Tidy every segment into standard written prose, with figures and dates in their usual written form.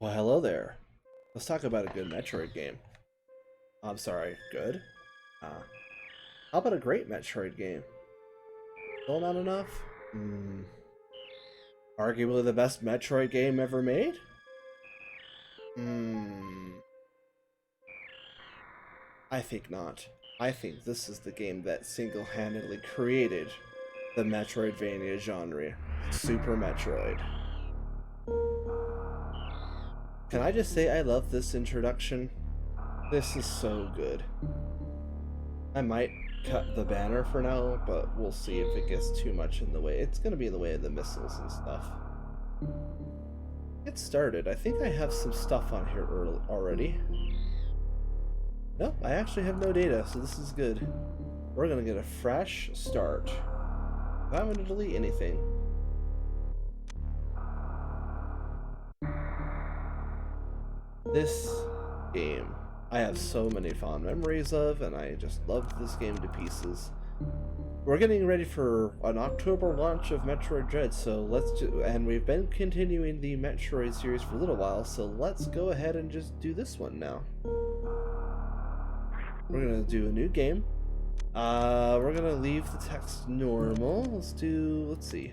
Well, hello there. Let's talk about a good Metroid game. I'm sorry, good? How about a great Metroid game? Still not enough? Hmm. Arguably the best Metroid game ever made? Hmm. I think not. I think this is the game that single-handedly created the Metroidvania genre. Super Metroid. Can I just say I love this introduction? This is so good. I might cut the banner for now, but we'll see if it gets too much in the way. It's gonna be in the way of the missiles and stuff. Get started. I think I have some stuff on here already. Nope, I actually have no data, so this is good. We're gonna get a fresh start. If I'm gonna delete anything. This game, I have so many fond memories of, and I just love this game to pieces. We're getting ready for an October launch of Metroid Dread, so and we've been continuing the Metroid series for a little while, so let's go ahead and just do this one now. We're gonna do a new game. We're gonna leave the text normal. Let's see.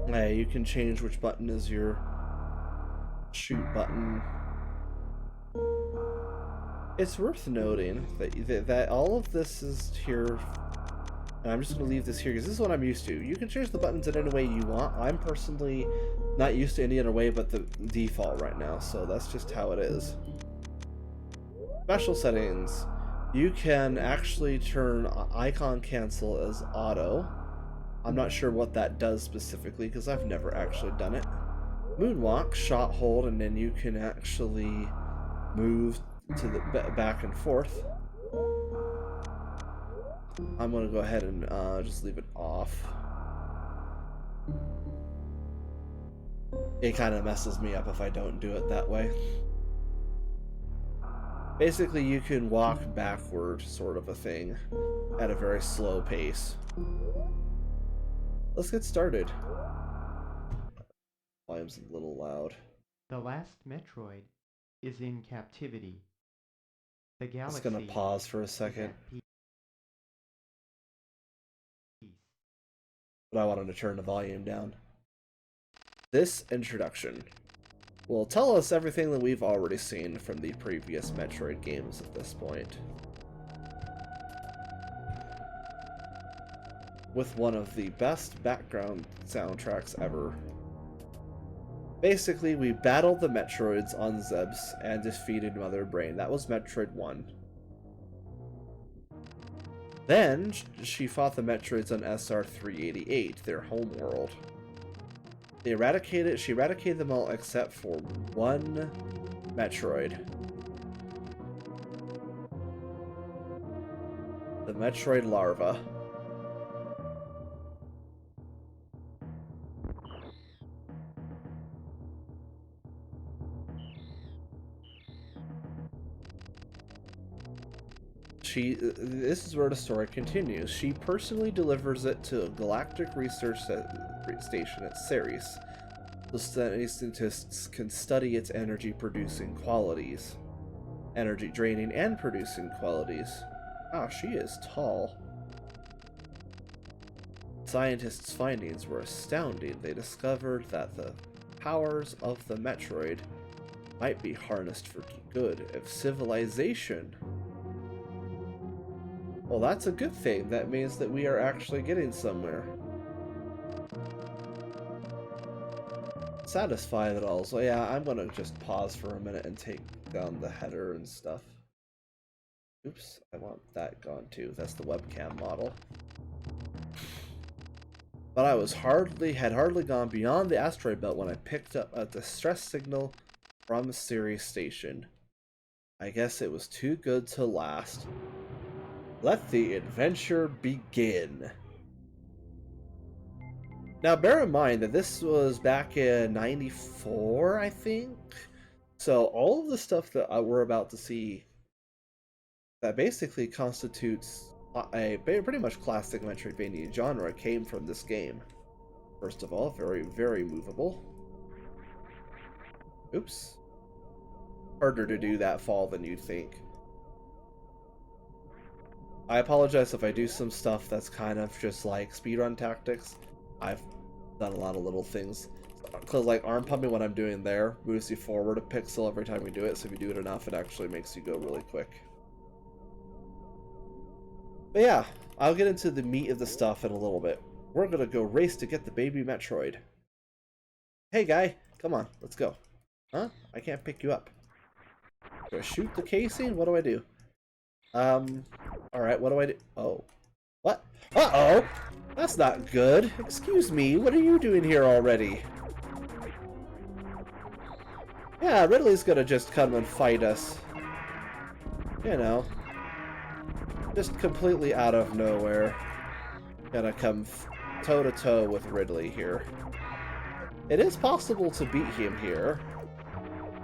Hey, you can change which button is your shoot button. It's worth noting that all of this is here, and I'm just going to leave this here because this is what I'm used to. You can change the buttons in any way you want. I'm personally not used to any other way but the default right now, so that's just how it is. Special settings. You can actually turn icon cancel as auto. I'm not sure what that does specifically because I've never actually done it. Moonwalk, shot hold, and then you can actually move to the back and forth. I'm gonna go ahead and just leave it off. It kind of messes me up if I don't do it that way. Basically, you can walk backward, sort of a thing, at a very slow pace. Let's get started. Volume's a little loud. The last Metroid is in captivity. The Just gonna galaxy pause for a is second, at peace. but I wanted to turn the volume down. This introduction will tell us everything that we've already seen from the previous Metroid games at this point, with one of the best background soundtracks ever. Basically, we battled the Metroids on Zebes and defeated Mother Brain. That was Metroid 1. Then, she fought the Metroids on SR-388, their homeworld. She eradicated them all except for one Metroid. The Metroid larva. This is where the story continues. She personally delivers it to a galactic research station at Ceres, so scientists can study its energy producing qualities. Energy draining and producing qualities. Wow, she is tall. Scientists' findings were astounding. They discovered that the powers of the Metroid might be harnessed for good if civilization. Well, that's a good thing. That means that we are actually getting somewhere. Satisfied at all. So yeah, I'm gonna just pause for a minute and take down the header and stuff. Oops, I want that gone too. That's the webcam model. But I had hardly gone beyond the asteroid belt when I picked up a distress signal from Ceres Station. I guess it was too good to last. Let the adventure begin. Now, bear in mind that this was back in '94, I think. So all of the stuff that we're about to see that basically constitutes a pretty much classic Metroidvania genre came from this game. First of all, very, very movable. Oops. Harder to do that fall than you'd think. I apologize if I do some stuff that's kind of just like speedrun tactics. I've done a lot of little things. Because like arm pumping, what I'm doing there moves you forward a pixel every time you do it, so if you do it enough, it actually makes you go really quick. But yeah, I'll get into the meat of the stuff in a little bit. We're gonna go race to get the baby Metroid. Hey guy, come on, let's go. Huh? I can't pick you up. Do I shoot the casing? What do I do? Alright, what do I do? Oh. What? Uh-oh! That's not good. Excuse me, what are you doing here already? Yeah, Ridley's gonna just come and fight us. You know. Just completely out of nowhere. Gonna come toe-to-toe with Ridley here. It is possible to beat him here.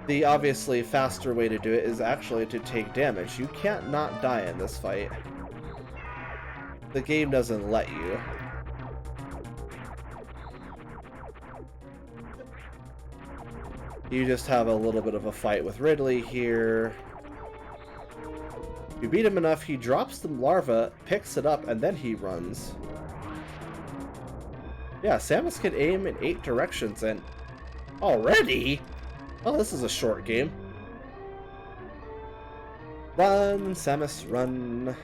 The obviously faster way to do it is actually to take damage. You can't not die in this fight. The game doesn't let you. You just have a little bit of a fight with Ridley here. You beat him enough, he drops the larva, picks it up, and then he runs. Yeah, Samus can aim in 8 directions, and... Already? Oh, this is a short game. Run, Samus, run.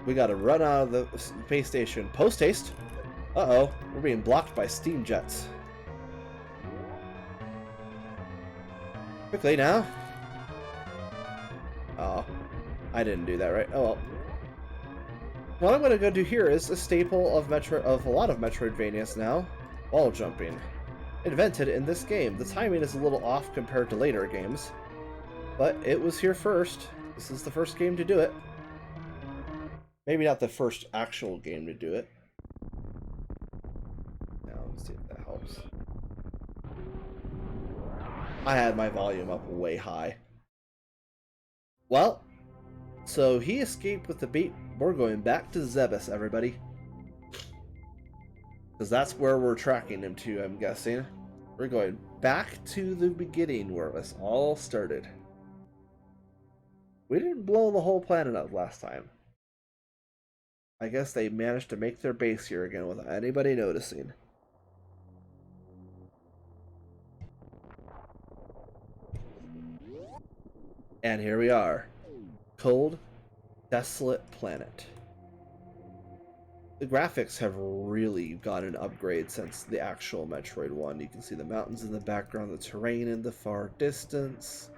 We gotta run out of the space station. Post-haste? Uh-oh, we're being blocked by steam jets. Quickly now. Oh, I didn't do that right. Oh well. What I'm gonna go do here is a staple of a lot of Metroidvanias now. Wall jumping. Invented in this game. The timing is a little off compared to later games, but it was here first. This is the first game to do it. Maybe not the first actual game to do it. Now, let's see if that helps. I had my volume up way high. Well, so he escaped with the beat. We're going back to Zebes, everybody. Because that's where we're tracking him to, I'm guessing. We're going back to the beginning where this all started. We didn't blow the whole planet up last time. I guess they managed to make their base here again without anybody noticing. And here we are. Cold, desolate planet. The graphics have really got an upgrade since the actual Metroid 1. You can see the mountains in the background, the terrain in the far distance.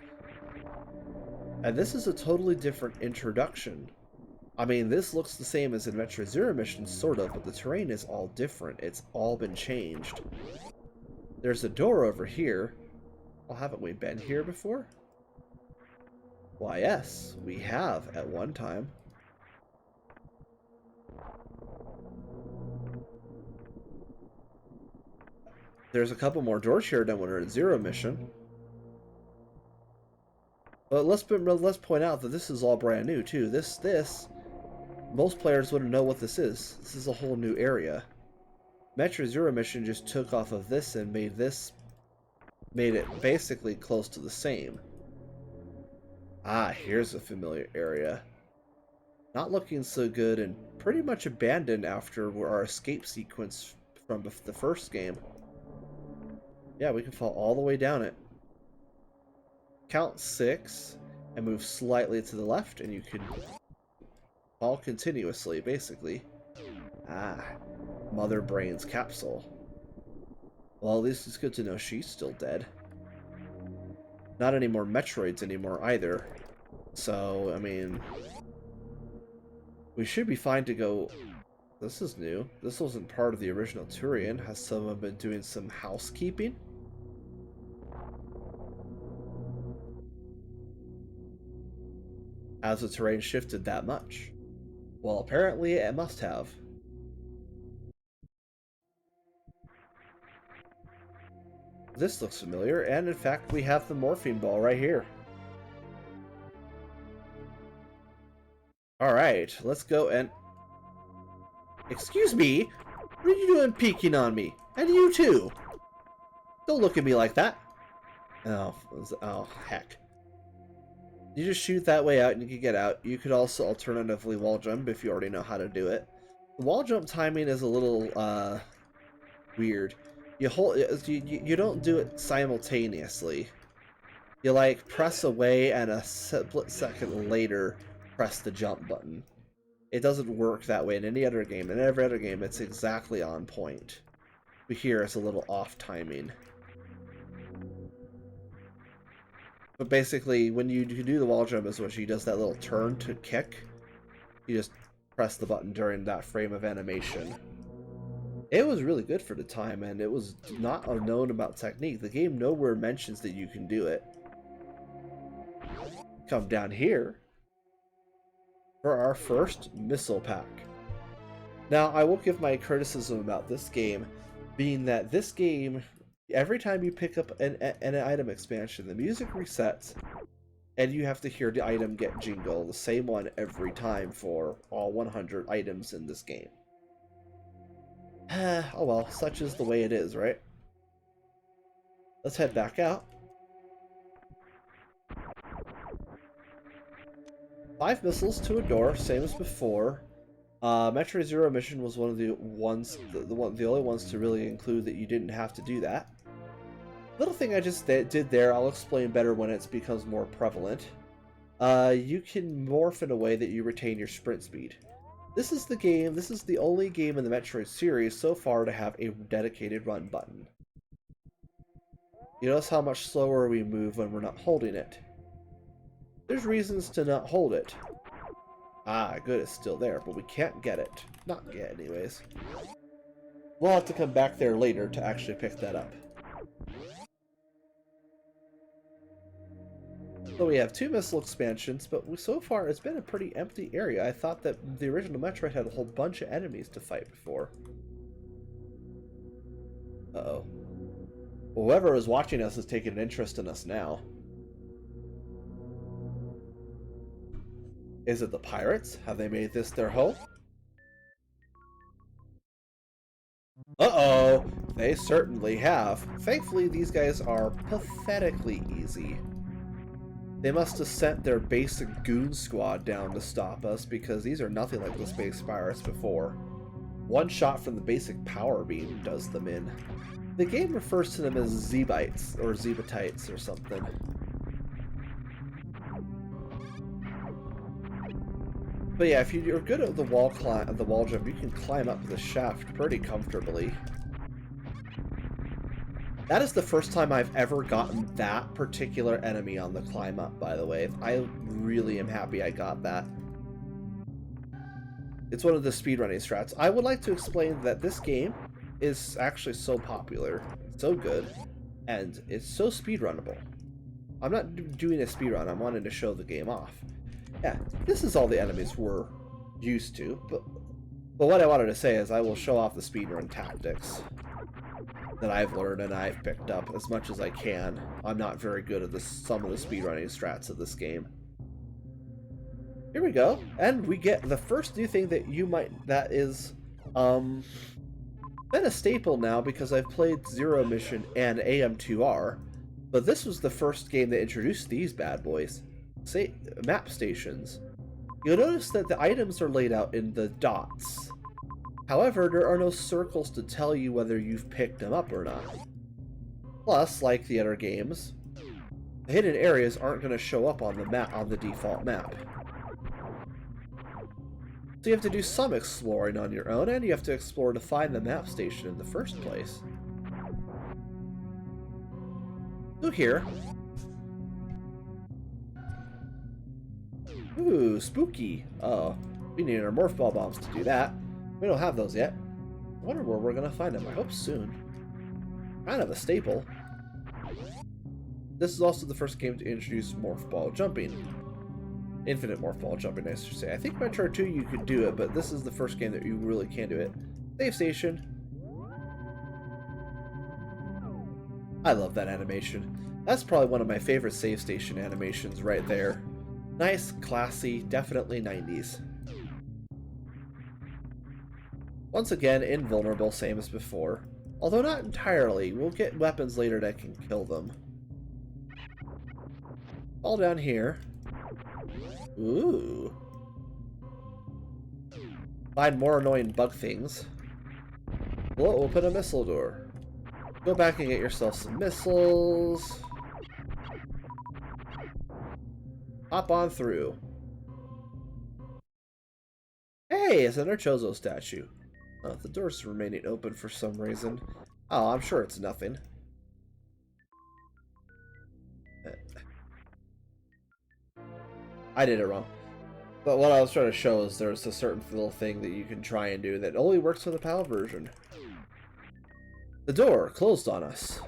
And this is a totally different introduction. I mean, this looks the same as in Metroid Zero Mission, sort of, but the terrain is all different. It's all been changed. There's a door over here. Well, haven't we been here before? Why, yes, we have at one time. There's a couple more doors here than when we were in Zero Mission. But let's point out that this is all brand new too. Most players wouldn't know what this is. This is a whole new area. Metroid Zero Mission just took off of this and made it basically close to the same. Ah, here's a familiar area. Not looking so good and pretty much abandoned after our escape sequence from the first game. Yeah, we can fall all the way down it. Count 6 and move slightly to the left and you can fall continuously, basically. Ah, Mother Brain's capsule. Well, at least it's good to know she's still dead. Not any more Metroids anymore either. So, I mean, we should be fine to go. This is new. This wasn't part of the original Turian. Has someone been doing some housekeeping? Has the terrain shifted that much? Well, apparently it must have. This looks familiar, and in fact we have the morphine ball right here. Alright, let's go and... Excuse me? What are you doing peeking on me? And you too! Don't look at me like that! Oh, heck. You just shoot that way out and you can get out. You could also alternatively wall jump if you already know how to do it. The wall jump timing is a little, weird. You don't do it simultaneously. You like press away and a split second later press the jump button. It doesn't work that way in any other game. In every other game, it's exactly on point. But here, it's a little off timing. But basically, when you do the wall jump, is when she does that little turn to kick. You just press the button during that frame of animation. It was really good for the time, and it was not unknown about technique. The game nowhere mentions that you can do it. Come down here for our first missile pack. Now, I will give my criticism about this game, being that this game, every time you pick up an item expansion, the music resets, and you have to hear the item get jingle, the same one every time for all 100 items in this game. Oh well, such is the way it is, right? Let's head back out. 5 missiles to a door, same as before. Metroid Zero Mission was one of the ones, the only ones to really include that you didn't have to do that. Little thing I just did there, I'll explain better when it becomes more prevalent. You can morph in a way that you retain your sprint speed. This is the only game in the Metroid series so far to have a dedicated run button. You notice how much slower we move when we're not holding it. There's reasons to not hold it. Ah, good, it's still there, but we can't get it. Not yet, anyways. We'll have to come back there later to actually pick that up. So we have 2 missile expansions, but so far it's been a pretty empty area. I thought that the original Metroid had a whole bunch of enemies to fight before. Uh-oh. Whoever is watching us is taking an interest in us now. Is it the pirates? Have they made this their home? Uh-oh! They certainly have. Thankfully, these guys are pathetically easy. They must have sent their basic goon squad down to stop us, because these are nothing like the space pirates before. One shot from the basic power beam does them in. The game refers to them as Zebites, or Zebatites, or something. But yeah, if you're good at the wall jump, you can climb up the shaft pretty comfortably. That is the first time I've ever gotten that particular enemy on the climb up, by the way. I really am happy I got that. It's one of the speedrunning strats. I would like to explain that this game is actually so popular, so good, and it's so speedrunnable. I'm not doing a speedrun, I'm wanting to show the game off. Yeah, this is all the enemies we're used to, but what I wanted to say is I will show off the speedrun tactics that I've learned and I've picked up as much as I can. I'm not very good at some of the speedrunning strats of this game. Here we go, and we get the first new thing that is been a staple now because I've played Zero Mission and AM2R, but this was the first game that introduced these bad boys. Say, map stations. You'll notice that the items are laid out in the dots. However, there are no circles to tell you whether you've picked them up or not. Plus, like the other games, the hidden areas aren't going to show up on the default map. So you have to do some exploring on your own, and you have to explore to find the map station in the first place. So here. Ooh, spooky. Oh, we need our morph ball bombs to do that. We don't have those yet. I wonder where we're gonna find them. I hope soon. Kind of a staple. This is also the first game to introduce morph ball jumping. Infinite morph ball jumping, I should say. I think Metroid 2 you could do it, but this is the first game that you really can do it. Save station. I love that animation. That's probably one of my favorite save station animations right there. Nice, classy, definitely 90s. Once again, invulnerable, same as before. Although not entirely. We'll get weapons later that can kill them. Fall down here. Ooh. Find more annoying bug things. We'll open a missile door. Go back and get yourself some missiles. Hop on through. Hey, it's another Chozo statue. Oh, the door's remaining open for some reason. Oh, I'm sure it's nothing. I did it wrong. But what I was trying to show is there's a certain little thing that you can try and do that only works with the PAL version. The door closed on us.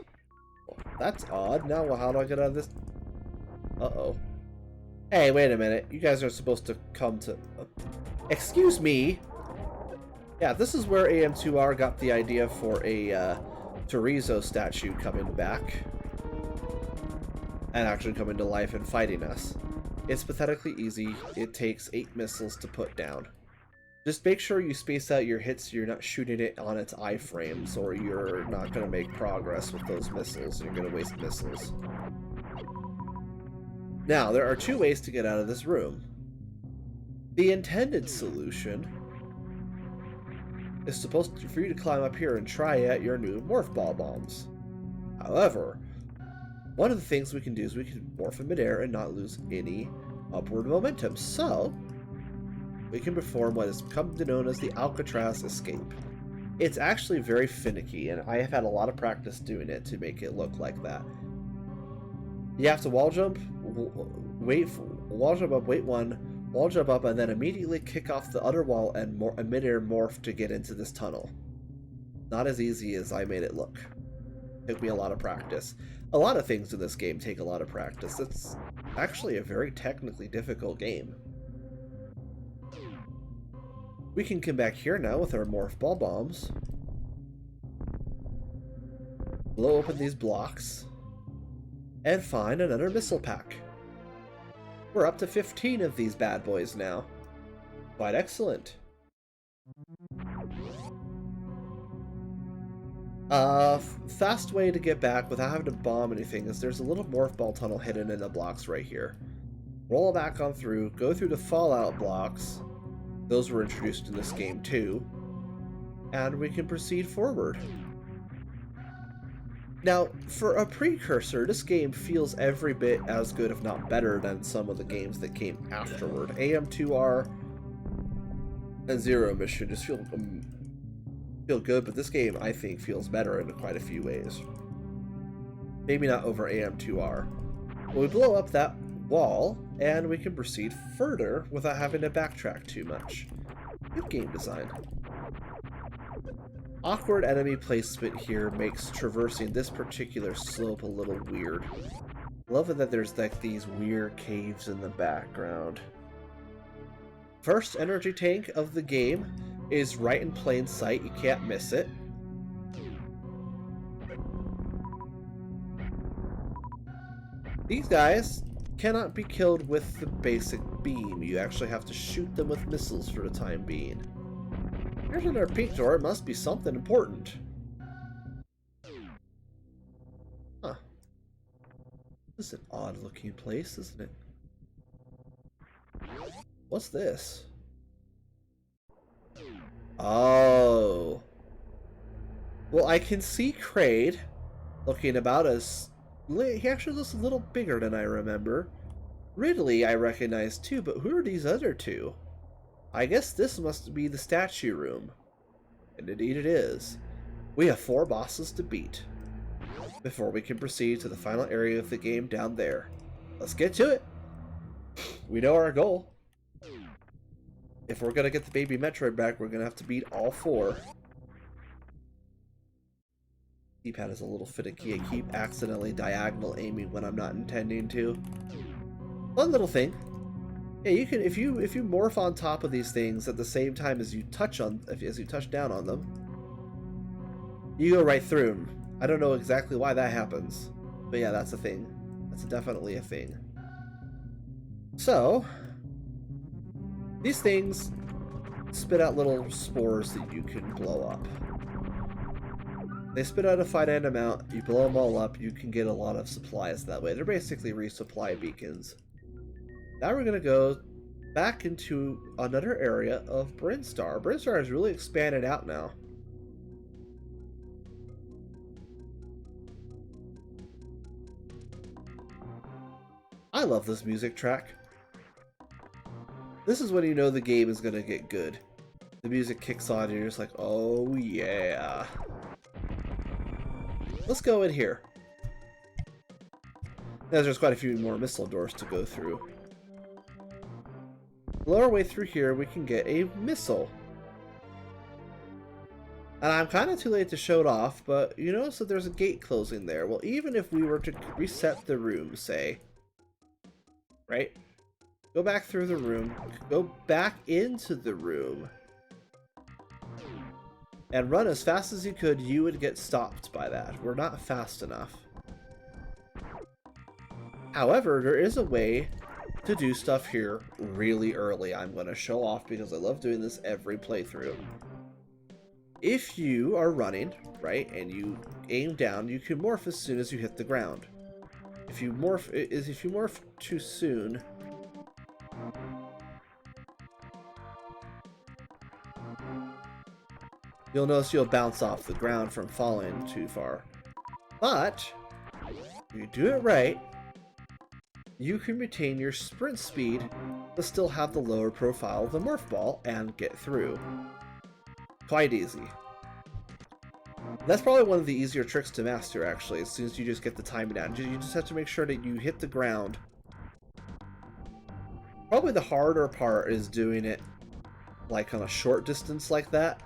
Well, that's odd. Now, how do I get out of this? Uh-oh. Hey, wait a minute. You guys are supposed to come to... Excuse me! Yeah, this is where AM2R got the idea for a Torizo statue coming back. And actually coming to life and fighting us. It's pathetically easy. It takes 8 missiles to put down. Just make sure you space out your hits so you're not shooting it on its iframes, or you're not going to make progress with those missiles. You're going to waste missiles. Now, there are 2 ways to get out of this room. The intended solution is supposed to, for you to climb up here and try out your new morph ball bombs. However, one of the things we can do is we can morph in midair and not lose any upward momentum. So, we can perform what has come to known as the Alcatraz escape. It's actually very finicky, and I have had a lot of practice doing it to make it look like that. You have to wall jump, wall jump up, wait 1, wall jump up, and then immediately kick off the other wall and midair morph to get into this tunnel. Not as easy as I made it look. Took me a lot of practice. A lot of things in this game take a lot of practice. It's actually a very technically difficult game. We can come back here now with our morph ball bombs. Blow open these blocks. And find another missile pack. We're up to 15 of these bad boys now. Quite excellent. Fast way to get back without having to bomb anything is there's a little morph ball tunnel hidden in the blocks right here. Roll back on through, go through the fallout blocks. Those were introduced in this game too. And we can proceed forward. Now, for a precursor, this game feels every bit as good, if not better, than some of the games that came afterward. AM2R and Zero Mission just feel good, but this game, I think, feels better in quite a few ways. Maybe not over AM2R. But we blow up that wall, and we can proceed further without having to backtrack too much. Good game design. Awkward enemy placement here makes traversing this particular slope a little weird. Love it that there's like these weird caves in the background. First energy tank of the game is right in plain sight. You can't miss it. These guys cannot be killed with the basic beam. You actually have to shoot them with missiles for the time being. Here's another pink door. It must be something important. Huh. This is an odd looking place, isn't it? What's this? Oh. Well, I can see Kraid looking about as... He actually looks a little bigger than I remember. Ridley I recognize too, but who are these other two? I guess this must be the statue room. And indeed it is. We have 4 bosses to beat before we can proceed to the final area of the game down there. Let's get to it. We know our goal. If we're gonna get the baby Metroid back, we're gonna have to beat all 4. D-pad is a little finicky. I keep accidentally diagonal aiming when I'm not intending to. One little thing. Yeah, you can if you morph on top of these things at the same time as you touch down on them, you go right through them. I don't know exactly why that happens, but yeah, that's a thing. That's definitely a thing. So, these things spit out little spores that you can blow up. They spit out a finite amount, you blow them all up, you can get a lot of supplies that way. They're basically resupply beacons. Now we're going to go back into another area of Brinstar. Brinstar has really expanded out now. I love this music track. This is when you know the game is going to get good. The music kicks on and you're just like, oh yeah. Let's go in here. Now, there's quite a few more missile doors to go through. The lower way through here, we can get a missile. And I'm kind of too late to show it off, but you notice that there's a gate closing there. Well, even if we were to reset the room, say, right? Go back through the room, go back into the room, and run as fast as you could, you would get stopped by that. We're not fast enough. However, there is a way to do stuff here really early. I'm going to show off because I love doing this every playthrough. If you are running, right, and you aim down, you can morph as soon as you hit the ground. If you morph too soon, you'll notice you'll bounce off the ground from falling too far. But if you do it right, you can retain your sprint speed but still have the lower profile of the morph ball and get through. Quite easy. That's probably one of the easier tricks to master, actually, as soon as you just get the timing down. You just have to make sure that you hit the ground. Probably the harder part is doing it like on a short distance like that.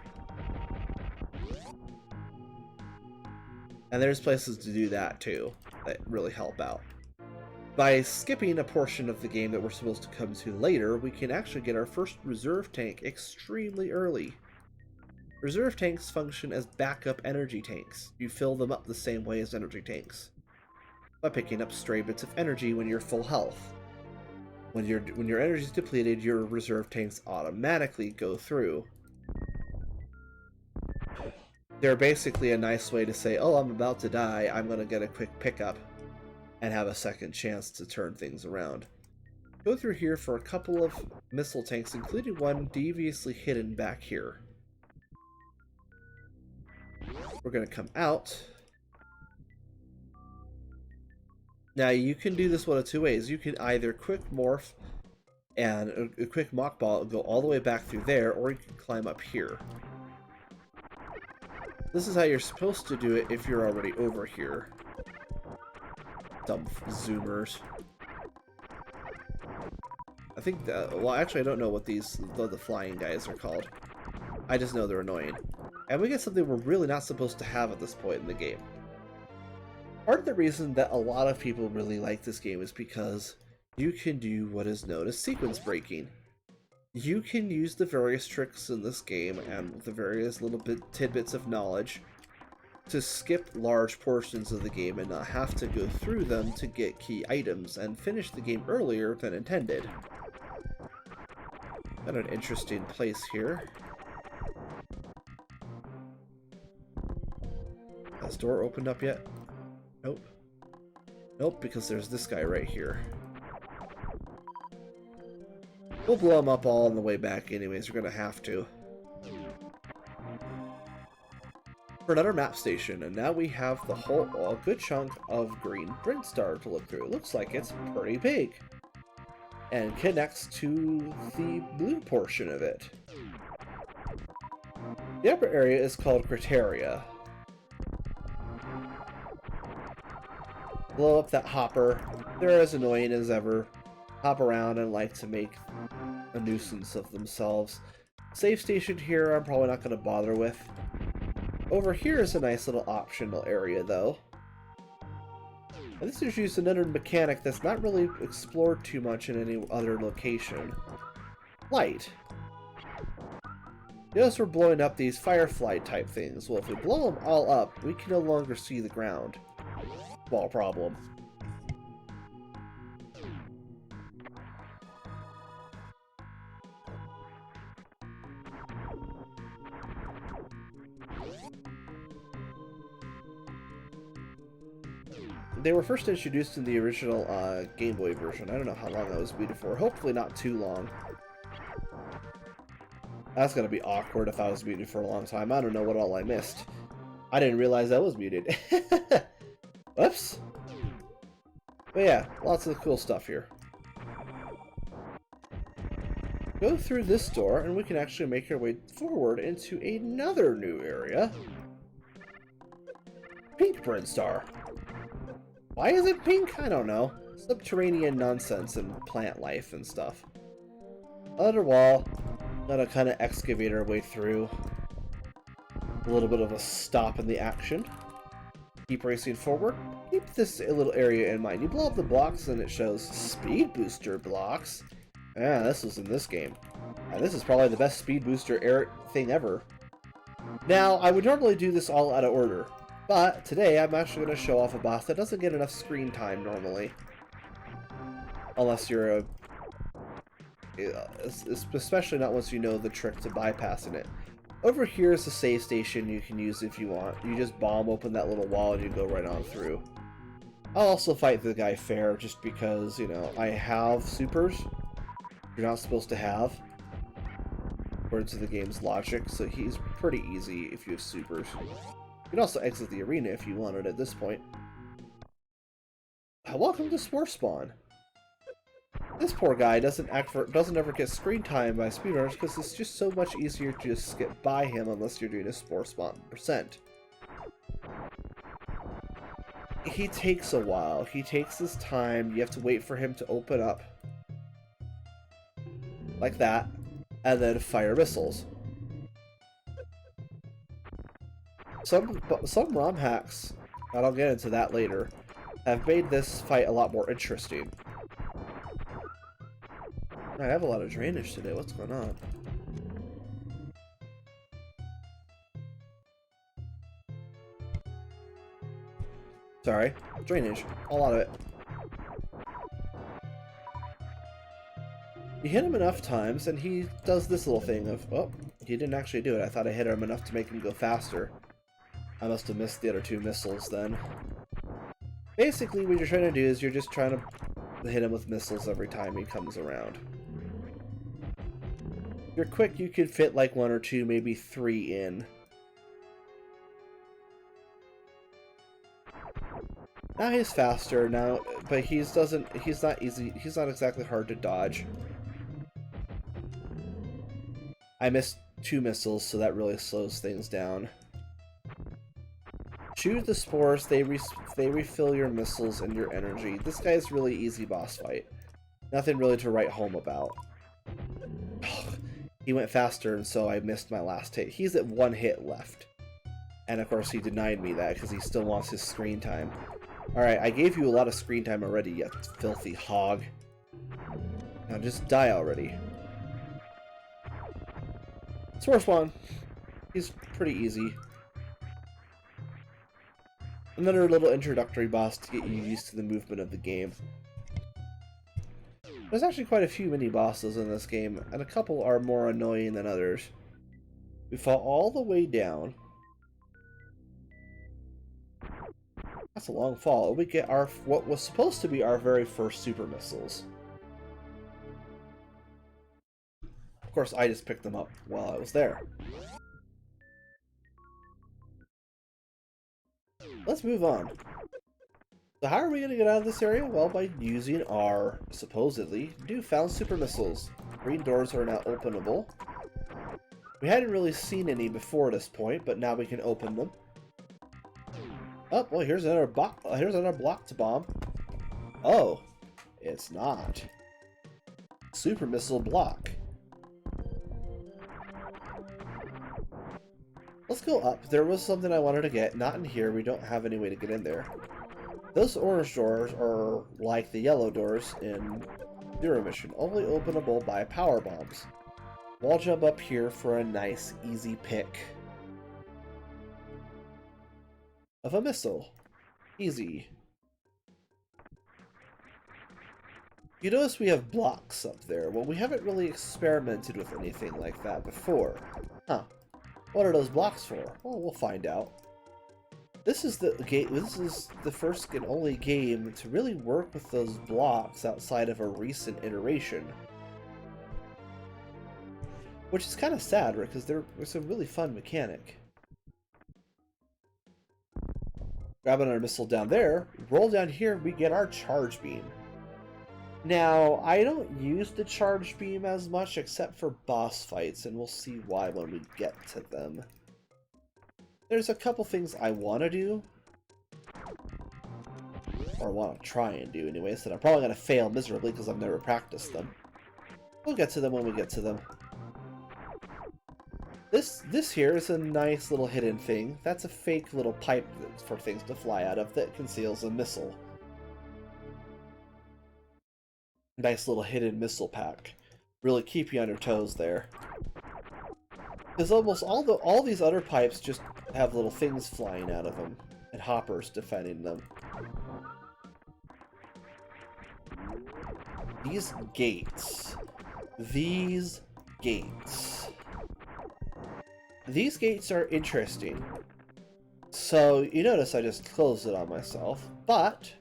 And there's places to do that too that really help out. By skipping a portion of the game that we're supposed to come to later, we can actually get our first reserve tank extremely early. Reserve tanks function as backup energy tanks. You fill them up the same way as energy tanks, by picking up stray bits of energy when you're full health. When your energy is depleted, your reserve tanks automatically go through. They're basically a nice way to say, oh, I'm about to die, I'm going to get a quick pickup and have a second chance to turn things around. Go through here for a couple of missile tanks, including one deviously hidden back here. We're going to come out. Now, you can do this one of two ways. You can either quick morph and a quick mock ball and go all the way back through there, or you can climb up here. This is how you're supposed to do it if you're already over here. Dumb zoomers. I think that, well, actually, I don't know what the flying guys are called. I just know they're annoying. And we get something we're really not supposed to have at this point in the game. Part of the reason that a lot of people really like this game is because you can do what is known as sequence breaking. You can use the various tricks in this game and the various little tidbits of knowledge to skip large portions of the game and not have to go through them to get key items and finish the game earlier than intended. Got an interesting place here. Has door opened up yet? Nope. Nope, because there's this guy right here. We'll blow him up all on the way back anyways, we're gonna have to. For another map station, and now we have the whole, a good chunk of green Brinstar to look through. It looks like it's pretty big. And connects to the blue portion of it. The upper area is called Criteria. Blow up that hopper. They're as annoying as ever. Hop around and like to make a nuisance of themselves. Save station here I'm probably not going to bother with. Over here is a nice little optional area though. And this is just another mechanic that's not really explored too much in any other location. Light. Notice we're blowing up these firefly type things. Well, if we blow them all up, we can no longer see the ground. Small problem. they were first introduced in the original Game Boy version. I don't know how long that was muted for. Hopefully not too long. That's gonna be awkward if I was muted for a long time. I don't know what all I missed. I didn't realize I was muted. Whoops. But yeah, lots of cool stuff here. Go through this door, and we can actually make our way forward into another new area. Pink Burn Star. Why is it pink? I don't know. Subterranean nonsense and plant life and stuff. Other wall. Gotta kind of excavate our way through. A little bit of a stop in the action. Keep racing forward. Keep this little area in mind. You blow up the blocks and it shows speed booster blocks. Yeah, this was in this game. And this is probably the best speed booster thing ever. Now, I would normally do this all out of order. But today, I'm actually going to show off a boss that doesn't get enough screen time normally. Unless you're a... especially not once you know the trick to bypassing it. Over here is the save station you can use if you want. You just bomb open that little wall and you go right on through. I'll also fight the guy fair just because, you know, I have supers you're not supposed to have, according to the game's logic, so he's pretty easy if you have supers. You can also exit the arena if you wanted at this point. Welcome to Spore Spawn. This poor guy doesn't ever get screen time by speedrunners because it's just so much easier to just skip by him unless you're doing a Spore Spawn percent. He takes a while. He takes his time. You have to wait for him to open up. Like that. And then fire missiles. Some ROM hacks, and I'll get into that later, have made this fight a lot more interesting. I have a lot of drainage today. What's going on? Sorry. Drainage. A lot of it. You hit him enough times, and he does this little thing of, oh, he didn't actually do it. I thought I hit him enough to make him go faster. I must have missed the other two missiles then. Basically, what you're trying to do is you're just trying to hit him with missiles every time he comes around. If you're quick, you could fit like 1 or 2, maybe 3 in. Now he's faster now, but he's not exactly hard to dodge. I missed 2 missiles, so that really slows things down. Shoot the spores, they refill your missiles and your energy. This guy's really easy boss fight. Nothing really to write home about. He went faster, and so I missed my last hit. He's at 1 hit left. And of course he denied me that because he still wants his screen time. Alright, I gave you a lot of screen time already, you filthy hog. Now just die already. Spore Spawn. He's pretty easy. Another little introductory boss to get you used to the movement of the game. There's actually quite a few mini-bosses in this game, and a couple are more annoying than others. We fall all the way down. That's a long fall. We get our what was supposed to be our very first super missiles. Of course, I just picked them up while I was there. Let's move on. So how are we going to get out of this area? Well, by using our, supposedly, newfound super missiles. Green doors are now openable. We hadn't really seen any before this point, but now we can open them. Oh, well, here's another block to bomb. Oh, it's not. Super missile block. Let's go up. There was something I wanted to get. Not in here. We don't have any way to get in there. Those orange doors are like the yellow doors in Zero Mission, only openable by power bombs. Wall jump up here for a nice, easy pick of a missile. Easy. You notice we have blocks up there. Well, we haven't really experimented with anything like that before. Huh. What are those blocks for? Well, we'll find out. This is the game. This is the first and only game to really work with those blocks outside of a recent iteration, which is kind of sad, right? Because there's a really fun mechanic. Grab another missile down there, roll down here, we get our charge beam. Now, I don't use the charge beam as much except for boss fights, and we'll see why when we get to them. There's a couple things I want to do, or want to try and do anyways, that I'm probably going to fail miserably because I've never practiced them. We'll get to them when we get to them. This here is a nice little hidden thing. That's a fake little pipe for things to fly out of that conceals a missile. Nice little hidden missile pack. Really keep you on your toes there. Because almost all these other pipes just have little things flying out of them, and hoppers defending them. These gates. These gates. These gates are interesting. So, you notice I just closed it on myself, but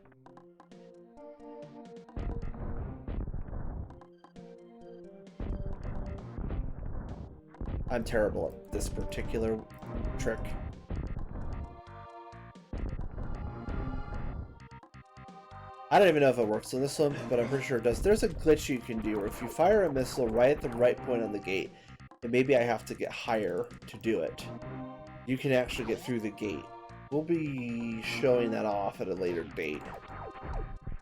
I'm terrible at this particular trick. I don't even know if it works on this one, but I'm pretty sure it does. There's a glitch you can do where if you fire a missile right at the right point on the gate, and maybe I have to get higher to do it, you can actually get through the gate. We'll be showing that off at a later date.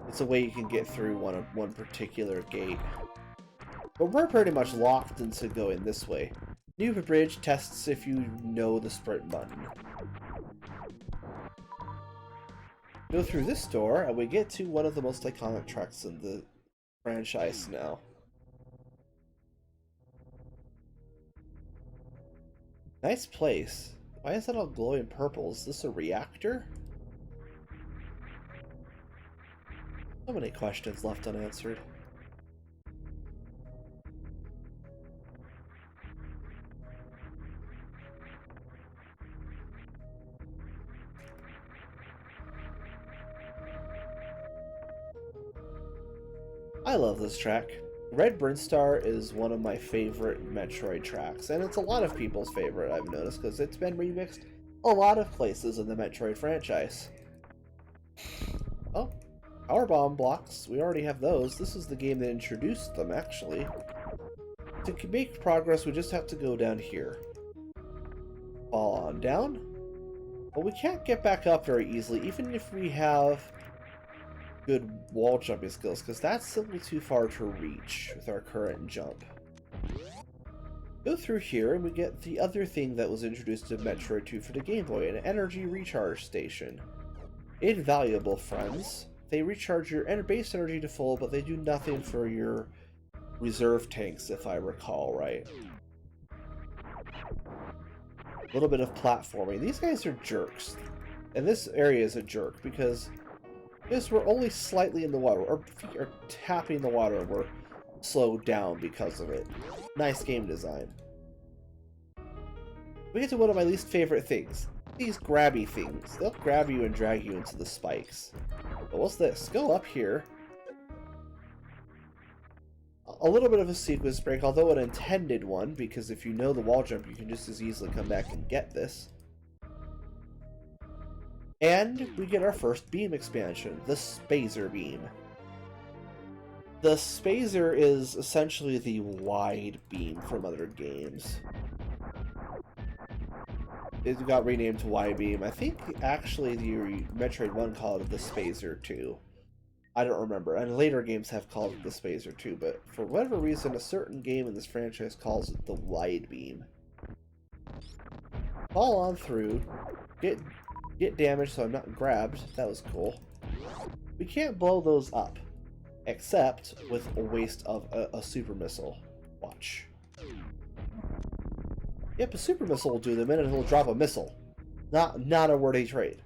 It's a way you can get through one particular gate. But we're pretty much locked into going this way. New bridge tests if you know the sprint button. Go through this door, and we get to one of the most iconic tracks in the franchise now. Nice place. Why is that all glowing purple? Is this a reactor? So many questions left unanswered. I love this track. Red Brinstar is one of my favorite Metroid tracks, and it's a lot of people's favorite, I've noticed, because it's been remixed a lot of places in the Metroid franchise. Oh, power bomb blocks. We already have those. This is the game that introduced them, actually. To make progress, we just have to go down here. Fall on down. But we can't get back up very easily, even if we have good wall jumping skills, because that's simply too far to reach with our current jump. Go through here and we get the other thing that was introduced to Metroid 2 for the Game Boy, an energy recharge station. Invaluable, friends. They recharge your base energy to full, but they do nothing for your reserve tanks, if I recall right. A little bit of platforming. These guys are jerks. And this area is a jerk because we're only slightly in the water. Our feet are tapping the water and we're slowed down because of it. Nice game design. We get to one of my least favorite things. These grabby things. They'll grab you and drag you into the spikes. But what's this? Go up here. A little bit of a sequence break, although an intended one, because if you know the wall jump, you can just as easily come back and get this. And we get our first beam expansion, the Spazer beam. The Spazer is essentially the wide beam from other games. It got renamed to Wide Beam. I think actually the Metroid 1 called it the Spazer 2. I don't remember, and later games have called it the Spazer 2, but for whatever reason, a certain game in this franchise calls it the Wide Beam. Fall on through, get damaged so I'm not grabbed. That was cool. We can't blow those up, except with a waste of a super missile. Watch. Yep, a super missile will do them in and it'll drop a missile. Not a worthy trade.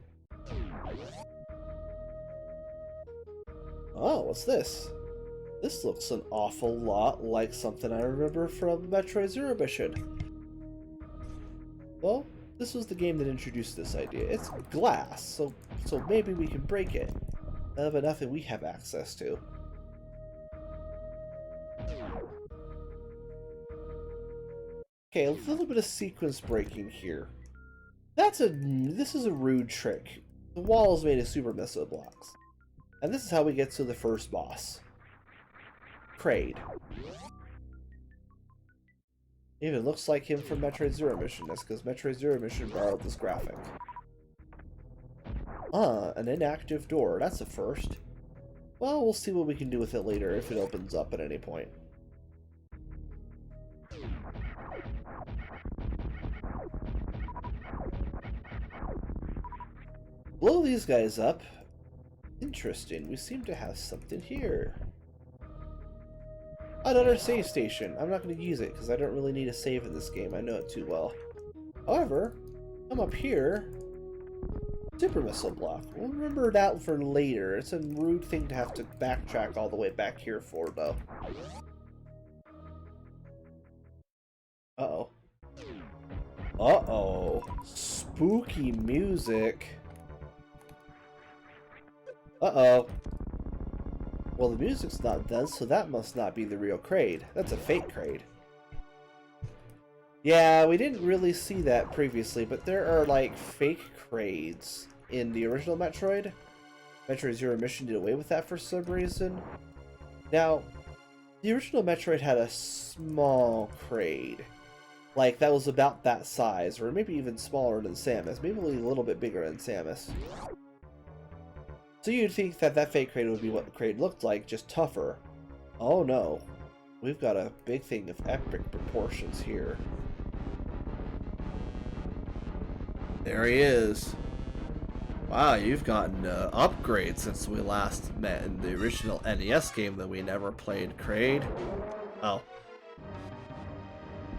Oh, what's this? This looks an awful lot like something I remember from Metroid Zero Mission. Well, This was the game that introduced this idea. It's glass, so maybe we can break it. But nothing we have access to. Okay, a little bit of sequence breaking here. This is a rude trick. The wall is made of super missile blocks. And this is how we get to the first boss. Kraid. Even looks like him from Metroid Zero Mission. That's because Metroid Zero Mission borrowed this graphic. An inactive door. That's a first. Well, we'll see what we can do with it later if it opens up at any point. Blow these guys up. Interesting. We seem to have something here. Another save station. I'm not going to use it because I don't really need a save in this game. I know it too well. However, come up here. Super missile block. We'll remember that for later. It's a rude thing to have to backtrack all the way back here for, though. Uh-oh. Uh-oh. Spooky music. Uh-oh. Well, the music's not done, so that must not be the real Kraid. That's a fake Kraid. Yeah, we didn't really see that previously, but there are, like, fake Kraids in the original Metroid. Metroid Zero Mission did away with that for some reason. Now, the original Metroid had a small Kraid. Like, that was about that size, or maybe even smaller than Samus. Maybe a little bit bigger than Samus. So you'd think that that fake Kraid would be what the Kraid looked like, just tougher. Oh no. We've got a big thing of epic proportions here. There he is. Wow, you've gotten an upgrade since we last met in the original NES game that we never played, Kraid. Oh.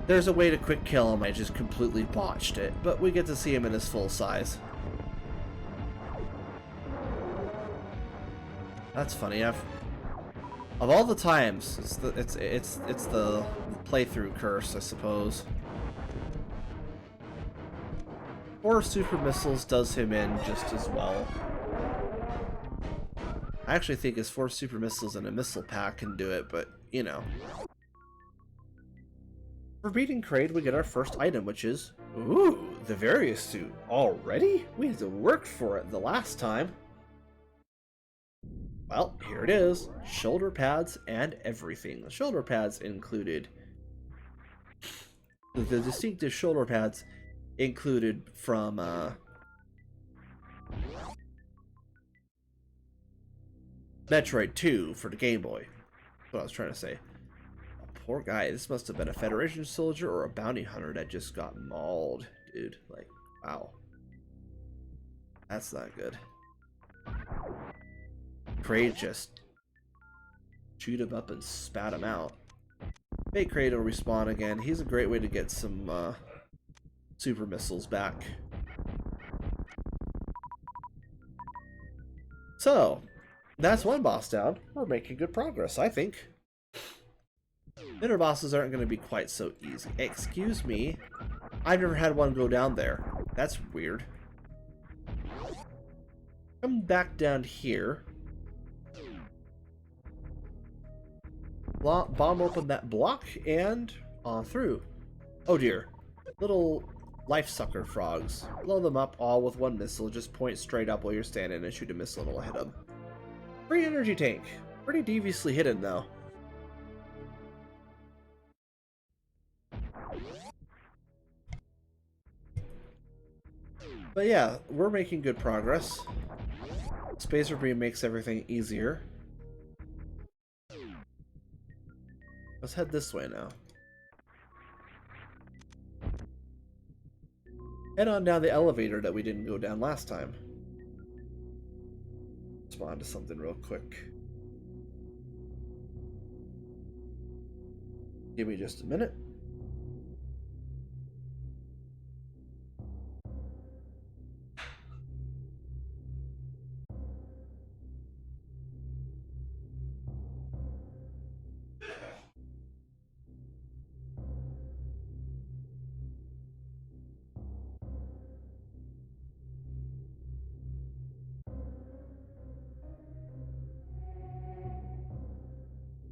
There's a way to quick kill him, I just completely botched it, but we get to see him in his full size. That's funny. Of all the times, it's the playthrough curse, I suppose. 4 super missiles does him in just as well. I actually think his 4 super missiles and a missile pack can do it, but you know. For beating Kraid, we get our first item, which is the various suit. Already? We had to work for it the last time. Well, here it is. Shoulder pads and everything. The shoulder pads included... The distinctive shoulder pads included from, Metroid 2 for the Game Boy. That's what I was trying to say. Oh, poor guy. This must have been a Federation soldier or a bounty hunter that just got mauled, dude. Like, wow. That's not good. Kraid just chewed him up and spat him out. Fake Kraid will respawn again. He's a great way to get some super missiles back. So, that's one boss down. We're making good progress, I think. Inner bosses aren't going to be quite so easy. Excuse me. I've never had one go down there. That's weird. Come back down here. Bomb open that block and on through. Oh dear. Little life sucker frogs. Blow them up all with one missile. Just point straight up while you're standing and shoot a missile and it'll hit them. Free energy tank. Pretty deviously hidden though. But yeah, we're making good progress. Spacer Beam makes everything easier. Let's head this way now. Head on down the elevator that we didn't go down last time. Respond to something real quick. Give me just a minute.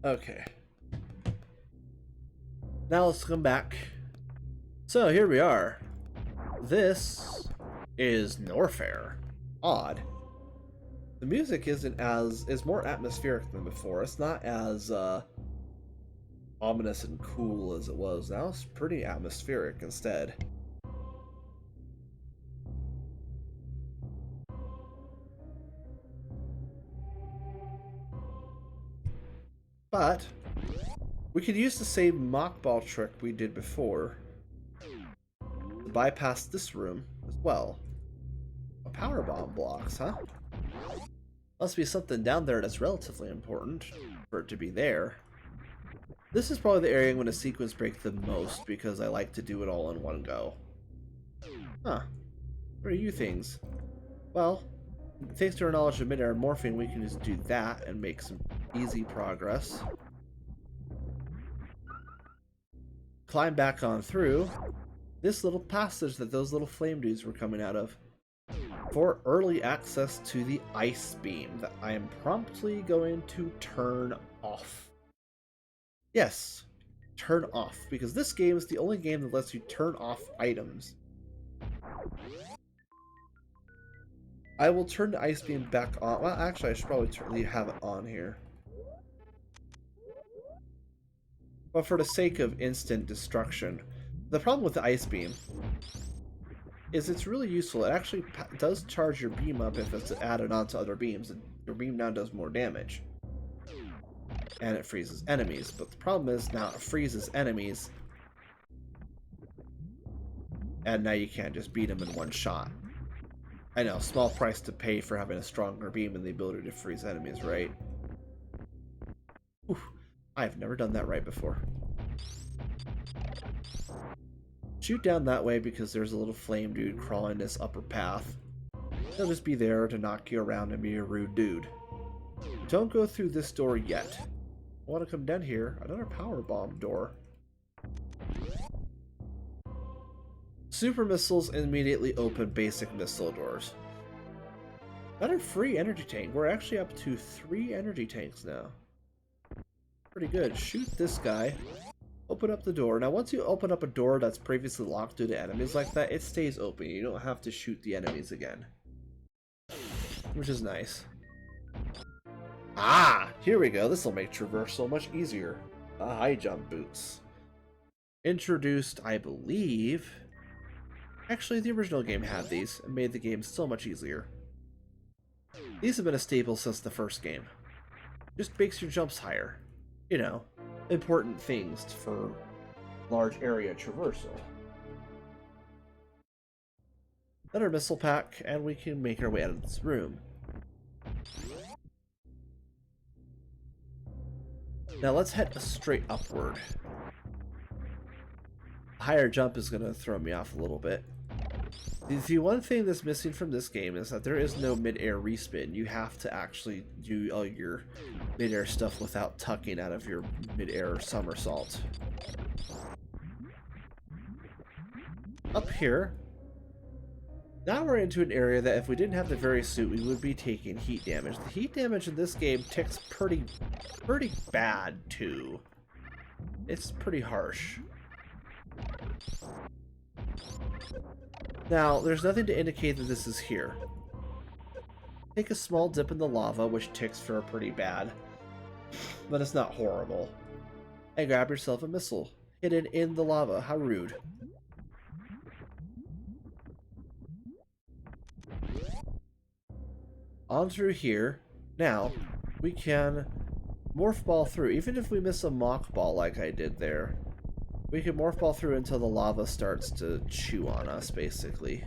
Okay. Now let's come back. So here we are. This is Norfair. Odd. The music is more atmospheric than before. It's not as ominous and cool as it was. Now it's pretty atmospheric instead. But we could use the same mockball trick we did before to bypass this room as well. A power bomb blocks, huh? Must be something down there that's relatively important for it to be there. This is probably the area I'm going to sequence break the most because I like to do it all in one go. Huh. What are you things? Well, thanks to our knowledge of mid-air morphing, we can just do that and make some easy progress. Climb back on through this little passage that those little flame dudes were coming out of for early access to the ice beam that I am promptly going to turn off. Yes, turn off, because this game is the only game that lets you turn off items. I will turn the ice beam back on. Well, actually, I should probably have it on here. But for the sake of instant destruction, the problem with the ice beam is it's really useful. It actually does charge your beam up if it's added onto other beams, and your beam now does more damage. And it freezes enemies, but the problem is now it freezes enemies, and now you can't just beat them in one shot. I know, small price to pay for having a stronger beam and the ability to freeze enemies, right? Oof, I've never done that right before. Shoot down that way because there's a little flame dude crawling this upper path. He'll just be there to knock you around and be a rude dude. Don't go through this door yet. I want to come down here. Another power bomb door. Super missiles immediately open basic missile doors. Another free energy tank. We're actually up to 3 energy tanks now. Pretty good. Shoot this guy. Open up the door. Now once you open up a door that's previously locked due to enemies like that, it stays open. You don't have to shoot the enemies again. Which is nice. Ah! Here we go. This will make traversal much easier. High jump boots. Introduced, I believe... Actually, the original game had these and made the game so much easier. These have been a staple since the first game. Just makes your jumps higher. You know, important things for large area traversal. Another missile pack, and we can make our way out of this room. Now let's head straight upward. A higher jump is going to throw me off a little bit. The one thing that's missing from this game is that there is no mid-air respin. You have to actually do all your mid-air stuff without tucking out of your mid-air somersault. Up here, now we're into an area that if we didn't have the very suit, we would be taking heat damage. The heat damage in this game ticks pretty bad too. It's pretty harsh. Now, there's nothing to indicate that this is here. Take a small dip in the lava, which ticks for pretty bad, but it's not horrible. And grab yourself a missile, hidden in the lava. How rude. On through here. Now, we can morph ball through. Even if we miss a mock ball like I did there, we can morph ball through until the lava starts to chew on us, basically.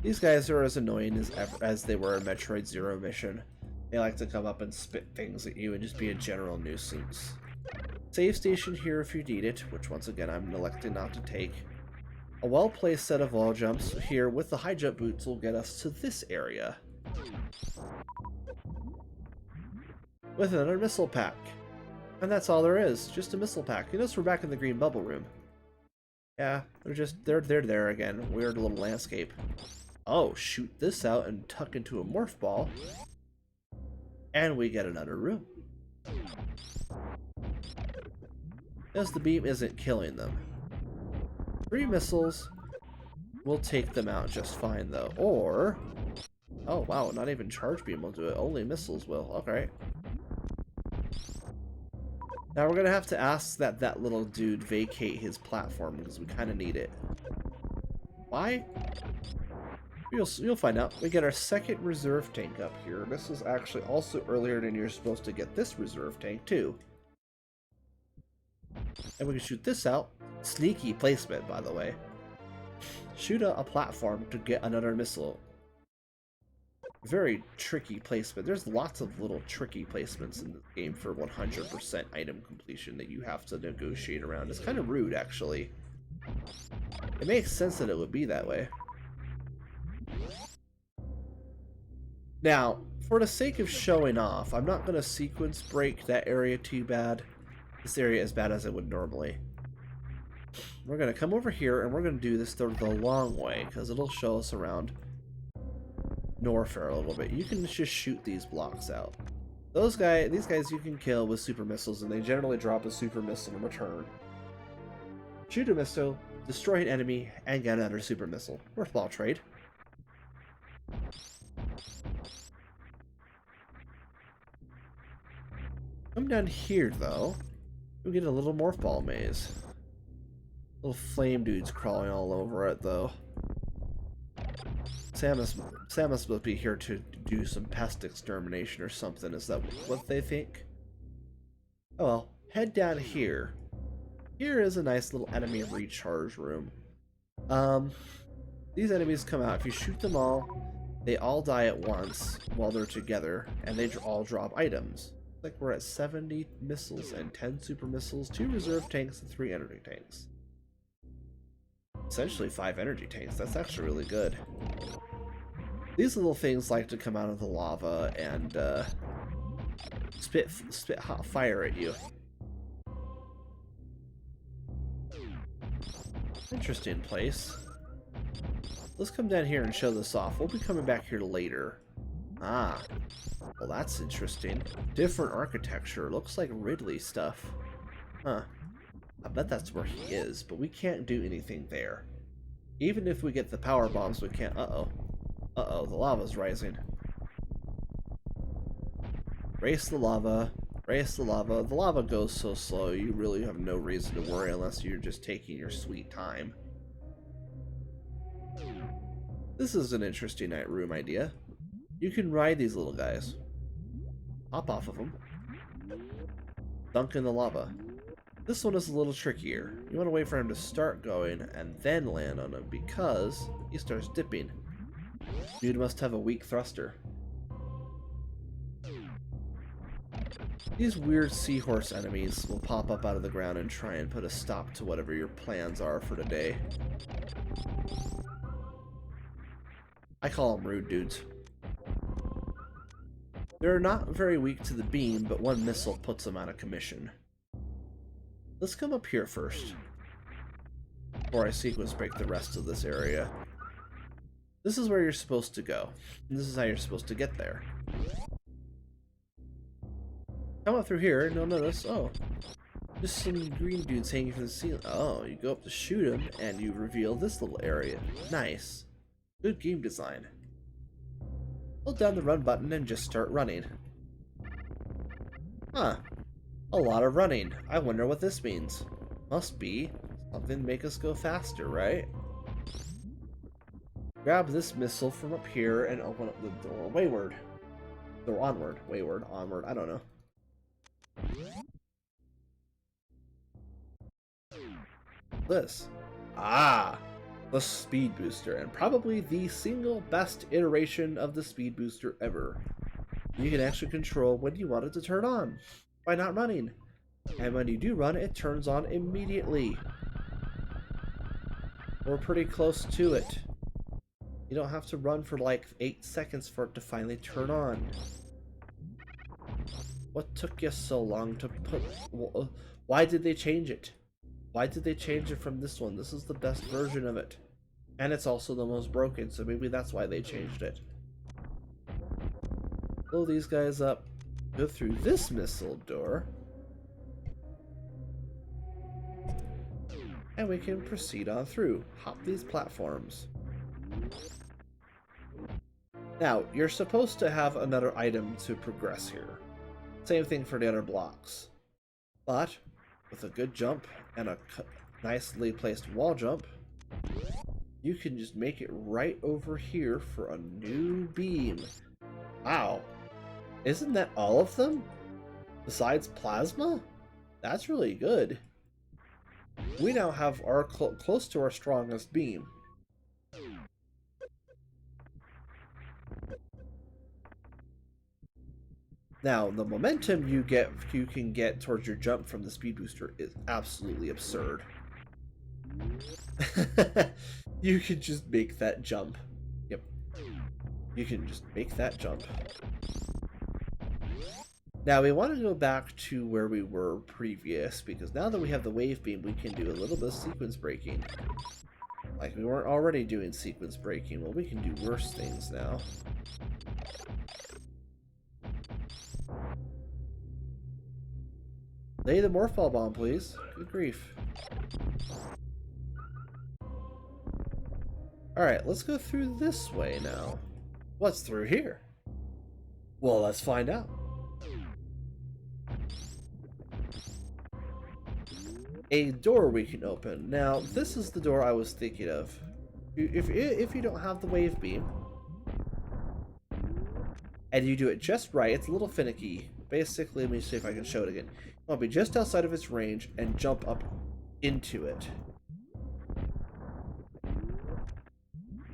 These guys are as annoying as they were in Metroid Zero Mission. They like to come up and spit things at you and just be a general nuisance. Save station here if you need it, which once again I'm electing not to take. A well-placed set of wall jumps here with the high jump boots will get us to this area. With another missile pack. And that's all there is, just a missile pack. You notice we're back in the green bubble room. Yeah, they're there again. Weird little landscape. Oh, shoot this out and tuck into a morph ball. And we get another room. Because the beam isn't killing them. 3 missiles will take them out just fine, though. Or... oh, wow, not even charge beam will do it. Only missiles will. Okay. Now we're going to have to ask that little dude vacate his platform, because we kind of need it. Why? You'll find out. We get our second reserve tank up here. This is actually also earlier than you're supposed to get this reserve tank, too. And we can shoot this out. Sneaky placement, by the way. Shoot a platform to get another missile. Very tricky placement. There's lots of little tricky placements in this game for 100% item completion that you have to negotiate around. It's kind of rude, actually. It makes sense that it would be that way. Now, for the sake of showing off, I'm not going to sequence break that area too bad. This area as bad as it would normally. We're going to come over here and we're going to do this the long way, because it'll show us around Norfair a little bit. You can just shoot these blocks out. These guys you can kill with super missiles, and they generally drop a super missile in return. Shoot a missile, destroy an enemy, and get another super missile. Worthwhile trade. Come down here, though. We get a little morph ball maze. Little flame dudes crawling all over it, though. Samus must be here to do some pest extermination or something. Is that what they think? Oh well, head down here. Here is a nice little enemy recharge room. These enemies come out. If you shoot them all, they all die at once while they're together, and they all drop items. Like we're at 70 missiles and 10 super missiles, 2 reserve tanks, and 3 energy tanks. Essentially 5 energy tanks. That's actually really good. These little things like to come out of the lava and spit hot fire at you. Interesting place. Let's come down here and show this off. We'll be coming back here later. Ah, well that's interesting. Different architecture. Looks like Ridley stuff. Huh. I bet that's where he is, but we can't do anything there. Even if we get the power bombs, we can't. Uh-oh. Uh-oh, the lava's rising. Race the lava. Race the lava. The lava goes so slow, you really have no reason to worry unless you're just taking your sweet time. This is an interesting night room idea. You can ride these little guys. Hop off of them. Dunk in the lava. This one is a little trickier. You want to wait for him to start going and then land on him because he starts dipping. Dude must have a weak thruster. These weird seahorse enemies will pop up out of the ground and try and put a stop to whatever your plans are for today. I call them rude dudes. They're not very weak to the beam, but one missile puts them out of commission. Let's come up here first, before I sequence break the rest of this area. This is where you're supposed to go, and this is how you're supposed to get there. Come up through here, and you'll notice, oh, just some green dudes hanging from the ceiling. Oh, you go up to shoot them, and you reveal this little area. Nice. Good game design. Hold down the run button and just start running. Huh. A lot of running. I wonder what this means. Must be something to make us go faster, right? Grab this missile from up here and open up the door wayward. Door onward. Wayward. Onward. I don't know. This. Ah! The speed booster, and probably the single best iteration of the speed booster ever. You can actually control when you want it to turn on by not running, and when you do run, it turns on immediately. We're pretty close to it. You don't have to run for like 8 seconds for it to finally turn on. What took you so long to put... Why did they change it? Why did they change it from this one? This is the best version of it. And it's also the most broken, so maybe that's why they changed it. Blow these guys up. Go through this missile door. and we can proceed on through. Hop these platforms. Now, you're supposed to have another item to progress here. Same thing for the other blocks. But, with a good jump and a nicely placed wall jump, you can just make it right over here for a new beam. Wow. Isn't that all of them? Besides plasma? That's really good. We now have our close to our strongest beam. Now, the momentum you can get towards your jump from the speed booster is absolutely absurd. You can just make that jump. Yep. You can just make that jump. Now, we want to go back to where we were previous, because now that we have the wave beam, we can do a little bit of sequence breaking. Like we weren't already doing sequence breaking. Well, we can do worse things now. Lay the Morphball bomb, please. Good grief. Alright, let's go through this way now. What's through here? Well, let's find out. A door we can open. Now, this is the door I was thinking of. If you don't have the wave beam, and you do it just right, it's a little finicky. Basically, let me see if I can show it again. You want to be just outside of its range and jump up into it.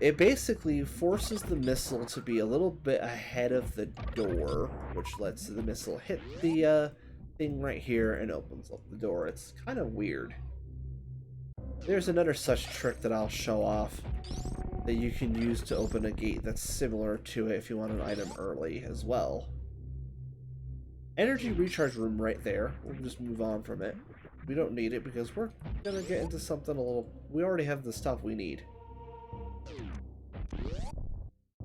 It basically forces the missile to be a little bit ahead of the door, which lets the missile hit the thing right here and opens up the door. It's kind of weird. There's another such trick that I'll show off that you can use to open a gate that's similar to it if you want an item early as well. Energy recharge room right there. We'll just move on from it. We don't need it because we're gonna get into something a little... We already have the stuff we need.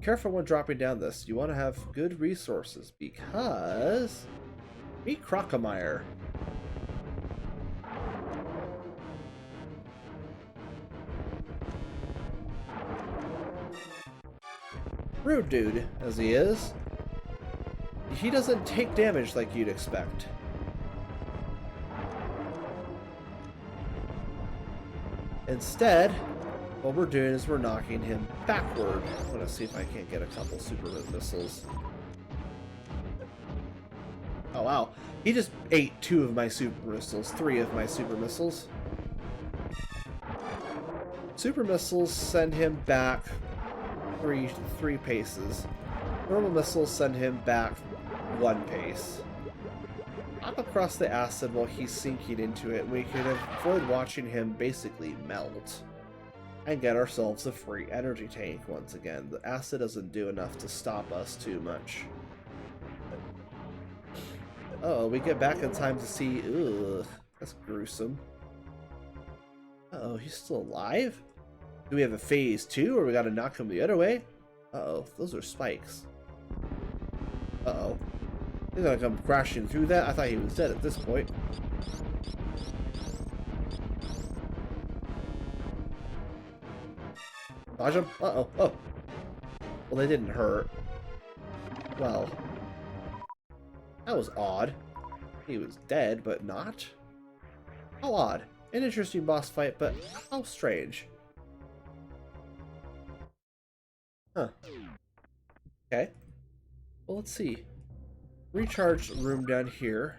Careful when dropping down this. You want to have good resources because... Meet Crocomire. Rude dude, as he is. He doesn't take damage like you'd expect. Instead, what we're doing is we're knocking him backward. I'm gonna see if I can't get a couple super missiles. Oh wow, he just ate 2 of my super missiles, 3 of my super missiles. Super missiles send him back three paces. Normal missiles send him back 1 pace. Hop across the acid while he's sinking into it. We can avoid watching him basically melt. And get ourselves a free energy tank once again. The acid doesn't do enough to stop us too much. Uh-oh, we get back in time to see... Ugh, that's gruesome. Uh-oh, he's still alive? Do we have a phase 2, or we gotta knock him the other way? Uh-oh, those are spikes. Uh-oh. He's gonna come crashing through that? I thought he was dead at this point. Dodge him? Uh-oh. Oh. Well, they didn't hurt. Well. That was odd. He was dead, but not? How odd. An interesting boss fight, but how strange. Huh. Okay. Well, let's see. Recharge room down here.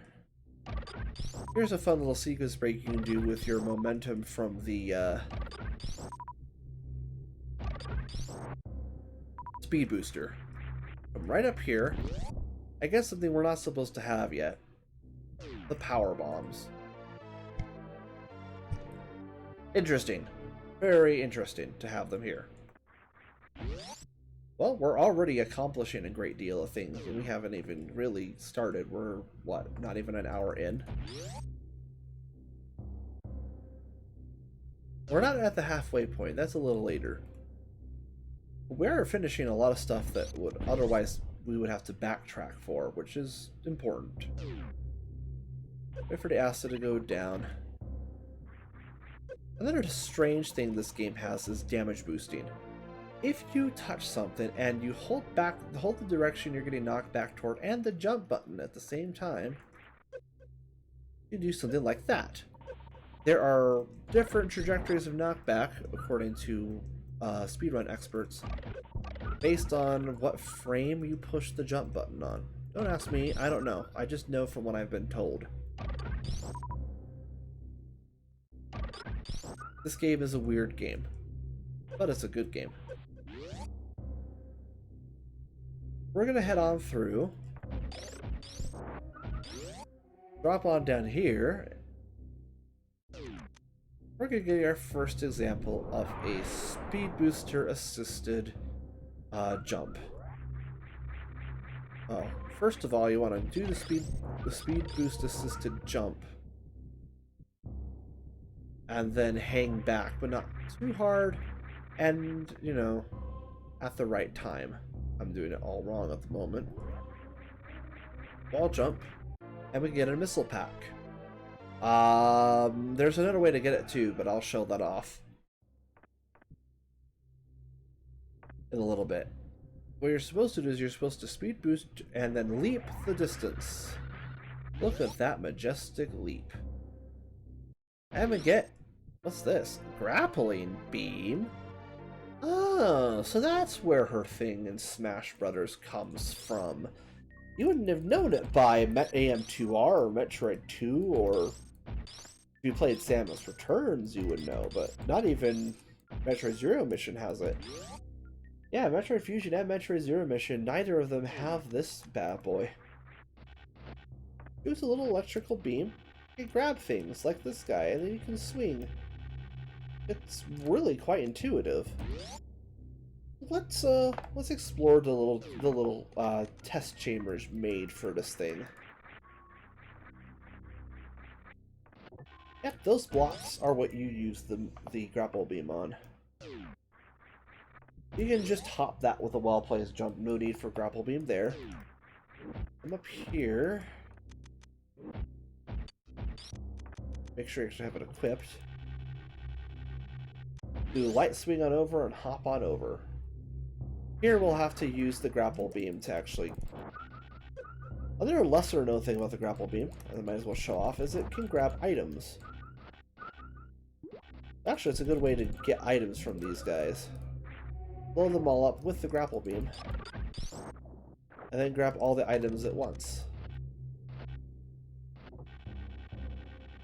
Here's a fun little sequence break you can do with your momentum from the, speed booster. From right up here, I guess something we're not supposed to have yet. The power bombs. Interesting. Very interesting to have them here. Well, we're already accomplishing a great deal of things, and we haven't even really started. We're, what, not even an hour in? We're not at the halfway point. That's a little later. We're finishing a lot of stuff that would otherwise we would have to backtrack for, which is important. Wait for the acid to go down. Another strange thing this game has is damage boosting. If you touch something and you hold the direction you're getting knocked back toward and the jump button at the same time, you do something like that. There are different trajectories of knockback, according to speedrun experts, based on what frame you push the jump button on. Don't ask me, I don't know. I just know from what I've been told. This game is a weird game, but it's a good game. We're gonna head on through, drop on down here. We're gonna get our first example of a speed booster assisted jump. Oh, first of all, you want to do the speed boost assisted jump, and then hang back, but not too hard, and you know, at the right time. I'm doing it all wrong at the moment. Wall jump, and we get a missile pack. There's another way to get it too, but I'll show that off in a little bit. What you're supposed to do is you're supposed to speed boost and then leap the distance. Look at that majestic leap. And we get, what's this? Grappling beam? Oh, so that's where her thing in Smash Brothers comes from. You wouldn't have known it by AM2R or Metroid 2, or if you played Samus Returns, you would know, but not even Metroid Zero Mission has it. Yeah, Metroid Fusion and Metroid Zero Mission, neither of them have this bad boy. Use a little electrical beam. You can grab things like this guy, and then you can swing. It's really quite intuitive. Let's explore the little test chambers made for this thing. Yep, those blocks are what you use the grapple beam on. You can just hop that with a well-placed jump. No need for grapple beam there. Come up here. Make sure you actually have it equipped. Do light swing on over and hop on over. Here we'll have to use the grapple beam to actually... Another lesser known thing about the grapple beam, and I might as well show off, is it can grab items. Actually, it's a good way to get items from these guys. Blow them all up with the grapple beam. And then grab all the items at once.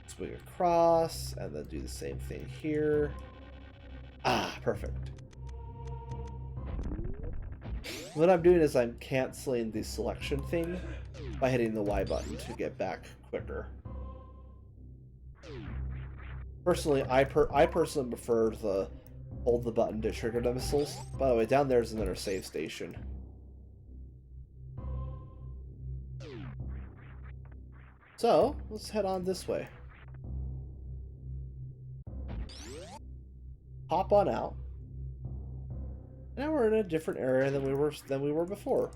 Swing across, and then do the same thing here. Ah, perfect. What I'm doing is I'm canceling the selection thing by hitting the Y button to get back quicker. Personally, I personally prefer the hold the button to trigger the missiles. By the way, down there's another save station. So, let's head on this way. Hop on out. Now we're in a different area than we were before.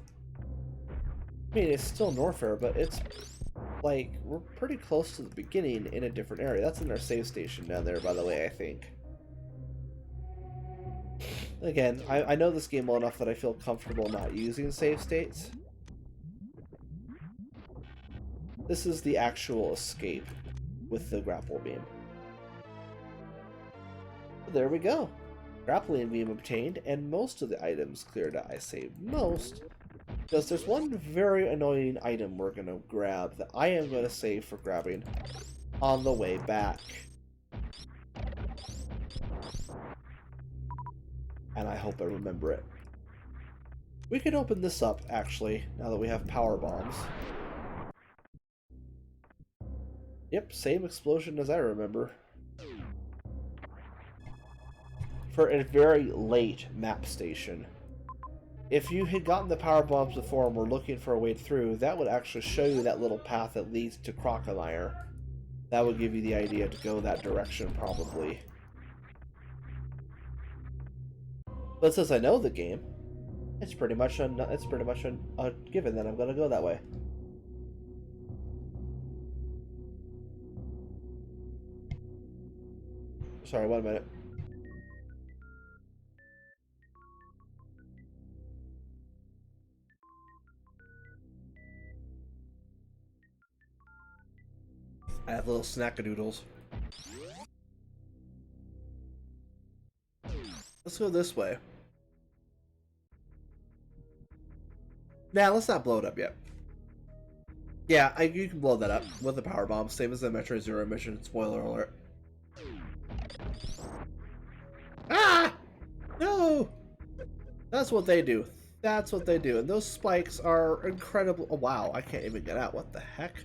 I mean, it's still Norfair, but it's like we're pretty close to the beginning in a different area. That's in our save station down there, by the way, I think. Again, I know this game well enough that I feel comfortable not using save states. This is the actual escape with the grapple beam. There we go. Grappling beam obtained, and most of the items cleared. I say most, because there's one very annoying item we're going to grab that I am going to save for grabbing on the way back. And I hope I remember it. We can open this up, actually, now that we have power bombs. Yep, same explosion as I remember. For a very late map station. If you had gotten the power bombs before and were looking for a way through, that would actually show you that little path that leads to Crocodile. That would give you the idea to go that direction, probably. But since I know the game, it's pretty much a given that I'm going to go that way. Sorry, 1 minute. I have little snackadoodles. Let's go this way. Nah, let's not blow it up yet. Yeah, you can blow that up with the power bomb, same as the Metroid Zero mission. Spoiler alert. Ah! No! That's what they do. That's what they do. And those spikes are incredible. Oh, wow, I can't even get out. What the heck?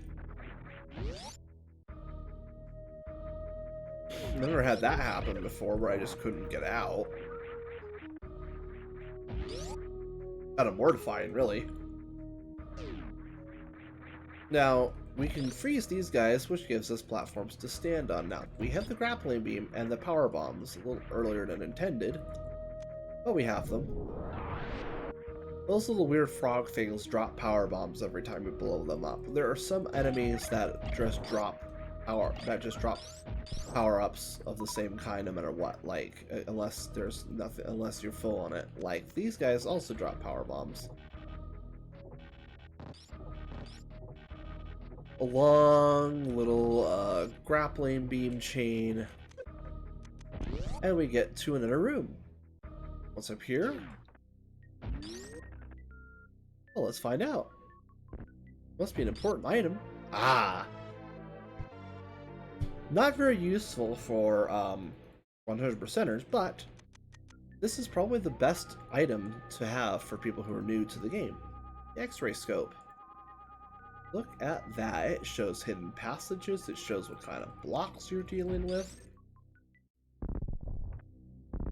I've never had that happen before where I just couldn't get out. Kind of mortifying, really. Now, we can freeze these guys, which gives us platforms to stand on. Now, we have the grappling beam and the power bombs a little earlier than intended, but we have them. Those little weird frog things drop power bombs every time we blow them up. There are some enemies that just drop power-ups of the same kind no matter what, like unless there's nothing, unless you're full on it. Like these guys also drop power bombs. A long little grappling beam chain, and we get to another room. What's up here? Well, let's find out. Must be an important item. Ah! Not very useful for 100%ers, but this is probably the best item to have for people who are new to the game. The X-ray scope. Look at that. It shows hidden passages. It shows what kind of blocks you're dealing with.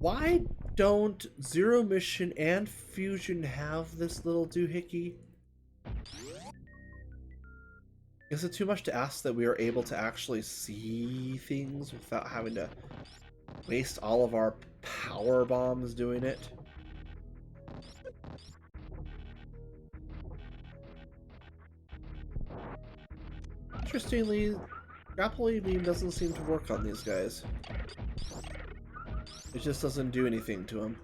Why don't Zero Mission and Fusion have this little doohickey? Is it too much to ask that we are able to actually see things without having to waste all of our power bombs doing it? Interestingly, grappling beam doesn't seem to work on these guys. It just doesn't do anything to them.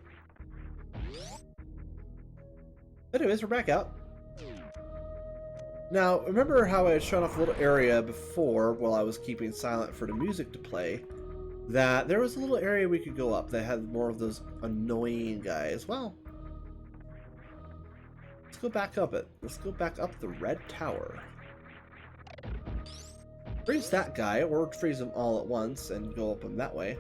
Anyways, we're back out. Now, remember how I had shown off a little area before while I was keeping silent for the music to play? That there was a little area we could go up that had more of those annoying guys. Well, let's go back up it. Let's go back up the red tower. Freeze that guy, or freeze them all at once and go up them that way.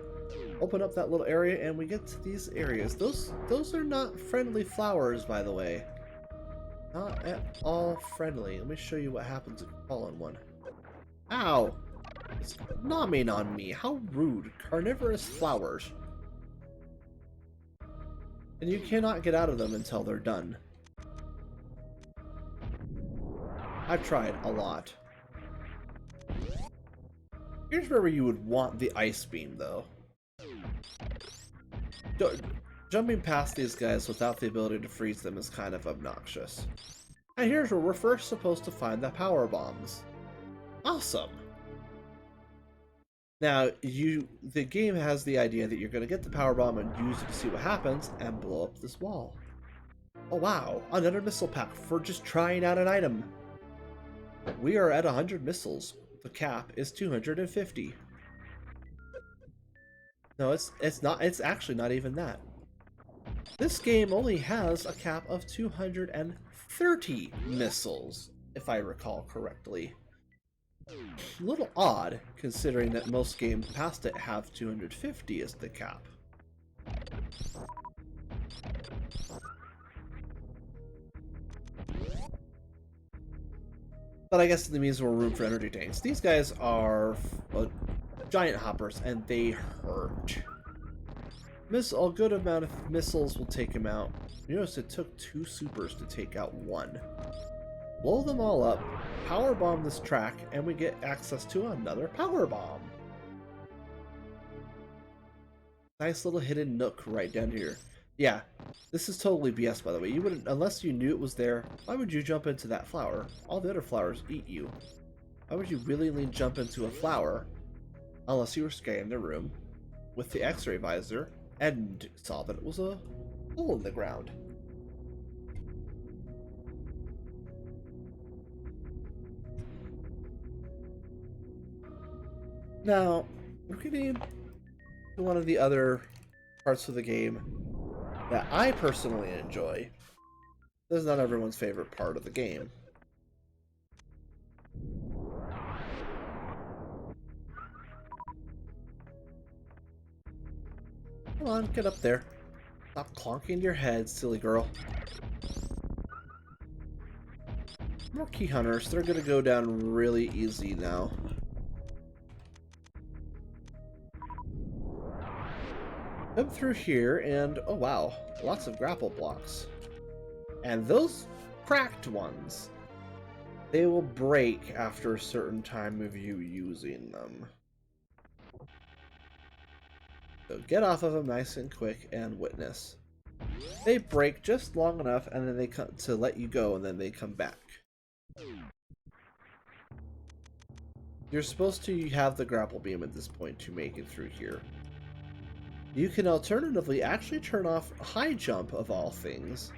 Open up that little area and we get to these areas. Those are not friendly flowers, by the way. Not at all friendly. Let me show you what happens if you fall on one. Ow! It's nomming on me. How rude. Carnivorous flowers. And you cannot get out of them until they're done. I've tried a lot. Here's where you would want the ice beam, though. Jumping past these guys without the ability to freeze them is kind of obnoxious. And here's where we're first supposed to find the power bombs. Awesome! Now, the game has the idea that you're going to get the power bomb and use it to see what happens and blow up this wall. Oh wow, another missile pack for just trying out an item. We are at 100 missiles. The cap is 250. No, it's not. It's actually not even that. This game only has a cap of 230 missiles, if I recall correctly. A little odd, considering that most games past it have 250 as the cap. But I guess it means more room for energy tanks. These guys are giant hoppers, and they hurt. A good amount of missiles will take him out. You notice it took 2 supers to take out 1. Blow them all up, power bomb this track, and we get access to another power bomb. Nice little hidden nook right down here. Yeah, this is totally BS, by the way. You wouldn't, unless you knew it was there, why would you jump into that flower? All the other flowers eat you. Why would you willingly jump into a flower unless you were scanning the room with the X-ray visor and saw that it was a hole in the ground. Now, we're getting to one of the other parts of the game that I personally enjoy. This is not everyone's favorite part of the game. Come on, get up there. Stop clonking your head, silly girl. More key hunters. They're gonna go down really easy now. Come through here and, oh wow, lots of grapple blocks. And those cracked ones, they will break after a certain time of you using them. So get off of them nice and quick and witness. They break just long enough and then they come to let you go and then they come back. You're supposed to have the grapple beam at this point to make it through here. You can alternatively actually turn off high jump of all things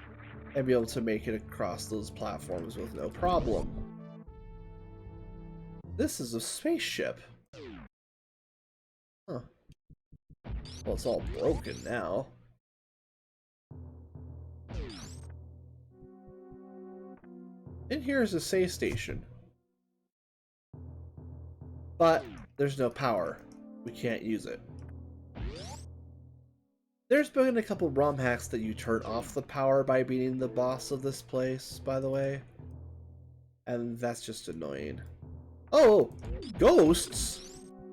and be able to make it across those platforms with no problem. This is a spaceship. Huh. Well, it's all broken now. And here's a save station. But there's no power. We can't use it. There's been a couple ROM hacks that you turn off the power by beating the boss of this place, by the way. And that's just annoying. Oh! Ghosts!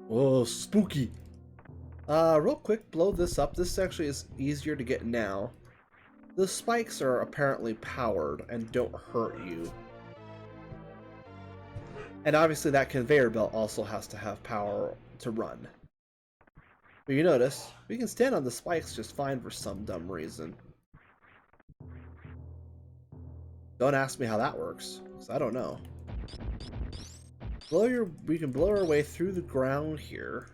Oh, spooky! Real quick, blow this up. This actually is easier to get now. The spikes are apparently powered and don't hurt you. And obviously that conveyor belt also has to have power to run. But you notice, we can stand on the spikes just fine for some dumb reason. Don't ask me how that works, because I don't know. We can blow our way through the ground here.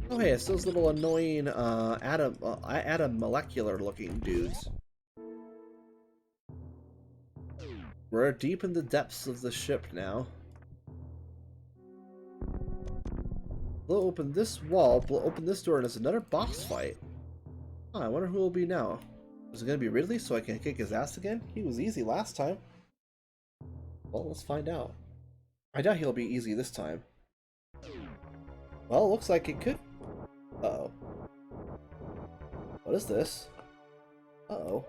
Oh hey, it's those little annoying atom molecular looking dudes. We're deep in the depths of the ship now. Blow open this wall, blow open this door, and it's another boss fight. Oh, I wonder who it will be now. Is it going to be Ridley so I can kick his ass again? He was easy last time. Well, let's find out. I doubt he'll be easy this time. Well, it looks like it could. Uh-oh. What is this? Uh-oh.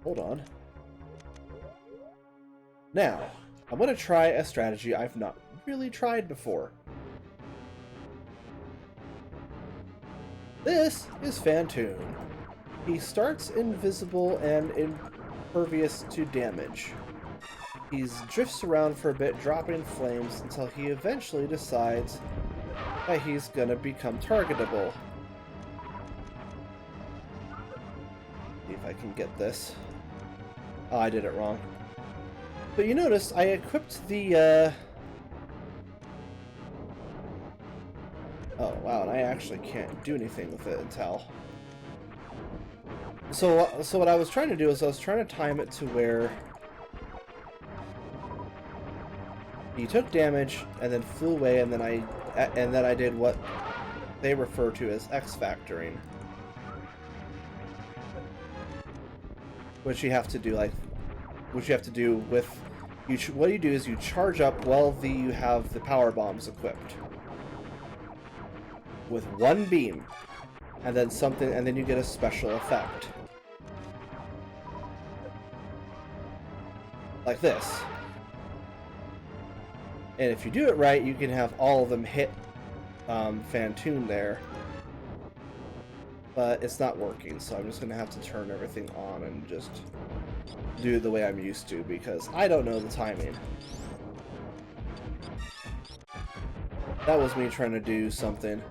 Hold on. Now, I'm going to try a strategy I've not really tried before. This is Phantoon. He starts invisible and impervious to damage. He drifts around for a bit, dropping flames until he eventually decides that he's gonna become targetable. See if I can get this. Oh, I did it wrong. But you notice I equipped the oh wow, and I actually can't do anything with it until. So what I was trying to do is I was trying to time it to where he took damage and then flew away, and then I did what they refer to as X-factoring, which you have to do with what you do is you charge up while you have the power bombs equipped with one beam, and then you get a special effect like this. And if you do it right, you can have all of them hit Phantoon there. But it's not working, so I'm just going to have to turn everything on and just do it the way I'm used to, because I don't know the timing. That was me trying to do something.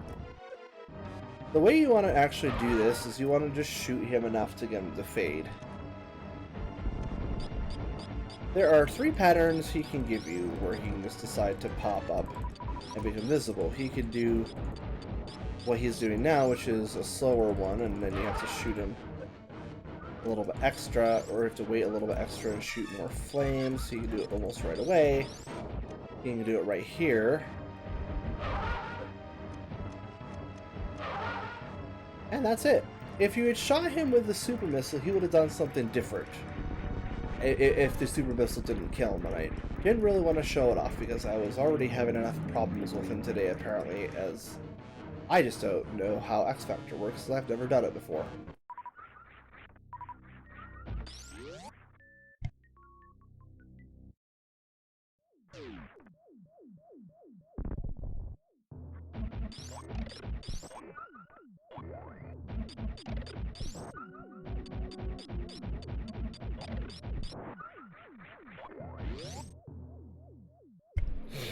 The way you want to actually do this is you want to just shoot him enough to get him to fade. There are 3 patterns he can give you where he can just decide to pop up. and become visible. He can do what he's doing now, which is a slower one, and then you have to shoot him a little bit extra, or you have to wait a little bit extra and shoot more flames, so you can do it almost right away. You can do it right here. And that's it. If you had shot him with the super missile, he would have done something different. If the super missile didn't kill him, and I didn't really want to show it off because I was already having enough problems with him today, apparently, as I just don't know how X Factor works, because I've never done it before.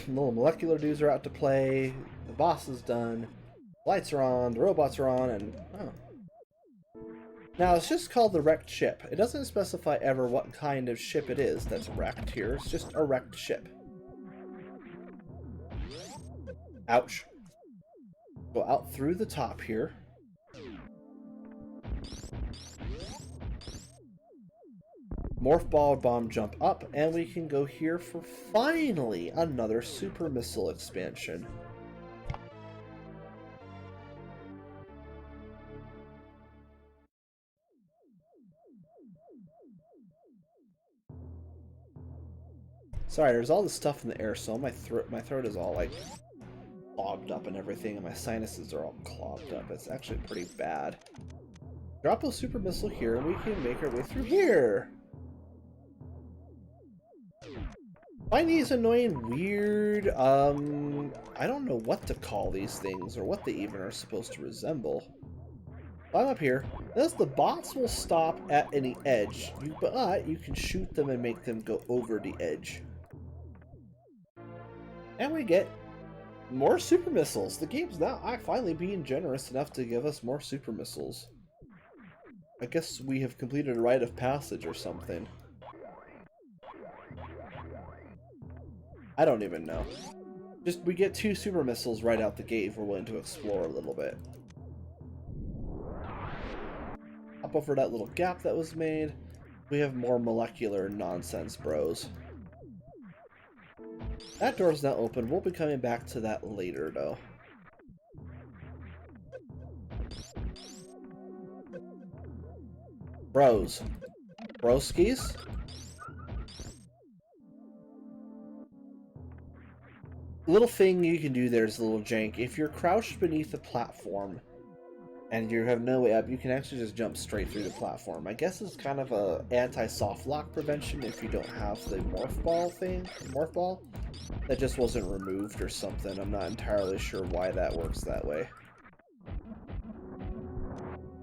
Little molecular dudes are out to play, the boss is done, lights are on, the robots are on, and oh. Now it's just called the wrecked ship. It doesn't specify ever what kind of ship it is that's wrecked here, it's just a wrecked ship. Ouch. Go out through the top here. Morph ball bomb jump up, and we can go here for finally another super missile expansion. Sorry, there's all this stuff in the air, so my throat is all like clogged up and everything, and my sinuses are all clogged up. It's actually pretty bad. Drop a super missile here, and we can make our way through here. Find these annoying, weird, I don't know what to call these things, or what they even are supposed to resemble. Climb up here. Notice the bots will stop at any edge, but you can shoot them and make them go over the edge. And we get more super missiles. The game's now finally being generous enough to give us more super missiles. I guess we have completed a rite of passage or something. I don't even know. Just, we get 2 super missiles right out the gate if we're willing to explore a little bit. Up over that little gap that was made, we have more molecular nonsense, bros. That door's now open. We'll be coming back to that later, though. Bros. Broskies? Little thing you can do there is a little jank. If you're crouched beneath a platform and you have no way up, you can actually just jump straight through the platform. I guess it's kind of a anti-soft lock prevention if you don't have the morph ball thing. Morph ball? That just wasn't removed or something. I'm not entirely sure why that works that way.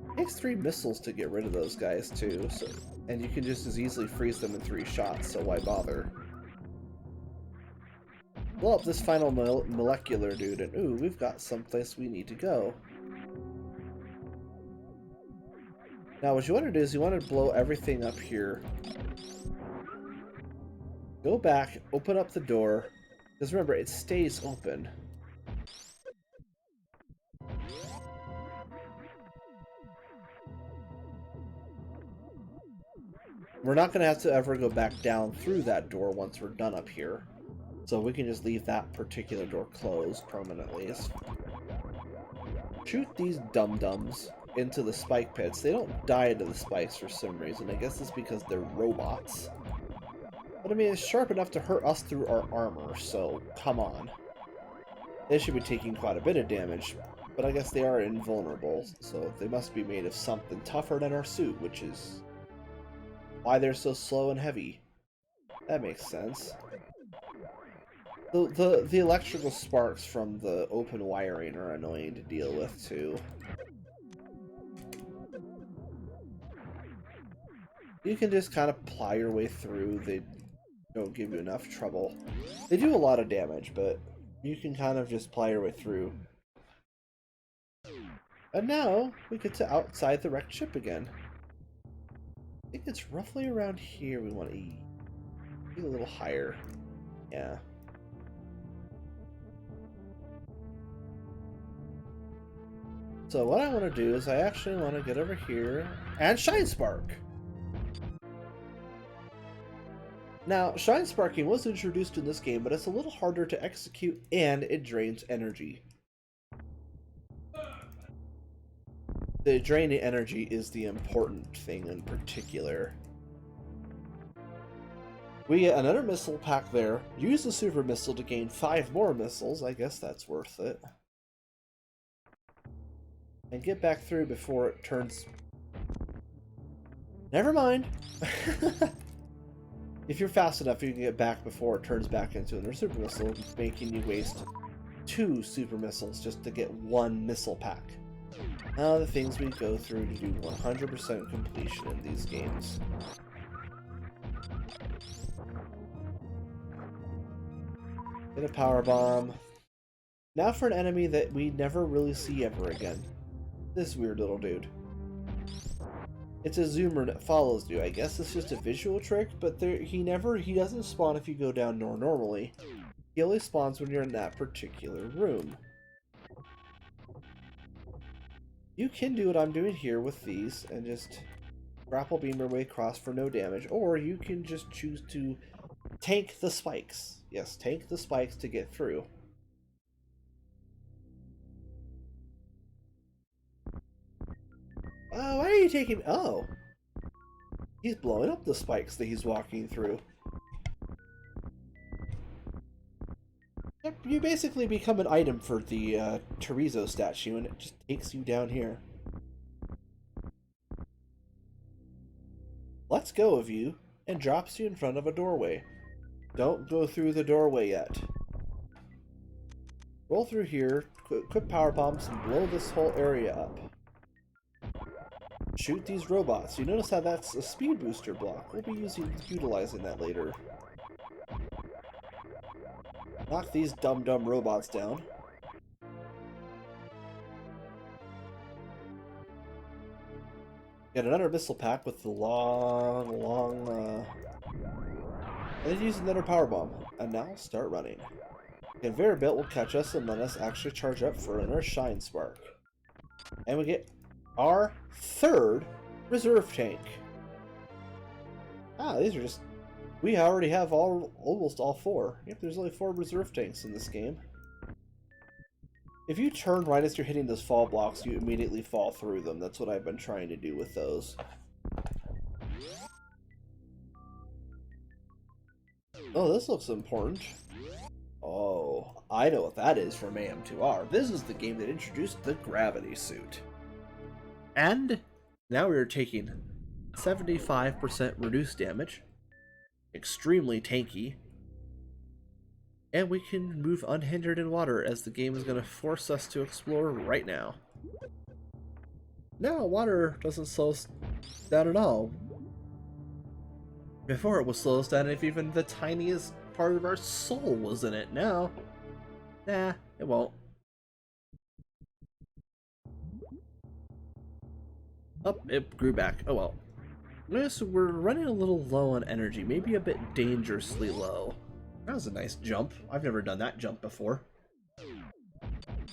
It takes 3 missiles to get rid of those guys too, so, and you can just as easily freeze them in 3 shots, so why bother? Blow up this final molecular dude, and ooh, we've got someplace we need to go. Now what you want to do is you want to blow everything up here. Go back, open up the door, because remember, it stays open. We're not going to have to ever go back down through that door once we're done up here. So we can just leave that particular door closed permanently. Shoot these dum-dums into the spike pits. They don't die to the spikes for some reason. I guess it's because they're robots. But I mean, it's sharp enough to hurt us through our armor, so come on. They should be taking quite a bit of damage, but I guess they are invulnerable, so they must be made of something tougher than our suit, which is why they're so slow and heavy. That makes sense. The electrical sparks from the open wiring are annoying to deal with, too. You can just kind of ply your way through. They don't give you enough trouble. They do a lot of damage, but you can kind of just ply your way through. And now, we get to outside the wrecked ship again. I think it's roughly around here we want to get a little higher. Yeah. So what I want to do is I actually want to get over here and Shine Spark. Now, Shine Sparking was introduced in this game, but it's a little harder to execute and it drains energy. The draining energy is the important thing in particular. We get another missile pack there. Use the super missile to gain 5 more missiles. I guess that's worth it. And get back through before it turns... Never mind! If you're fast enough, you can get back before it turns back into another super missile, making you waste 2 super missiles just to get 1 missile pack. Now the things we go through to do 100% completion in these games. Get a power bomb. Now for an enemy that we never really see ever again. This weird little dude. It's a zoomer that follows you. I guess it's just a visual trick, but he doesn't spawn if you go down normally. He only spawns when you're in that particular room. You can do what I'm doing here with these and just grapple beam your way across for no damage, or you can just choose to tank the spikes. Yes, tank the spikes to get through. Why are you taking... Oh! He's blowing up the spikes that he's walking through. Yep, you basically become an item for the Chorizo statue, and it just takes you down here. Lets go of you, and drops you in front of a doorway. Don't go through the doorway yet. Roll through here, equip power bombs, and blow this whole area up. Shoot these robots. You notice how that's a speed booster block. We'll be utilizing that later. Knock these dumb robots down. Get another missile pack with the long, and then use another power bomb. And now start running. The conveyor belt will catch us and let us actually charge up for another Shine Spark. And we get our 3rd reserve tank. Ah, these are just... We already have almost all 4. Yep, there's only 4 reserve tanks in this game. If you turn right as you're hitting those fall blocks, you immediately fall through them. That's what I've been trying to do with those. Oh, this looks important. Oh, I know what that is from AM2R. This is the game that introduced the gravity suit. And now we're taking 75% reduced damage, extremely tanky, and we can move unhindered in water as the game is going to force us to explore right now. Now water doesn't slow us down at all. Before it would slow us down if even the tiniest part of our soul was in it. Now, nah, it won't. Oh, it grew back. Oh well. Notice we're running a little low on energy, maybe a bit dangerously low. That was a nice jump. I've never done that jump before.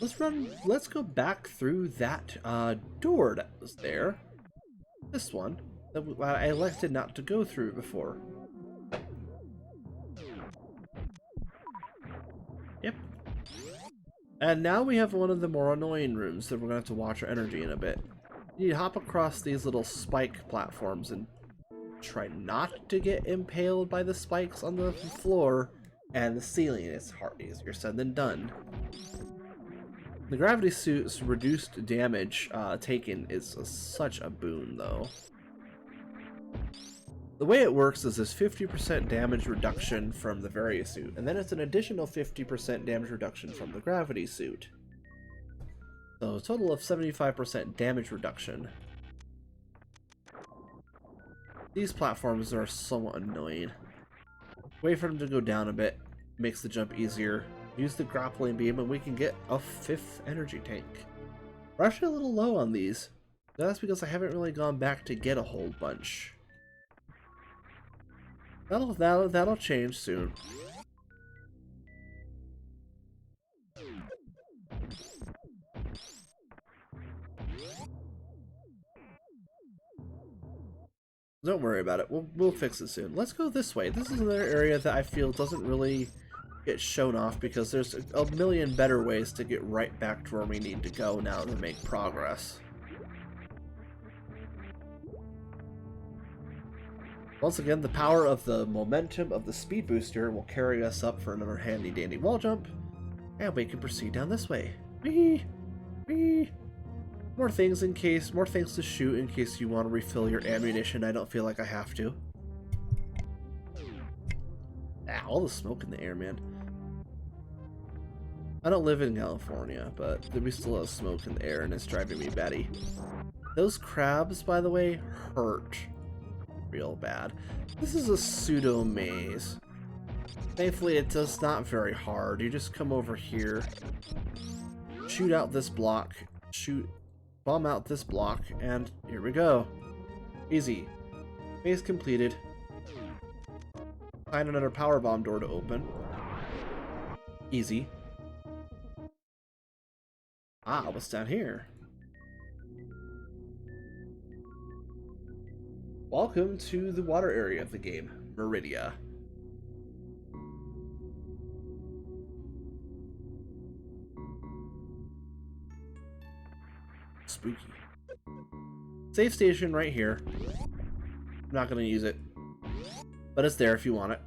Let's go back through that door that was there. This one that I elected not to go through before. Yep. And now we have one of the more annoying rooms that we're going to have to watch our energy in a bit. You hop across these little spike platforms and try not to get impaled by the spikes on the floor and the ceiling. It's easier said than done. The gravity suit's reduced damage taken is such a boon, though. The way it works is this 50% damage reduction from the Varia suit, and then it's an additional 50% damage reduction from the gravity suit. So a total of 75% damage reduction. These platforms are somewhat annoying. Wait for them to go down a bit, makes the jump easier. Use the grappling beam and we can get a 5th energy tank. We're actually a little low on these. That's because I haven't really gone back to get a whole bunch. That'll change soon. Don't worry about it. We'll fix it soon. Let's go this way. This is another area that I feel doesn't really get shown off because there's a million better ways to get right back to where we need to go now to make progress. Once again, the power of the momentum of the speed booster will carry us up for another handy dandy wall jump, and we can proceed down this way. Whee! Whee! More things to shoot in case you want to refill your ammunition. I don't feel like I have to. Ah, all the smoke in the air, man. I don't live in California, but we still have smoke in the air and it's driving me batty. Those crabs, by the way, hurt real bad. This is a pseudo maze. Thankfully, it does not very hard. You just come over here, shoot out this block, bomb out this block, and here we go. Easy. Maze completed. Find another power bomb door to open. Easy. Ah, what's down here? Welcome to the water area of the game, Meridia. Spooky. Safe station right here. I'm not going to use it, but it's there if you want it.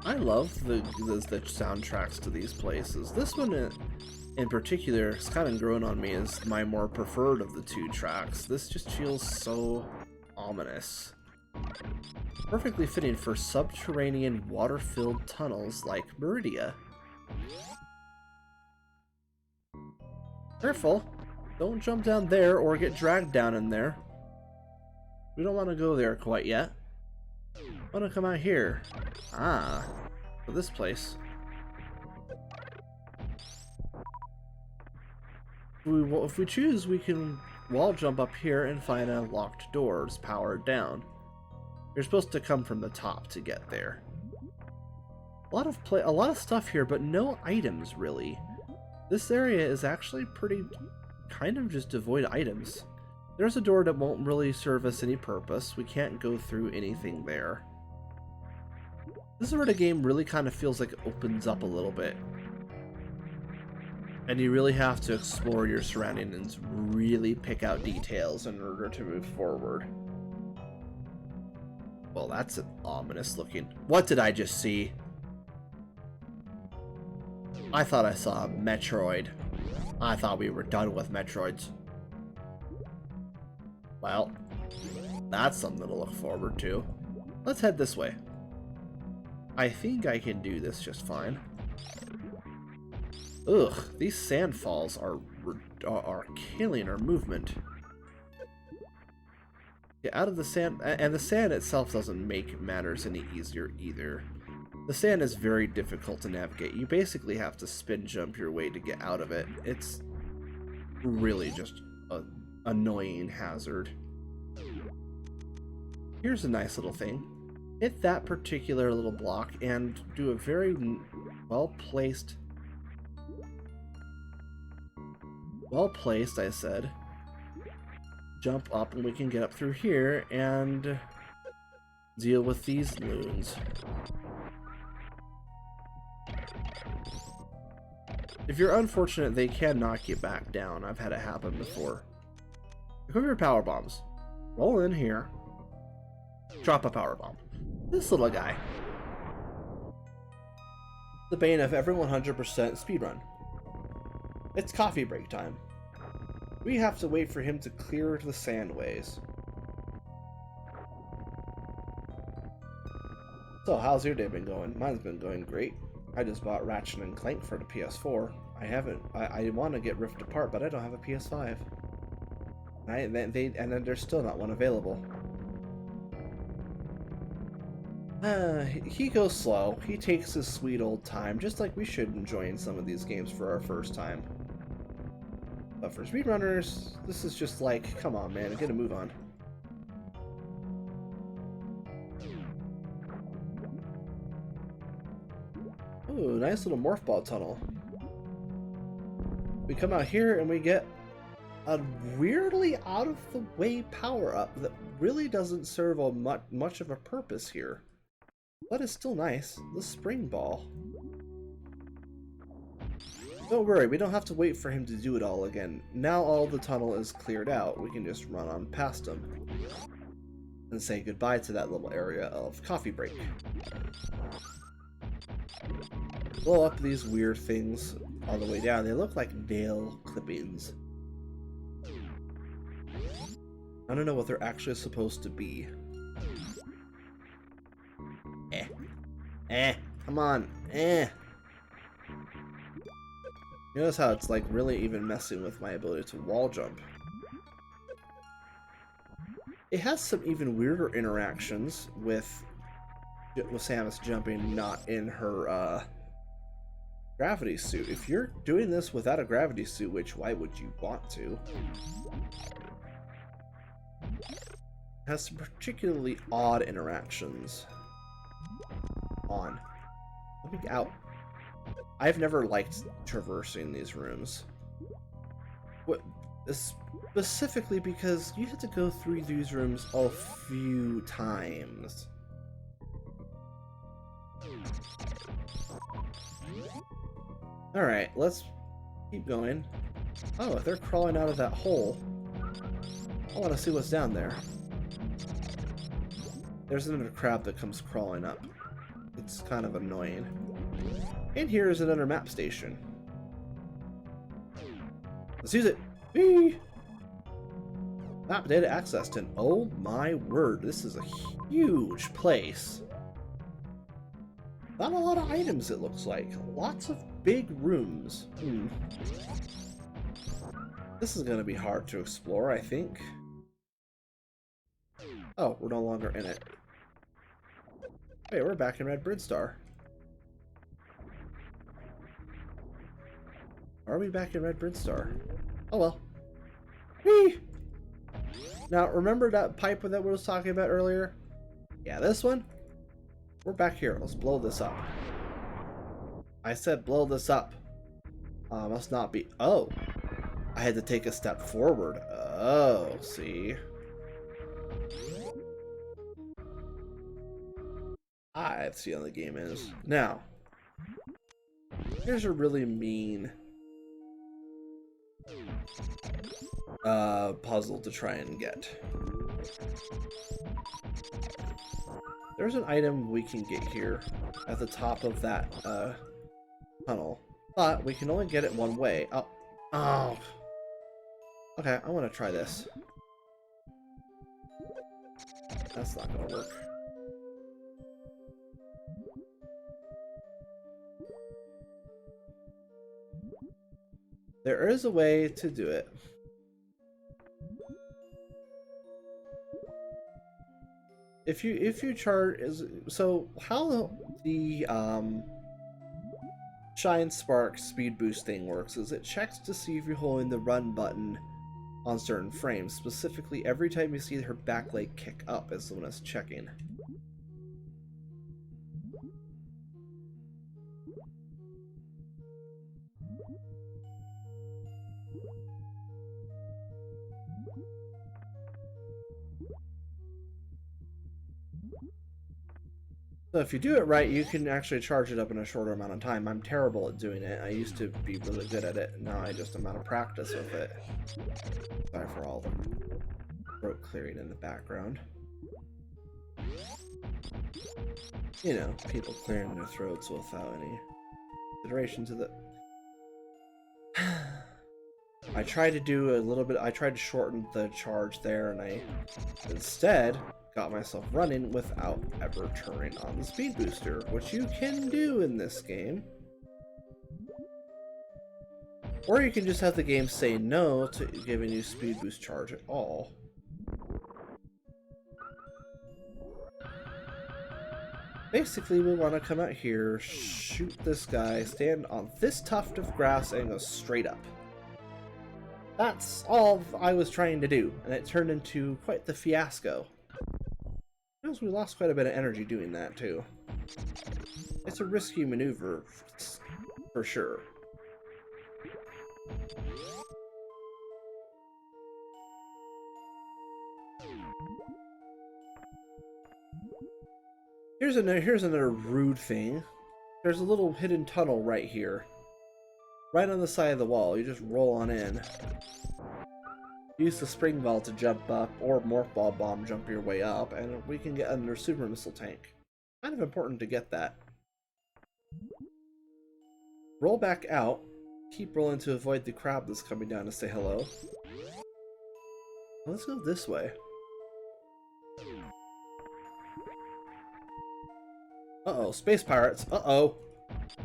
I love the soundtracks to these places. This one in particular has kind of grown on me as my more preferred of the two tracks. This just feels so ominous. Perfectly fitting for subterranean water-filled tunnels like Meridia. Careful! Don't jump down there or get dragged down in there. We don't want to go there quite yet. I want to come out here. Ah, for this place. If we choose, we can wall jump up here and find a locked doors powered down. You're supposed to come from the top to get there. A lot of stuff here, but no items really. This area is actually pretty kind of just devoid of items. There's a door that won't really serve us any purpose. We can't go through anything there. This is where the game really kind of feels like it opens up a little bit. And you really have to explore your surroundings, really pick out details in order to move forward. Well, that's an ominous looking... What did I just see? I thought I saw a Metroid. I thought we were done with Metroids. Well, that's something to look forward to. Let's head this way. I think I can do this just fine. Ugh, these sand falls are killing our movement. Get out of the sand, and the sand itself doesn't make matters any easier either. The sand is very difficult to navigate. You basically have to spin jump your way to get out of it. It's really just an annoying hazard. Here's a nice little thing. Hit that particular little block and do a very well-placed, I said, jump up, and we can get up through here and deal with these loons. If you're unfortunate, they can knock you back down. I've had it happen before. Equip your power bombs. Roll in here. Drop a power bomb. This little guy. The bane of every 100% speedrun. It's coffee break time. We have to wait for him to clear the sandways. So, how's your day been going? Mine's been going great. I just bought Ratchet and Clank for the PS4. I want to get Rift Apart, but I don't have a PS5. And then there's still not one available. He goes slow. He takes his sweet old time, just like we should enjoying some of these games for our first time. But for speedrunners, this is just like, come on, man, get a move on. Ooh, nice little morph ball tunnel. We come out here and we get a weirdly out of the way power up that really doesn't serve a much of a purpose here, but it's still nice. The spring ball. Don't worry, we don't have to wait for him to do it all again. Now all the tunnel is cleared out, we can just run on past him and say goodbye to that little area of coffee break. Blow up these weird things all the way down. They look like nail clippings. I don't know what they're actually supposed to be. Come on, Notice how it's like really even messing with my ability to wall jump. It has some even weirder interactions with Samus jumping not in her gravity suit. If you're doing this without a gravity suit, which why would you want to? It has some particularly odd interactions. Let me out. I've never liked traversing these rooms. Specifically because you have to go through these rooms a few times. Alright, let's keep going. Oh, if they're crawling out of that hole, I want to see what's down there. There's another crab that comes crawling up. It's kind of annoying. And here is another map station. Let's use it. Whee! Map data accessed, and oh my word, this is a huge place. Not a lot of items, it looks like. Lots of big rooms. This is going to be hard to explore, I think. Oh, we're no longer in it. Hey, we're back in Red Bridstar. Are we back in Red Bridstar? Oh well. Whee! Now, remember that pipe that we was talking about earlier? Yeah, this one? We're back here. Let's blow this up. I said blow this up. Must not be... Oh! I had to take a step forward. Oh, see? I see how the game is. Now, here's a really mean puzzle to try and get. There's an item we can get here at the top of that tunnel, but we can only get it one way. Oh. Okay, I want to try this. That's not gonna work. There is a way to do it. If you chart is so how the Shine Spark speed boost thing works is it checks to see if you're holding the run button on certain frames. Specifically, every time you see her back leg kick up is the one that's checking. So if you do it right, you can actually charge it up in a shorter amount of time. I'm terrible at doing it. I used to be really good at it. Now I just am out of practice with it. Sorry for all the throat clearing in the background. You know, people clearing their throats without any consideration to the... I tried to do a little bit... I tried to shorten the charge there, and I instead got myself running without ever turning on the speed booster, which you can do in this game. Or you can just have the game say no to giving you speed boost charge at all. Basically, we want to come out here, shoot this guy, stand on this tuft of grass, and go straight up. That's all I was trying to do, and it turned into quite the fiasco. Because we lost quite a bit of energy doing that, too. It's a risky maneuver, for sure. Here's another rude thing. There's a little hidden tunnel right here. Right on the side of the wall. You just roll on in. Use the spring ball to jump up, or morph ball bomb jump your way up, and we can get under super missile tank. Kind of important to get that. Roll back out. Keep rolling to avoid the crab that's coming down to say hello. Let's go this way. Uh-oh, space pirates. Uh-oh.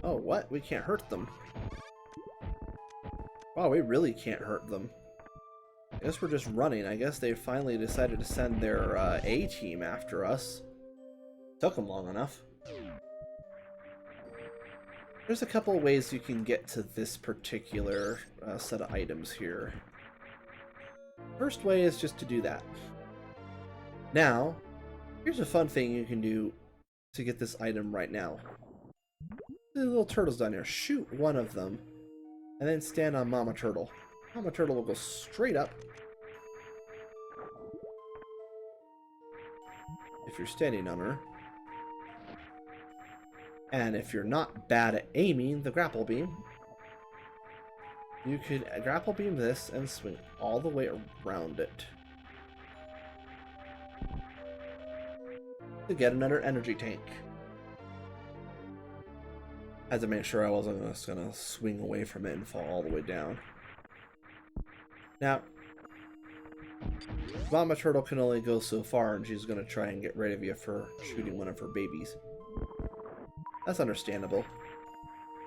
Oh, what? We can't hurt them. Wow, we really can't hurt them. I guess we're just running. I guess they finally decided to send their A-team after us. Took them long enough. There's a couple of ways you can get to this particular set of items here. First way is just to do that. Now, here's a fun thing you can do to get this item right now. The little turtles down here. Shoot one of them, and then stand on Mama Turtle. Mama Turtle will go straight up. If you're standing on her. And if you're not bad at aiming the grapple beam, you could grapple beam this and swing all the way around it to get another energy tank. Had to make sure I wasn't just gonna swing away from it and fall all the way down. Now, Mama Turtle can only go so far, and she's gonna try and get rid of you for shooting one of her babies. That's understandable,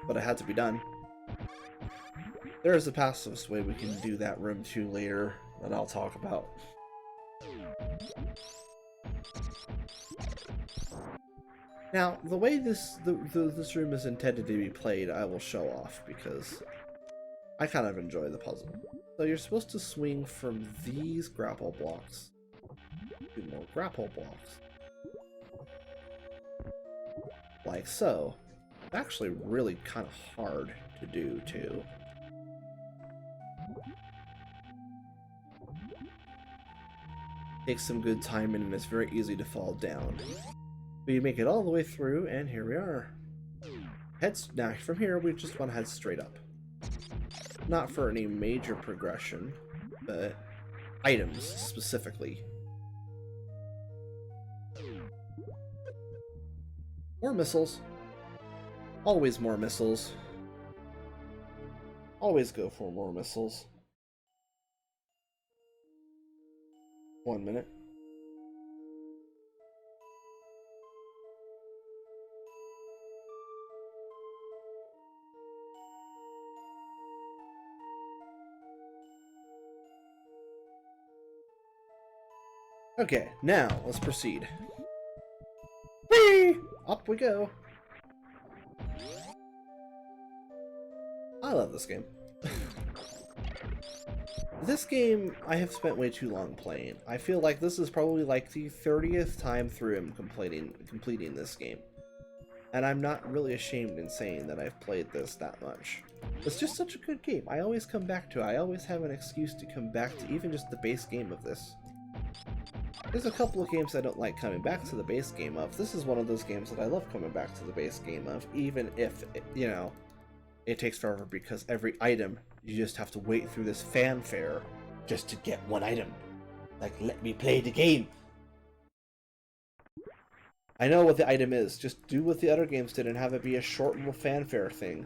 but it had to be done. There is a pacifist way we can do that room 2 later that I'll talk about. Now, the way this room is intended to be played, I will show off because I kind of enjoy the puzzle. So you're supposed to swing from these grapple blocks to more grapple blocks. Like so. It's actually really kind of hard to do, too. Takes some good timing, and it's very easy to fall down. But you make it all the way through, and here we are. Now, from here, we just want to head straight up. Not for any major progression, but items, specifically. More missiles. Always more missiles. Always go for more missiles. 1 minute. Okay, now let's proceed. Whee! Up we go. I love this game. This game I have spent way too long playing. I feel like this is probably like the 30th time through I'm completing this game. And I'm not really ashamed in saying that I've played this that much. It's just such a good game. I always come back to it. I always have an excuse to come back to even just the base game of this. There's a couple of games I don't like coming back to the base game of. This is one of those games that I love coming back to the base game of, even if, you know, it takes forever because every item, you just have to wait through this fanfare just to get one item. Like, let me play the game. I know what the item is. Just do what the other games did and have it be a short little fanfare thing.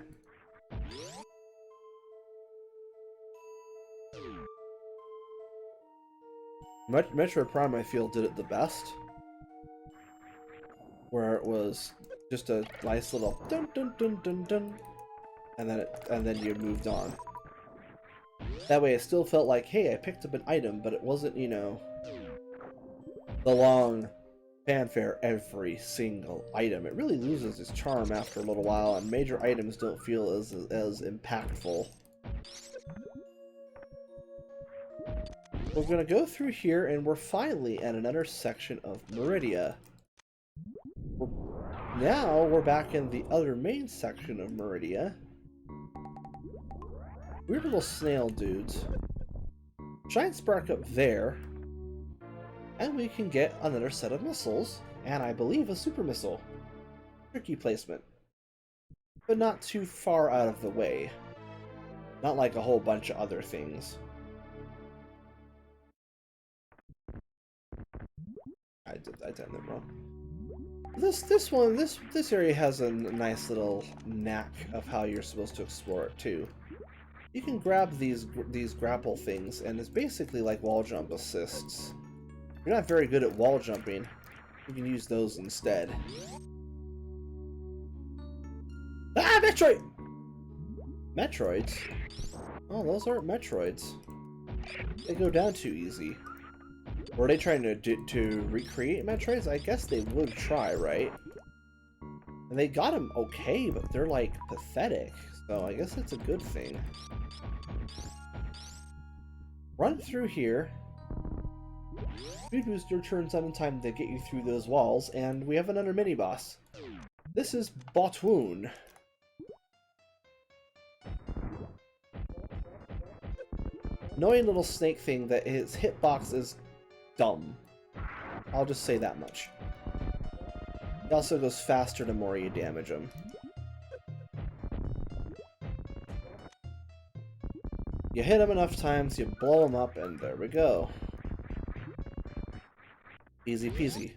Metroid Prime, I feel, did it the best. Where it was just a nice little dun dun dun dun dun, and then you moved on. That way, it still felt like, hey, I picked up an item, but it wasn't, you know, the long fanfare every single item. It really loses its charm after a little while, and major items don't feel as impactful. We're gonna go through here, and we're finally at another section of Meridia. Now we're back in the other main section of Meridia. weird little snail dudes. Giant spark up there. And we can get another set of missiles. And I believe a super missile. Tricky placement. But not too far out of the way. Not like a whole bunch of other things. I did that wrong. This area has a nice little knack of how you're supposed to explore it too. You can grab these grapple things, and it's basically like wall jump assists. If you're not very good at wall jumping, you can use those instead. Ah, Metroid! Metroids? Oh, those aren't Metroids. They go down too easy. Were they trying to recreate Metroids? I guess they would try, right? And they got them okay, but they're like pathetic. So I guess it's a good thing. Run through here. Speed booster turns on in time to get you through those walls, and we have another mini boss. This is Botwoon. Annoying little snake thing that his hitbox is dumb. I'll just say that much. He also goes faster the more you damage him. You hit him enough times, you blow him up, and there we go. Easy peasy.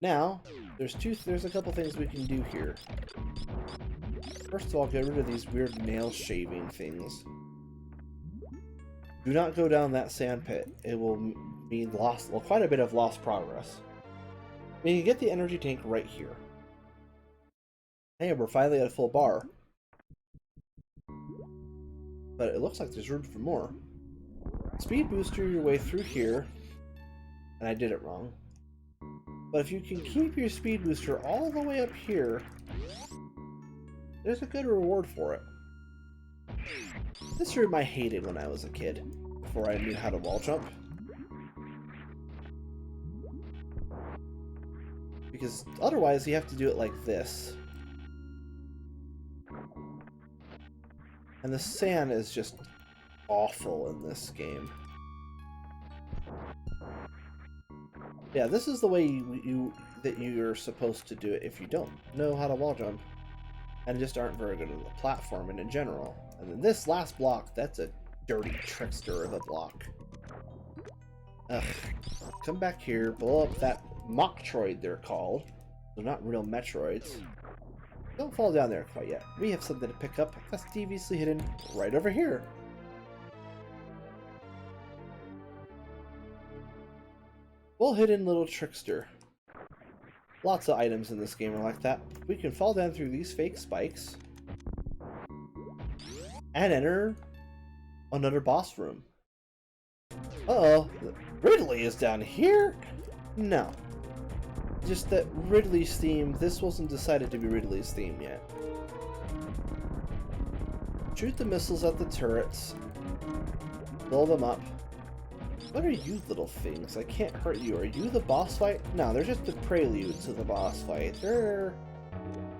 Now, there's a couple things we can do here. First of all, get rid of these weird nail shaving things. Do not go down that sand pit. It will mean quite a bit of lost progress. You can get the energy tank right here. Hey, we're finally at a full bar. But it looks like there's room for more. Speed booster your way through here. And I did it wrong. But if you can keep your speed booster all the way up here, there's a good reward for it. This room I hated when I was a kid, before I knew how to wall jump. Because otherwise you have to do it like this. And the sand is just awful in this game. Yeah, this is the way you're supposed to do it if you don't know how to wall jump. And just aren't very good at the platforming in general. And then this last block, that's a dirty trickster of a block. Ugh. Come back here, blow up that Metroid they're called. They're not real Metroids. Don't fall down there quite yet. We have something to pick up that's deviously hidden right over here. Well hidden little trickster. Lots of items in this game are like that. We can fall down through these fake spikes and enter another boss room. Uh-oh, Ridley is down here? No. Just that Ridley's theme, this wasn't decided to be Ridley's theme yet. Shoot the missiles at the turrets. Blow them up. What are you little things? I can't hurt you. Are you the boss fight? No, they're just the prelude to the boss fight. They're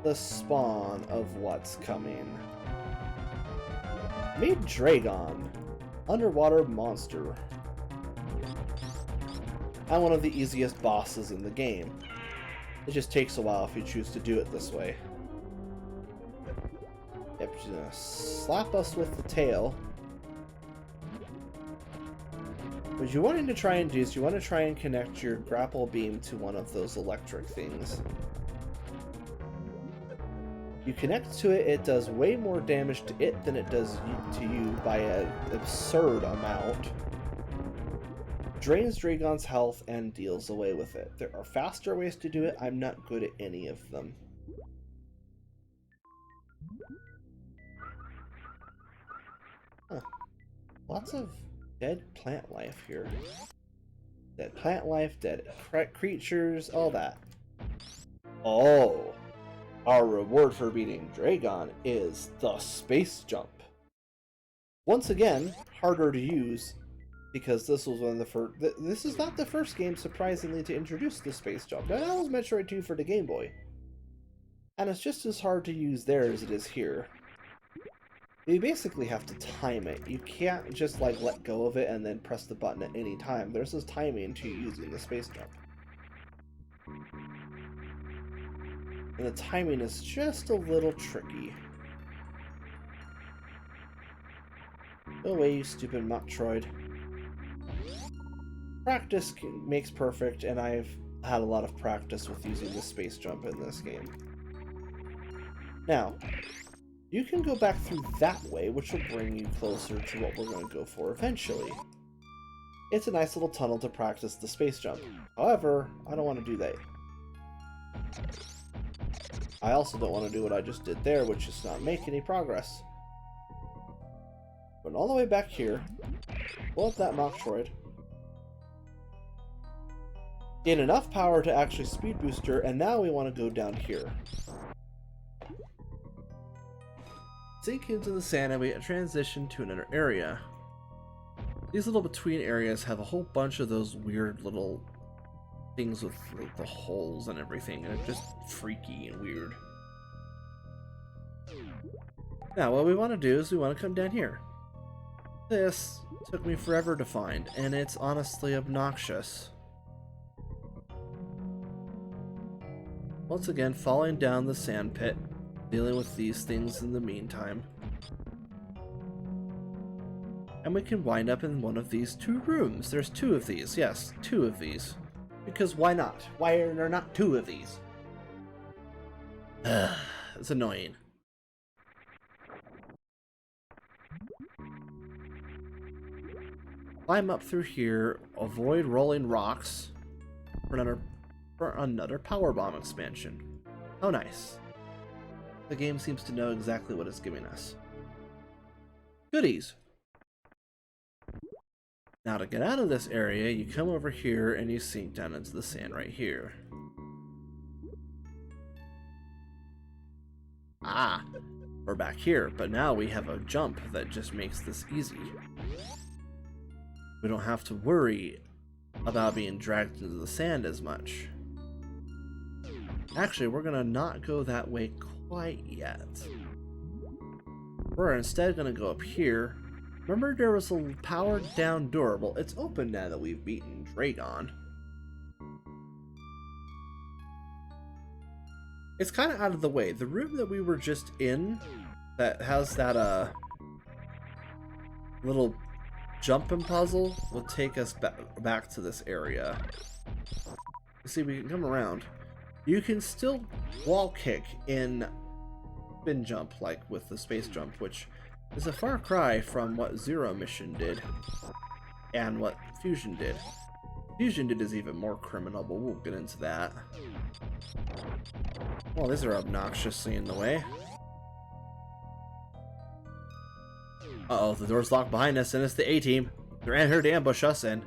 the spawn of what's coming. Meet Dragon, underwater monster. And one of the easiest bosses in the game. It just takes a while if you choose to do it this way. Yep, she's gonna slap us with the tail. What you want to try and do is you want to try and connect your grapple beam to one of those electric things. You connect to it, it does way more damage to it than it does to you by an absurd amount. Drains Dragon's health and deals away with it. There are faster ways to do it, I'm not good at any of them. Huh. Lots of dead plant life here. Dead plant life, dead creatures, all that. Oh! Our reward for beating Dragon is the space jump. Once again, harder to use, because this was one of the first... This is not the first game, surprisingly, to introduce the space jump. Now, that was Metroid 2 for the Game Boy. And it's just as hard to use there as it is here. You basically have to time it. You can't just like let go of it and then press the button at any time. There's this timing to using the space jump. And the timing is just a little tricky. Go away, you stupid Metroid. Practice makes perfect, and I've had a lot of practice with using the space jump in this game. Now, you can go back through that way, which will bring you closer to what we're going to go for eventually. It's a nice little tunnel to practice the space jump. However, I don't want to do that. I also don't want to do what I just did there, which is not make any progress. But all the way back here, pull up that Metroid. Gain enough power to actually speed booster, and now we want to go down here. Sink into the sand and we transition to another area. These little between areas have a whole bunch of those weird little things with like, the holes and everything, and they're just freaky and weird. Now what we want to do is we want to come down here. This took me forever to find, and it's honestly obnoxious. Once again, falling down the sand pit, dealing with these things in the meantime. And we can wind up in one of these two rooms. There's two of these, yes, two of these. Because why not? Why are there not two of these? It's annoying. Climb up through here, avoid rolling rocks for another power bomb expansion. How nice. The game seems to know exactly what it's giving us. Goodies! Now to get out of this area, you come over here and you sink down into the sand right here. Ah! We're back here, but now we have a jump that just makes this easy. We don't have to worry about being dragged into the sand as much. Actually, we're gonna not go that way quite yet. We're instead gonna go up here. Remember there was a powered down door? Well, it's open now that we've beaten Dragon. It's kind of out of the way. The room that we were just in that has that little jumping puzzle will take us back to this area. You see, we can come around. You can still wall kick in spin jump like with the space jump, which is a far cry from what Zero Mission did and what Fusion did. Fusion did is even more criminal, but we'll get into that. Well, these are obnoxiously in the way. Uh-oh, the door's locked behind us, and it's the A-Team. They're here to ambush us, and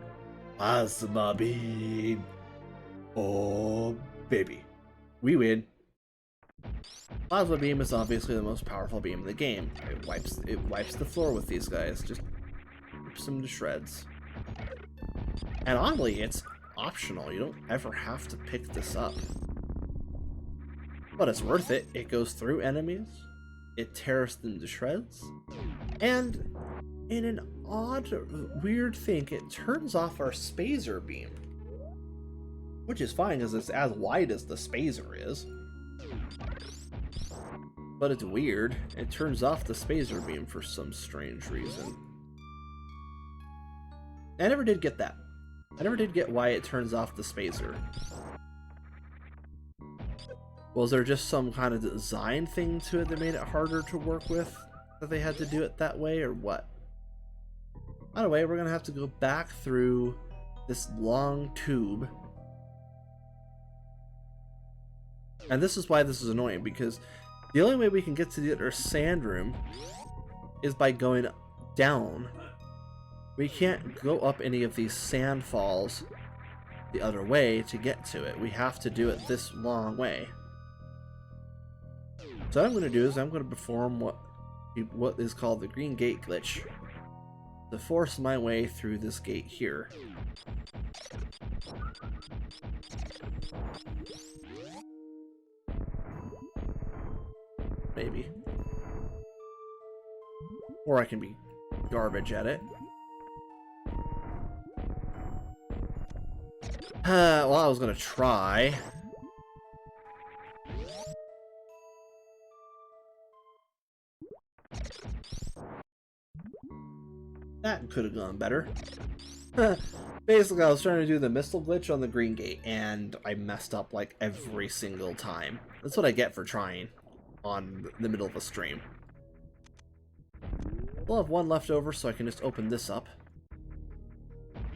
Plasma Beam. Oh, baby. We win. Plasma Beam is obviously the most powerful beam in the game. It wipes the floor with these guys, just rips them to shreds. And oddly, it's optional. You don't ever have to pick this up. But it's worth it. It goes through enemies, it tears them to shreds, and in an odd, weird thing, it turns off our spazer beam. Which is fine, because it's as wide as the spazer is. But it's weird. It turns off the spazer beam for some strange reason. I never did get that. I never did get why it turns off the spazer. Was there just some kind of design thing to it that made it harder to work with? That they had to do it that way, or what? Either way, we're going to have to go back through this long tube. And this is why this is annoying, because the only way we can get to the other sand room is by going down. We can't go up any of these sand falls the other way to get to it. We have to do it this long way. So what I'm going to do is I'm going to perform what is called the green gate glitch to force my way through this gate here. Maybe. Or I can be garbage at it. Well, I was gonna try. That could have gone better. Basically, I was trying to do the missile glitch on the green gate, and I messed up like every single time. That's what I get for trying on the middle of a stream. We'll have one left over, so I can just open this up.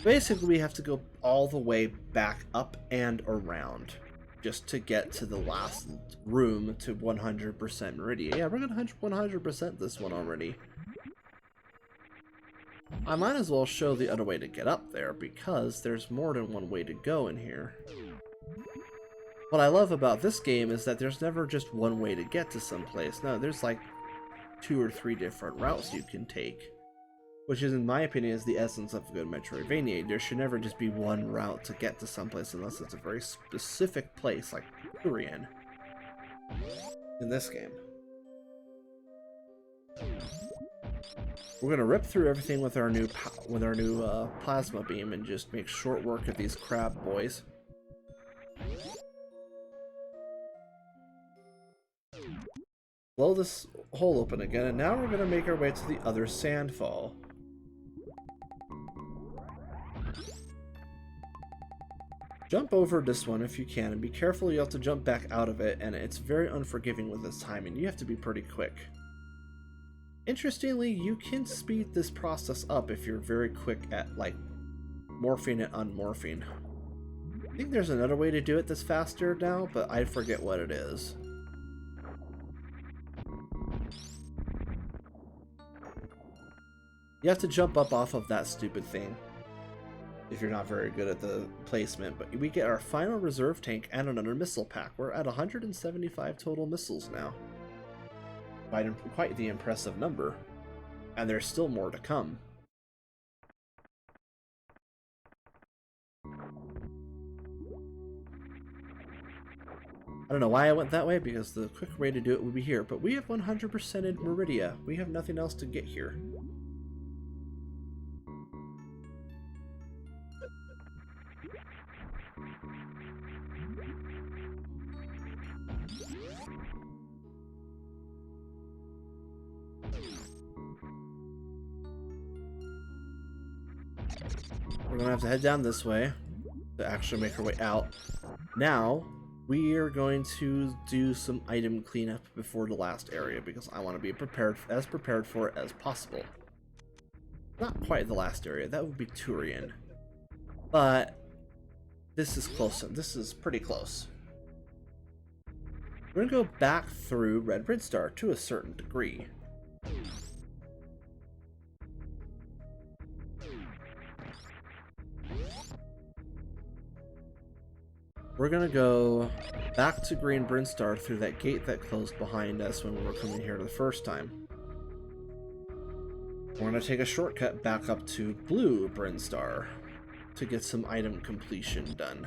Basically, we have to go all the way back up and around just to get to the last room to 100% Meridian. Yeah, we're gonna 100% this one already. I might as well show the other way to get up there, because there's more than one way to go in here. What I love about this game is that there's never just one way to get to someplace. No, there's like 2 or 3 different routes you can take. Which is, in my opinion, is the essence of a good Metroidvania. There should never just be one route to get to someplace unless it's a very specific place, like Turian in this game. We're gonna rip through everything with our new plasma beam and just make short work of these crab boys. Blow this hole open again, and now we're gonna make our way to the other sandfall. Jump over this one if you can, and be careful, you have to jump back out of it, and it's very unforgiving with its timing. You have to be pretty quick. Interestingly, you can speed this process up if you're very quick at, like, morphing and unmorphing. I think there's another way to do it that's faster now, but I forget what it is. You have to jump up off of that stupid thing if you're not very good at the placement, but we get our final reserve tank and another missile pack. We're at 175 total missiles now. Quite the impressive number, and there's still more to come. I don't know why I went that way, because the quick way to do it would be here, but we have 100% in Meridia. We have nothing else to get here. We're gonna have to head down this way to actually make our way out. Now, we are going to do some item cleanup before the last area, because I want to be as prepared for it as possible. Not quite the last area, that would be Turian. But this is close. This is pretty close. We're gonna go back through Red Brinstar to a certain degree. We're gonna go back to Green Brinstar through that gate that closed behind us when we were coming here the first time. We're gonna take a shortcut back up to Blue Brinstar to get some item completion done.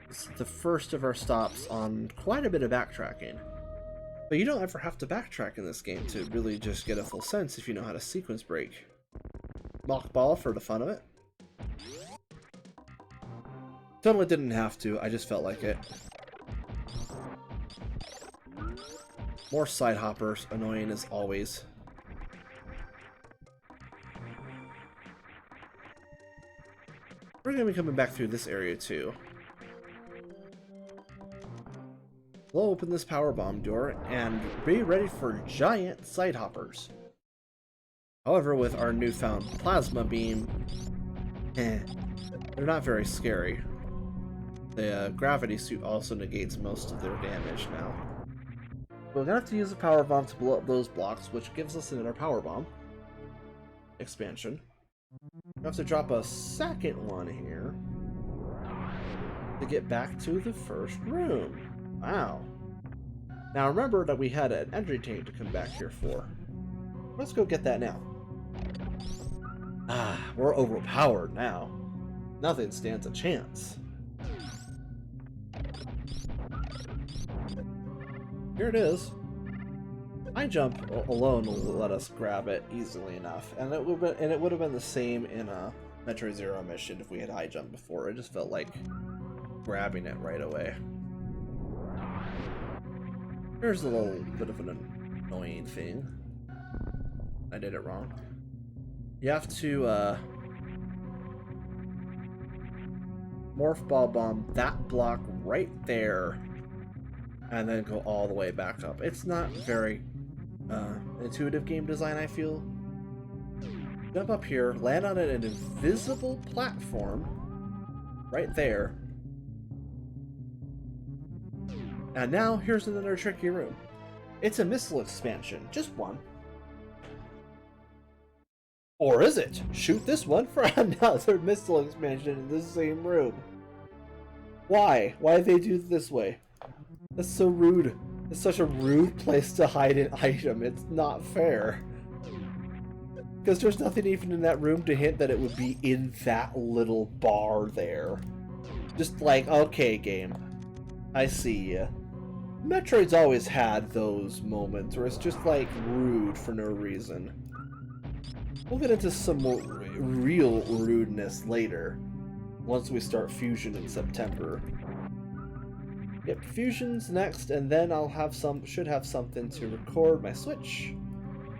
This is the first of our stops on quite a bit of backtracking. But you don't ever have to backtrack in this game to really just get a full sense if you know how to sequence break. Mock ball for the fun of it. Totally didn't have to, I just felt like it. More side hoppers, annoying as always. We're gonna be coming back through this area too. We'll open this power bomb door and be ready for giant side hoppers. However, with our newfound plasma beam, they're not very scary. The gravity suit also negates most of their damage now. We're gonna have to use the power bomb to blow up those blocks, which gives us another power bomb expansion. We have to drop a second one here to get back to the first room. Wow. Now remember that we had an entry tank to come back here for. Let's go get that now. Ah, we're overpowered now. Nothing stands a chance. Here it is. high jump alone will let us grab it easily enough, and it would have been the same in a Metroid Zero mission if we had high jump before. It just felt like grabbing it right away. Here's a little bit of an annoying thing. I did it wrong. You have to morph ball bomb that block right there and then go all the way back up. It's not very intuitive game design, I feel. Jump up here, land on an invisible platform right there, and now here's another tricky room. It's a missile expansion, just one. Or is it? Shoot this one for another missile expansion in the same room. Why? Why did they do it this way? That's so rude. It's such a rude place to hide an item. It's not fair. Because there's nothing even in that room to hint that it would be in that little bar there. Just like, okay, game. I see ya. Metroid's always had those moments where it's just like rude for no reason. We'll get into some more real rudeness later, once we start Fusion in September. Yep, Fusion's next, and then should have something to record my Switch.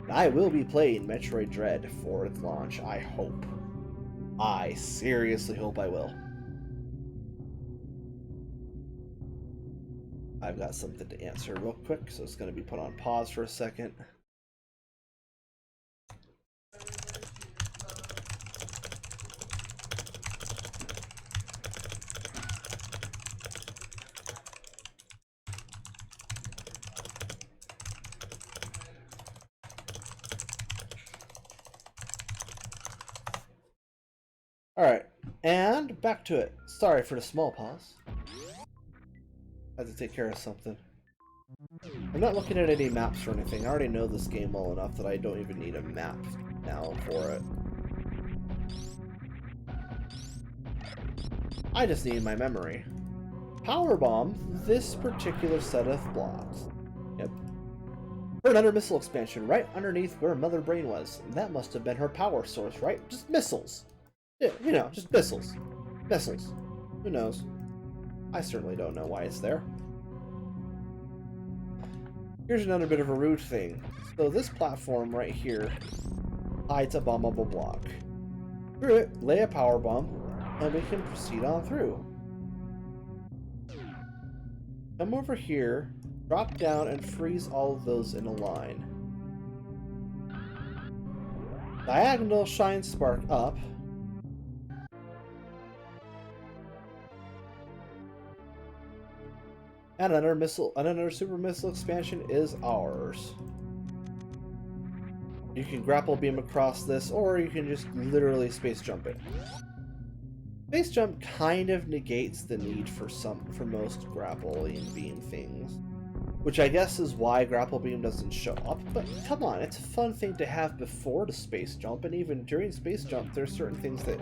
I will be playing Metroid Dread for its launch, I hope. I seriously hope I will. I've got something to answer real quick, so it's going to be put on pause for a second. Alright, and back to it. Sorry for the small pause. I had to take care of something. I'm not looking at any maps or anything. I already know this game well enough that I don't even need a map now for it. I just need my memory. Powerbomb this particular set of blocks. Yep. For another missile expansion right underneath where Mother Brain was. That must have been her power source, right? Just missiles. Yeah, you know, just missiles. Missiles. Who knows? I certainly don't know why it's there. Here's another bit of a rude thing. So this platform right here hides a bombable block. Through it, lay a power bomb, and we can proceed on through. Come over here, drop down, and freeze all of those in a line. Diagonal shine spark up. And another super missile expansion is ours. You can grapple beam across this, or you can just literally space jump it. Space jump kind of negates the need for most grappling beam things, which I guess is why grapple beam doesn't show up. But come on, it's a fun thing to have before the space jump, and even during space jump, there's certain things that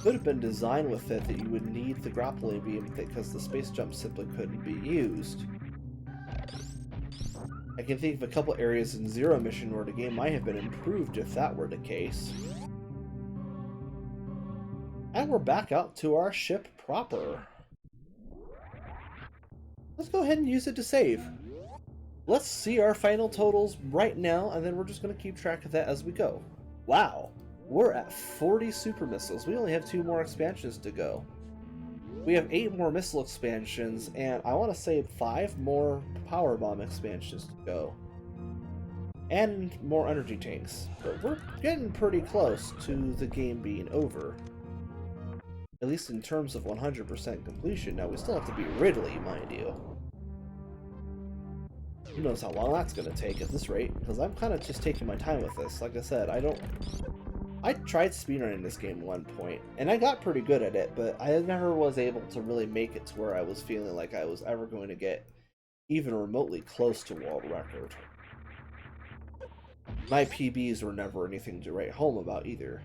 could have been designed with it that you would need the grappling beam because the space jump simply couldn't be used. I can think of a couple areas in Zero Mission where the game might have been improved if that were the case. And we're back out to our ship proper. Let's go ahead and use it to save. Let's see our final totals right now, and then we're just going to keep track of that as we go. Wow! We're at 40 super missiles. We only have 2 more expansions to go. We have 8 more missile expansions, and I want to say 5 more power bomb expansions to go. And more energy tanks. But we're getting pretty close to the game being over. At least in terms of 100% completion. Now, we still have to beat Ridley, mind you. Who knows how long that's going to take at this rate, because I'm kind of just taking my time with this. Like I said, I tried speedrunning this game at one point, and I got pretty good at it, but I never was able to really make it to where I was feeling like I was ever going to get even remotely close to world record. My PBs were never anything to write home about either.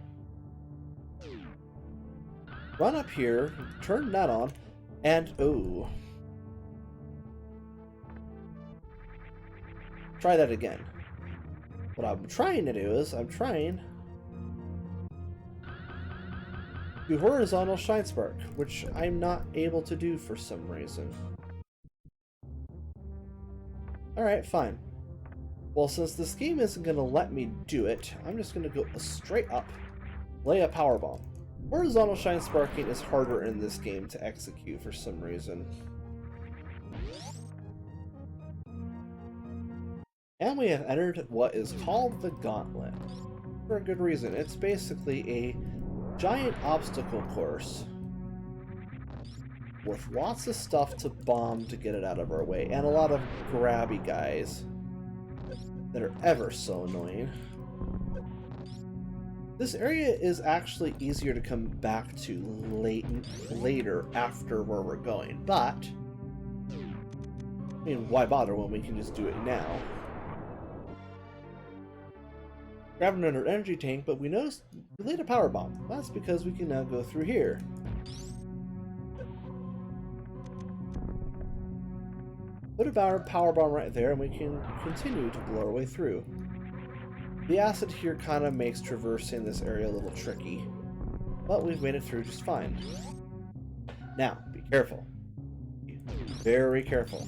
Run up here, turn that on, and ooh. try that again. What I'm trying to do is, I'm trying to horizontal shine spark, which I'm not able to do for some reason. Alright, fine. Well, since this game isn't going to let me do it, I'm just going to go straight up, lay a power bomb. Horizontal shine sparking is harder in this game to execute for some reason. And we have entered what is called the Gauntlet. For a good reason. It's basically a giant obstacle course with lots of stuff to bomb to get it out of our way, and a lot of grabby guys that are ever so annoying. This area is actually easier to come back to later after where we're going, but I mean, why bother when we can just do it now? Grabbed another energy tank, but we noticed we laid a power bomb. That's because we can now go through here. Put a power bomb right there, and we can continue to blow our way through. The acid here kind of makes traversing this area a little tricky, but we've made it through just fine. Now, be careful. Be very careful.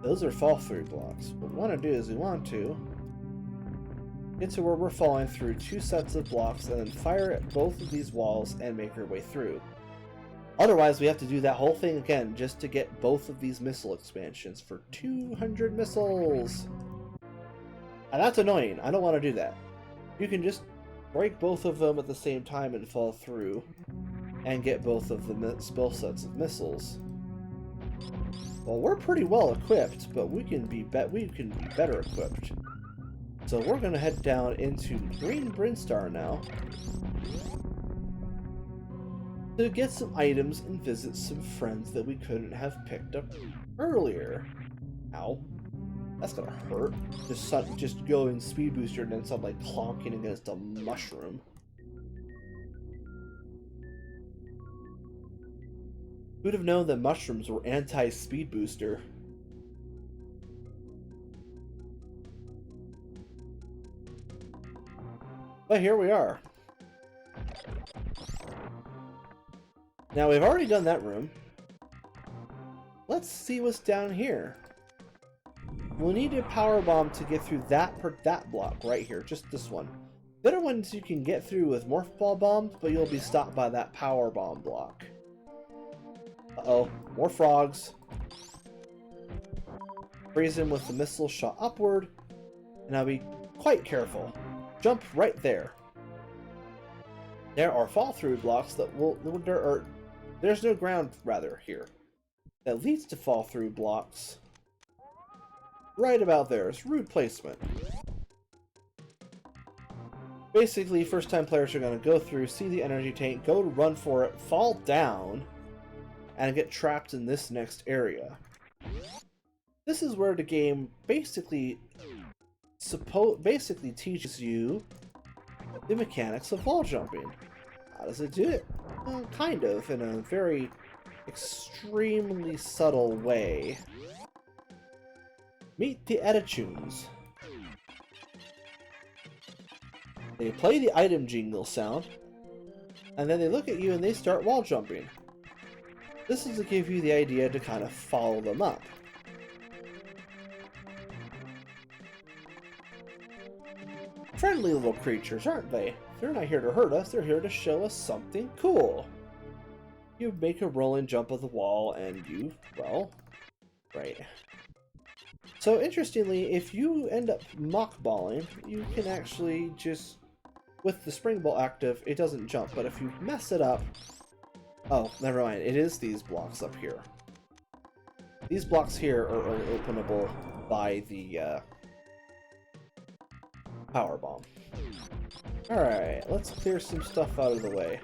Those are fall-through blocks. What we want to do is we want to get to where we're falling through 2 sets of blocks and then fire at both of these walls and make our way through. Otherwise, we have to do that whole thing again just to get both of these missile expansions for 200 missiles. And that's annoying. I don't want to do that. You can just break both of them at the same time and fall through and get both of the spell sets of missiles. Well, we're pretty well equipped, but we can be better equipped. So we're going to head down into Green Brinstar now to get some items and visit some friends that we couldn't have picked up earlier. Ow. That's gonna hurt. Just go in speed booster and then start like clonking against a mushroom. Who'd have known that mushrooms were anti-speed booster? But here we are. Now we've already done that room. Let's see what's down here. We'll need a power bomb to get through that block right here, just this one. The other ones you can get through with morph ball bombs, but you'll be stopped by that power bomb block. Uh-oh, more frogs. Freeze them with the missile shot upward, and now be quite careful. Jump right there. There are fall-through blocks that there's no ground, rather, here. That leads to fall-through blocks. Right about there. It's rude placement. Basically, first-time players are going to go through, see the energy tank, go to run for it, fall down, and get trapped in this next area. This is where the game basically teaches you the mechanics of wall jumping. How does it do it? Well, kind of, in a very extremely subtle way. Meet the Editunes. They play the item jingle sound, and then they look at you and they start wall jumping. This is to give you the idea to kind of follow them up. Friendly little creatures, aren't they? They're not here to hurt us, they're here to show us something cool. You make a roll and jump of the wall, and you, well, right. So interestingly, if you end up mockballing, you can actually just, with the spring ball active, it doesn't jump, but if you mess it up, oh, never mind, it is these blocks up here. These blocks here are only openable by the power bomb. Alright, let's clear some stuff out of the way.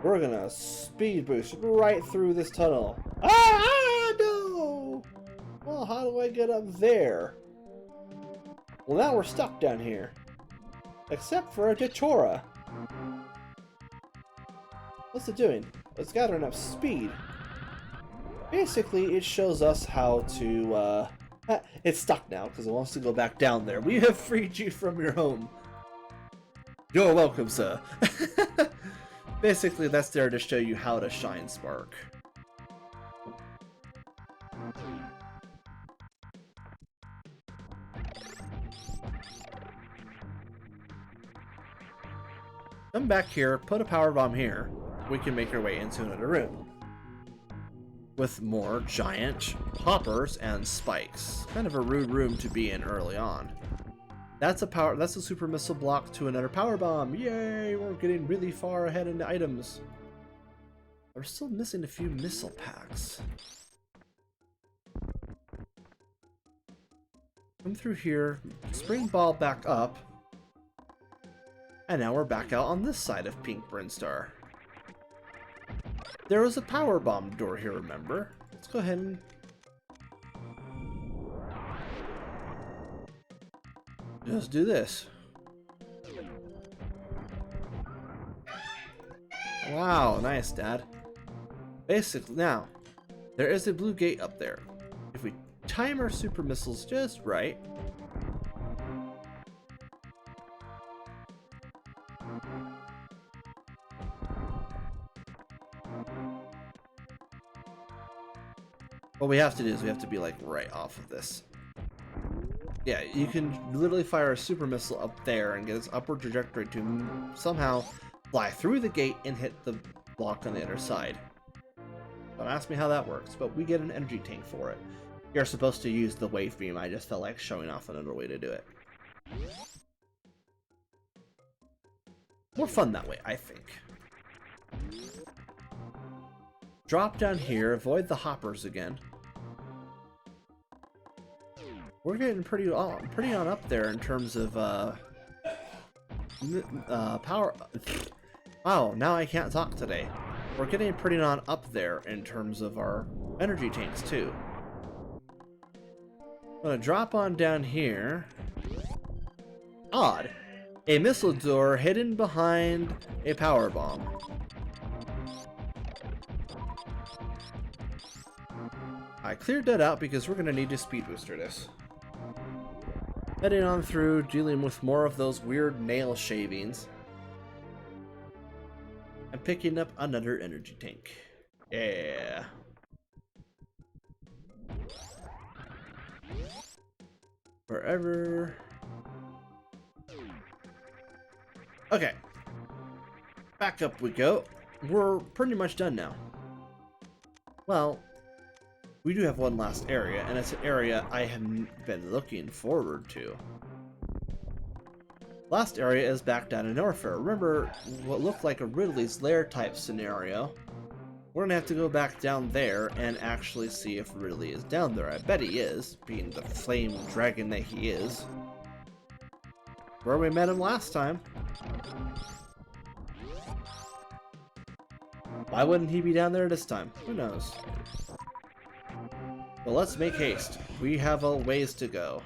We're gonna speed boost right through this tunnel. Ah, no! Well, how do I get up there? Well, now we're stuck down here. Except for a Datora. What's it doing? It's got enough speed. Basically, it shows us how to, it's stuck now because it wants to go back down there. We have freed you from your home. You're welcome, sir. Basically, that's there to show you how to shine spark. Come back here, put a power bomb here. We can make our way into another room with more giant hoppers and spikes. Kind of a rude room to be in early on. That's a super missile block to another power bomb. Yay, we're getting really far ahead in the items. We're still missing a few missile packs. Come through here, spring ball back up. And now we're back out on this side of Pink Brinstar. There was a power bomb door here, remember? Let's go ahead and... just do this. Wow, nice, Dad. Basically, now, there is a blue gate up there. If we time our super missiles just right... what we have to do is we have to be like right off of this. Yeah, you can literally fire a super missile up there and get its upward trajectory to somehow fly through the gate and hit the block on the other side. Don't ask me how that works, but we get an energy tank for it. You're supposed to use the wave beam. I just felt like showing off another way to do it. More fun that way, I think. Drop down here, avoid the hoppers again. We're getting pretty on up there in terms of power. Wow, now I can't talk today. We're getting pretty on up there in terms of our energy tanks too. I'm gonna drop on down here. Odd. A missile door hidden behind a power bomb. I cleared that out because we're going to need to speed booster this. Heading on through, dealing with more of those weird nail shavings. And picking up another energy tank. Yeah. Wherever. Okay. Back up we go. We're pretty much done now. Well, we do have one last area, and it's an area I have been looking forward to. Last area is back down in Norfair. Remember what looked like a Ridley's Lair type scenario? We're gonna have to go back down there and actually see if Ridley is down there. I bet he is, being the flame dragon that he is. Where we met him last time. Why wouldn't he be down there this time? Who knows? Well, let's make haste. We have a ways to go.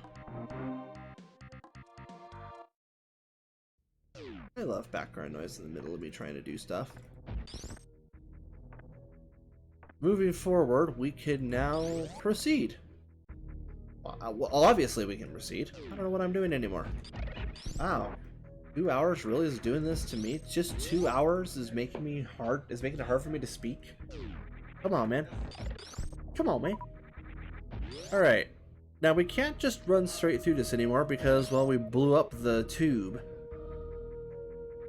I love background noise in the middle of me trying to do stuff. Moving forward, we can now proceed. Well, obviously we can proceed. I don't know what I'm doing anymore. Wow. 2 hours really is doing this to me? Just 2 hours is making it hard for me to speak? Come on, man. Come on, man. Alright. Now we can't just run straight through this anymore because, well, we blew up the tube.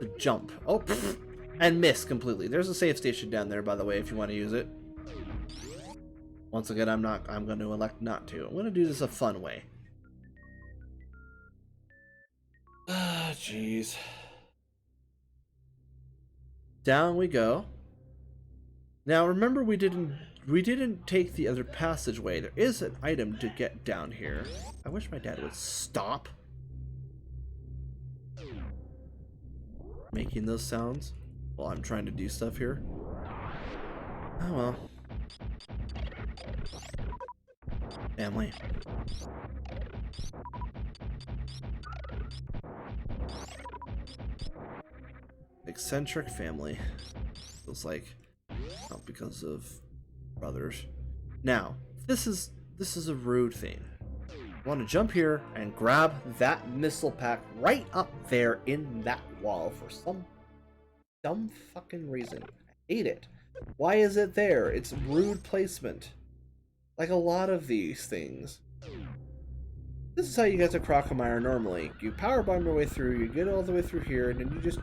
The jump. Oh, pfft, and missed completely. There's a save station down there, by the way, if you want to use it. Once again, I'm going to elect not to. I'm going to do this a fun way. Ah, jeez. Down we go. Now remember, we didn't take the other passageway. There is an item to get down here. I wish my dad would stop making those sounds while I'm trying to do stuff here. Oh well. Family. Eccentric family. Feels like not because of brothers. Now, this is a rude thing. I want to jump here and grab that missile pack right up there in that wall for some dumb fucking reason. I hate it. Why is it there? It's rude placement. Like a lot of these things. This is how you get to Crocomire normally. You power bomb your way through, you get all the way through here, and then you just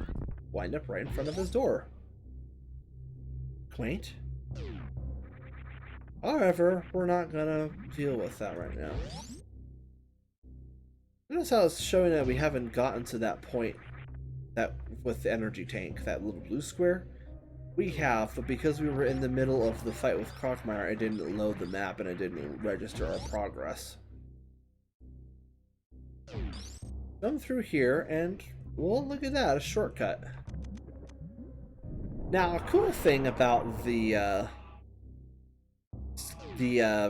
wind up right in front of his door. Quaint. However, we're not gonna deal with that right now. Notice how it's showing that we haven't gotten to that point that with the energy tank, that little blue square. We have, but because we were in the middle of the fight with Crocomire, I didn't load the map and I didn't register our progress. Come through here and, well, look at that, a shortcut. Now, a cool thing about the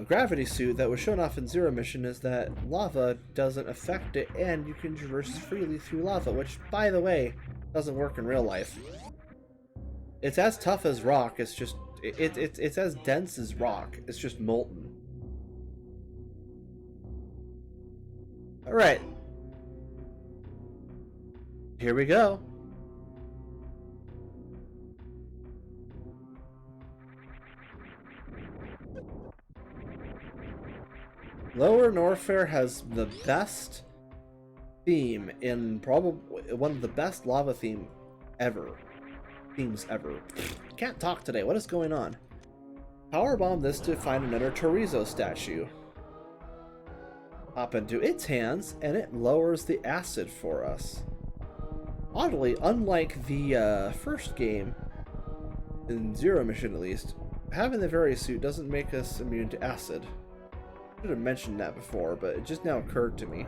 gravity suit that was shown off in Zero Mission is that lava doesn't affect it and you can traverse freely through lava, which, by the way, doesn't work in real life. It's as tough as rock, it's just, it's as dense as rock, it's just molten. Alright. Here we go. Lower Norfair has the best theme in probably one of the best lava themes ever. Can't talk today. What is going on? Powerbomb this to find another Chorizo statue. Hop into its hands, and it lowers the acid for us. Oddly, unlike the first game, in Zero Mission at least, having the Vari suit doesn't make us immune to acid. I should have mentioned that before, but it just now occurred to me.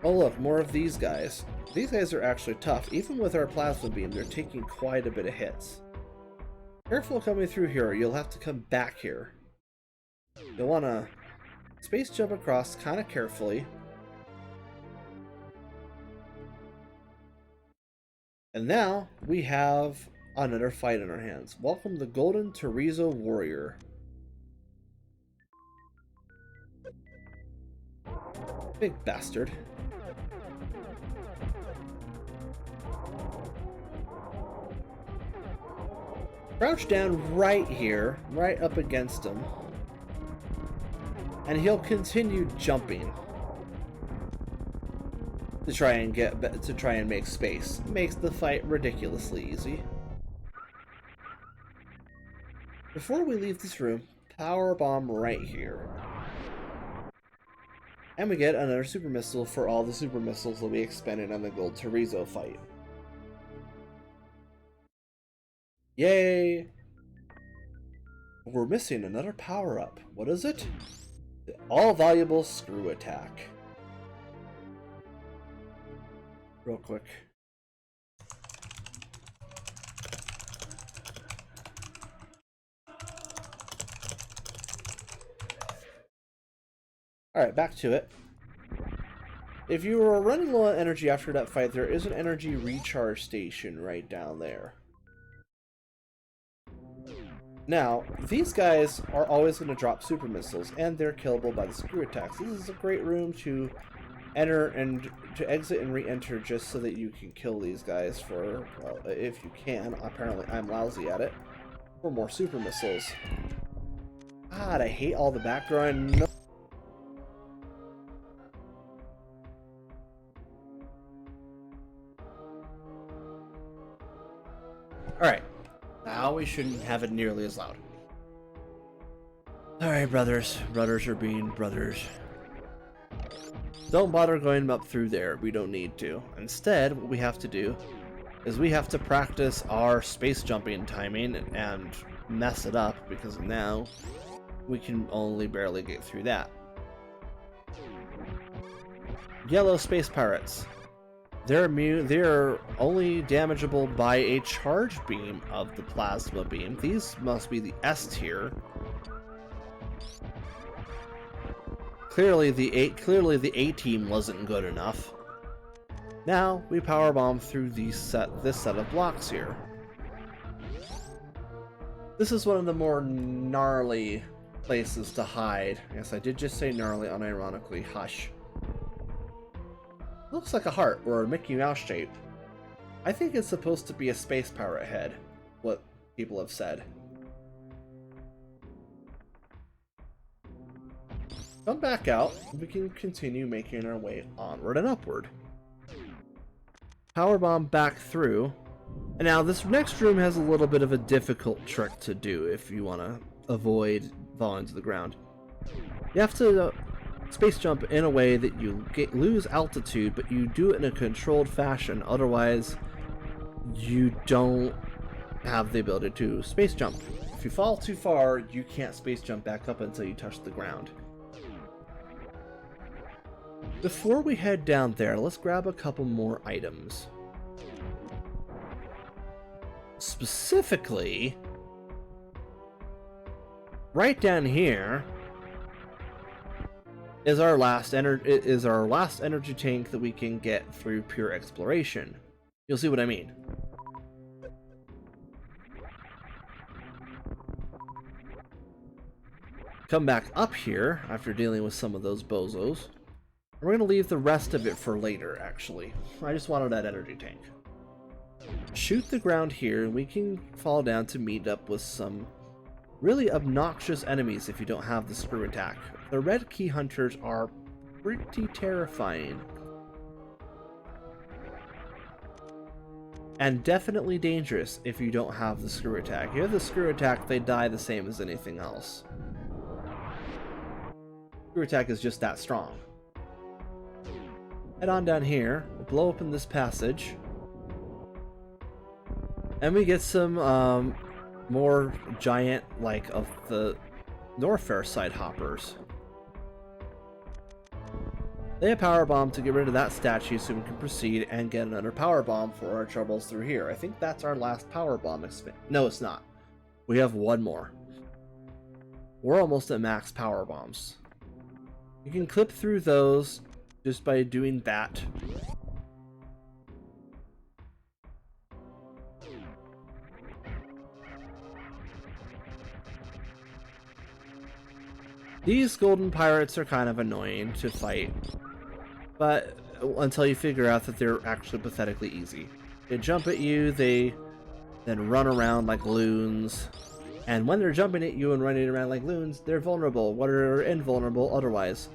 Oh look, more of these guys. These guys are actually tough. Even with our plasma beam, they're taking quite a bit of hits. Careful coming through here, you'll have to come back here. You'll want to space jump across kind of carefully. And now we have another fight in our hands. Welcome the Golden Chorizo Warrior. Big bastard. Crouch down right here, right up against him. And he'll continue jumping to try and make space. Makes the fight ridiculously easy. Before we leave this room, power bomb right here. And we get another super missile for all the super missiles that we expended on the Gold Chorizo fight. Yay! We're missing another power-up. What is it? The all-valuable screw attack. Real quick. Alright, back to it. If you were running low on energy after that fight, there is an energy recharge station right down there. Now, these guys are always going to drop super missiles, and they're killable by the screw attacks. This is a great room to enter and to exit and re-enter just so that you can kill these guys for, well, if you can. Apparently, I'm lousy at it. For more super missiles. God, I hate all the background. Alright, now we shouldn't have it nearly as loud. Alright, brothers. Brothers are being brothers. Don't bother going up through there, we don't need to. Instead, what we have to do is we have to practice our space jumping timing and mess it up, because now we can only barely get through that. Yellow space pirates. They're only damageable by a charge beam of the plasma beam. These must be the S tier. Clearly the A team wasn't good enough. Now we power bomb through this set of blocks here. This is one of the more gnarly places to hide. Yes, I did just say gnarly unironically. Hush. Looks like a heart or a Mickey Mouse shape. I think it's supposed to be a space pirate head, what people have said. Come back out, and we can continue making our way onward and upward. Powerbomb back through. And now this next room has a little bit of a difficult trick to do if you want to avoid falling to the ground. You have to space jump in a way that you lose altitude, but you do it in a controlled fashion. Otherwise, you don't have the ability to space jump. If you fall too far, you can't space jump back up until you touch the ground. Before we head down there, let's grab a couple more items. Specifically, right down here is our last energy tank that we can get through pure exploration. You'll see what I mean. Come back up here after dealing with some of those bozos. We're going to leave the rest of it for later, actually. I just wanted that energy tank. Shoot the ground here, and we can fall down to meet up with some really obnoxious enemies if you don't have the screw attack. The red key hunters are pretty terrifying. And definitely dangerous if you don't have the screw attack. If you have the screw attack, they die the same as anything else. Screw attack is just that strong. Head on down here, we'll blow open this passage, and we get some more giant, like, of the Norfair side hoppers. They have power bomb to get rid of that statue so we can proceed and get another power bomb for our troubles through here. I think that's our last power bomb No, it's not. We have one more. We're almost at max power bombs. You can clip through those just by doing that. These golden pirates are kind of annoying to fight, but until you figure out that they're actually pathetically easy. They jump at you, they then run around like loons, and when they're jumping at you and running around like loons, they're vulnerable. What are invulnerable otherwise?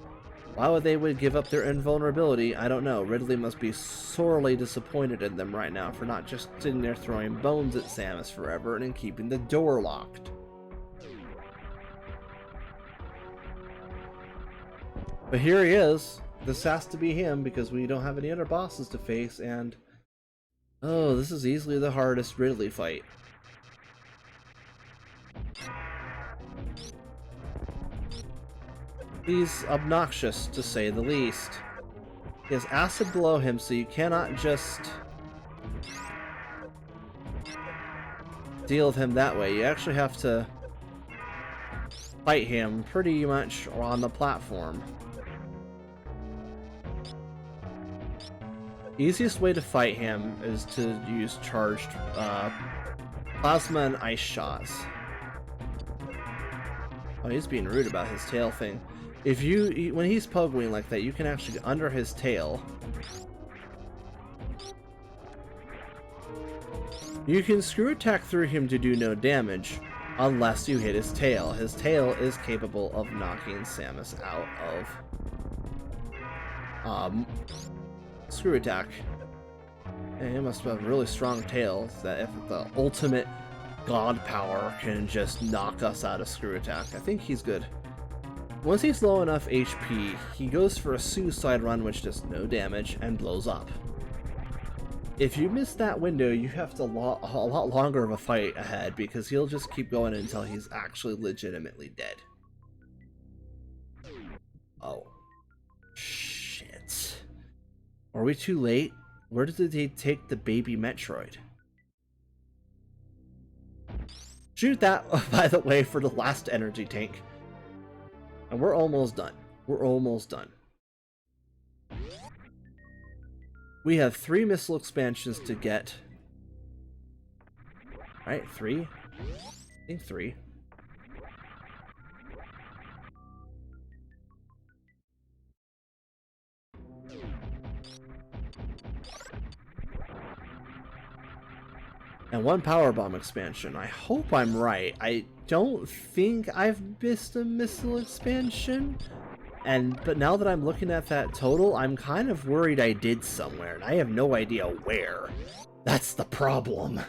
Why would they give up their invulnerability? I don't know. Ridley must be sorely disappointed in them right now for not just sitting there throwing bones at Samus forever and then keeping the door locked. But here he is. This has to be him because we don't have any other bosses to face, and oh, this is easily the hardest Ridley fight. He's obnoxious, to say the least. He has acid below him, so you cannot just deal with him that way. You actually have to fight him pretty much on the platform. Easiest way to fight him is to use charged plasma and ice shots. Oh, he's being rude about his tail thing. When he's pogoing like that, you can actually get under his tail. You can screw attack through him to do no damage, unless you hit his tail. His tail is capable of knocking Samus out of screw attack. And he must have a really strong tail that if the ultimate god power can just knock us out of screw attack. I think he's good. Once he's low enough HP, he goes for a suicide run which does no damage and blows up. If you miss that window, you have a lot longer of a fight ahead because he'll just keep going until he's actually legitimately dead. Oh. Shit. Are we too late? Where did they take the baby Metroid? Shoot that, by the way, for the last energy tank. And we're almost done. We're almost done. We have 3 missile expansions to get. Right, 3? think 3. And 1 power bomb expansion. I hope I'm right. I don't think I've missed a missile expansion. But now that I'm looking at that total, I'm kind of worried I did somewhere, and I have no idea where. That's the problem.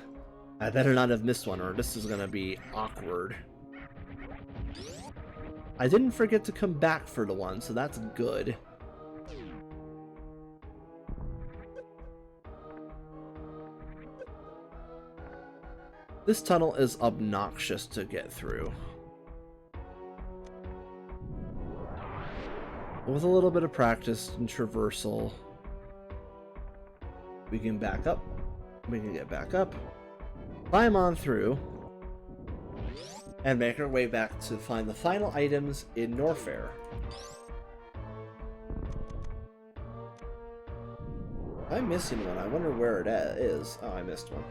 I better not have missed one, or this is gonna be awkward. I didn't forget to come back for the one, so that's good. This tunnel is obnoxious to get through. With a little bit of practice and traversal, we can back up. We can get back up, climb on through, and make our way back to find the final items in Norfair. I'm missing one. I wonder where it is. Oh, I missed one.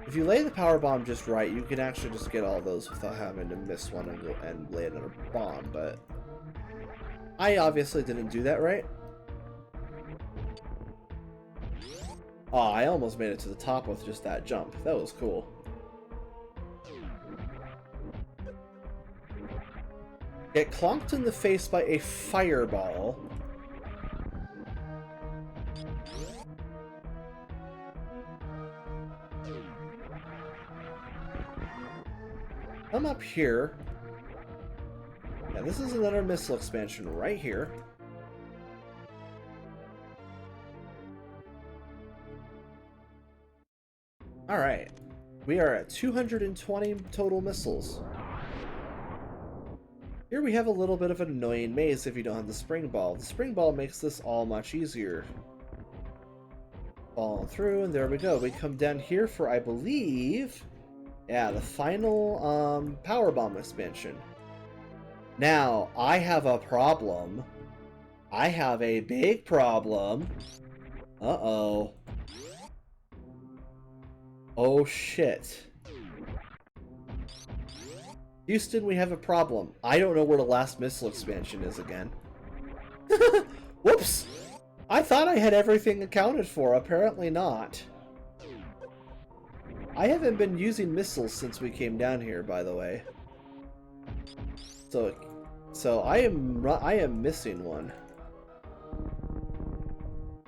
If you lay the power bomb just right, you can actually just get all those without having to miss one and go and lay another bomb, but I obviously didn't do that right. Oh, I almost made it to the top with just that jump. That was cool. Get clonked in the face by a fireball. Come up here. Yeah, this is another missile expansion right here. Alright. We are at 220 total missiles. Here we have a little bit of an annoying maze if you don't have the spring ball. The spring ball makes this all much easier. Falling through, and there we go. We come down here for, I believe, yeah, the final power bomb expansion. Now, I have a problem. I have a big problem. Uh-oh. Oh, shit. Houston, we have a problem. I don't know where the last missile expansion is again. Whoops! I thought I had everything accounted for. Apparently not. I haven't been using missiles since we came down here, by the way. So I am missing one.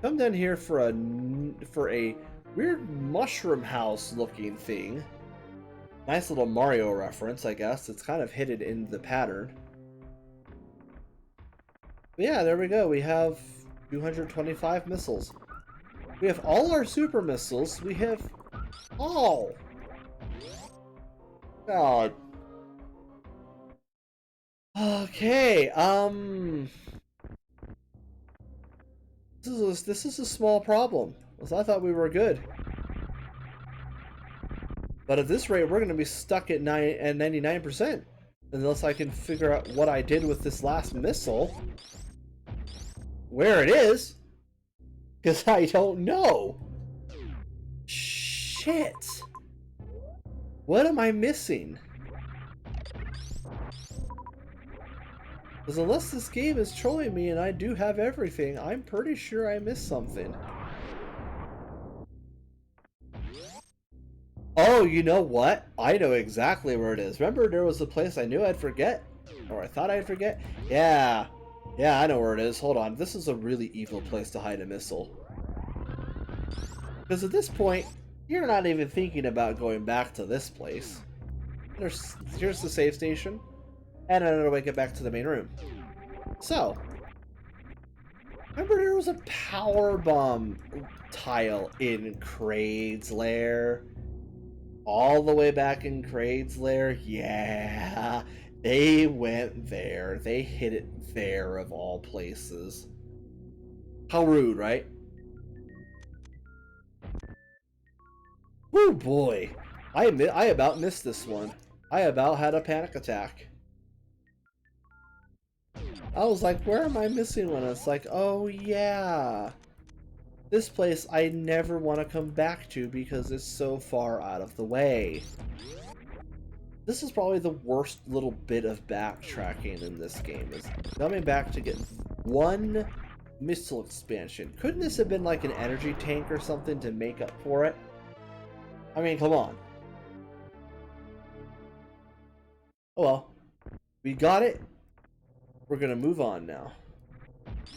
Come down here for a weird mushroom house looking thing. Nice little Mario reference, I guess. It's kind of hidden in the pattern. But yeah, there we go. We have 225 missiles. We have all our super missiles. We have all. God. Okay, this is a small problem. I thought we were good. But at this rate, we're going to be stuck at 99%. Unless I can figure out what I did with this last missile. Where it is. Because I don't know. Shit. What am I missing? Because unless this game is trolling me and I do have everything, I'm pretty sure I missed something. Oh, you know what? I know exactly where it is. Remember there was a place I knew I'd forget? Or I thought I'd forget? Yeah. Yeah, I know where it is. Hold on. This is a really evil place to hide a missile. Because at this point, you're not even thinking about going back to this place. Here's the save station. And another way to get back to the main room. So, remember there was a power bomb tile in Kraid's lair? All the way back in Kraid's lair? Yeah, they went there. They hid it there of all places. How rude, right? Woo boy, I about missed this one. I about had a panic attack. I was like, where am I missing one? It's like, oh yeah. This place I never want to come back to because it's so far out of the way. This is probably the worst little bit of backtracking in this game, is coming back to get one missile expansion. Couldn't this have been like an energy tank or something to make up for it? I mean, come on. Oh well. We got it. We're gonna move on now.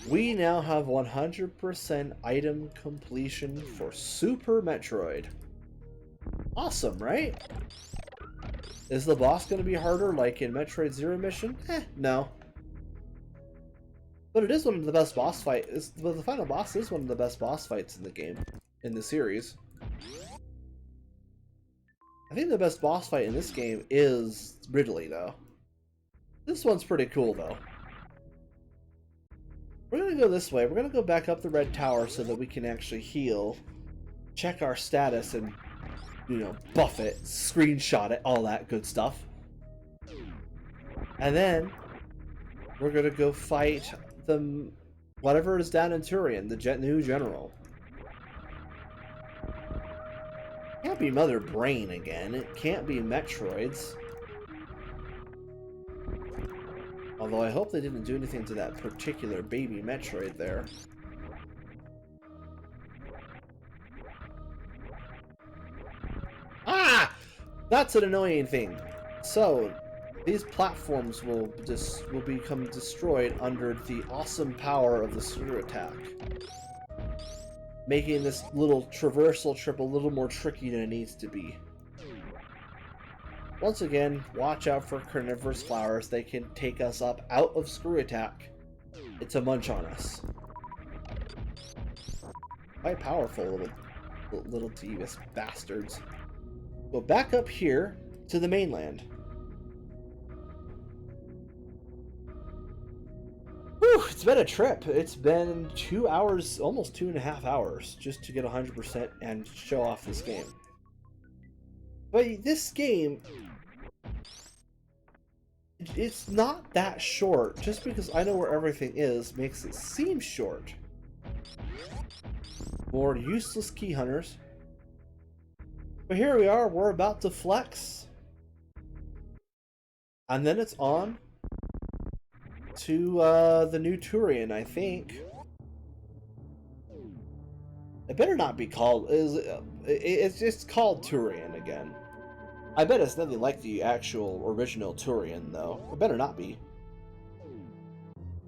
We now have 100% item completion for Super Metroid. Awesome, right? Is the boss going to be harder like in Metroid Zero Mission? No. But it is one of the best boss fights. The final boss is one of the best boss fights in the game, in the series. I think the best boss fight in this game is Ridley, though. This one's pretty cool, though. We're going to go this way. We're going to go back up the red tower so that we can actually heal, check our status, and, you know, buff it, screenshot it, all that good stuff. And then we're going to go fight the whatever is down in Turian, the new general. Can't be Mother Brain again. It can't be Metroids. Although I hope they didn't do anything to that particular baby Metroid there. Ah! That's an annoying thing. So, these platforms will become destroyed under the awesome power of the screw attack, making this little traversal trip a little more tricky than it needs to be. Once again, watch out for carnivorous flowers. They can take us up out of screw attack. It's a munch on us. Quite powerful, little devious bastards. Go back up here to the mainland. Whew, it's been a trip. It's been 2 hours, almost 2.5 hours, just to get 100% and show off this game. But this game, it's not that short. Just because I know where everything is makes it seem short. More useless key hunters. But here we are, we're about to flex. And then it's on to the new Turian, I think. It better not be called, it's just called Turian again. I bet it's nothing like the actual original Turian, though. It better not be.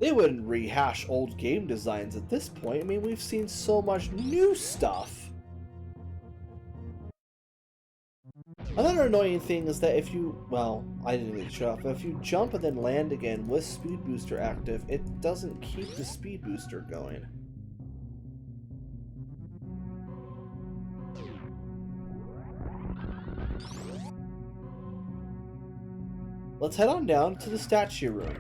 They wouldn't rehash old game designs at this point. I mean, we've seen so much new stuff. Another annoying thing is that if you, well, I didn't really show up, but if you jump and then land again with Speed Booster active, it doesn't keep the Speed Booster going. Let's head on down to the statue room.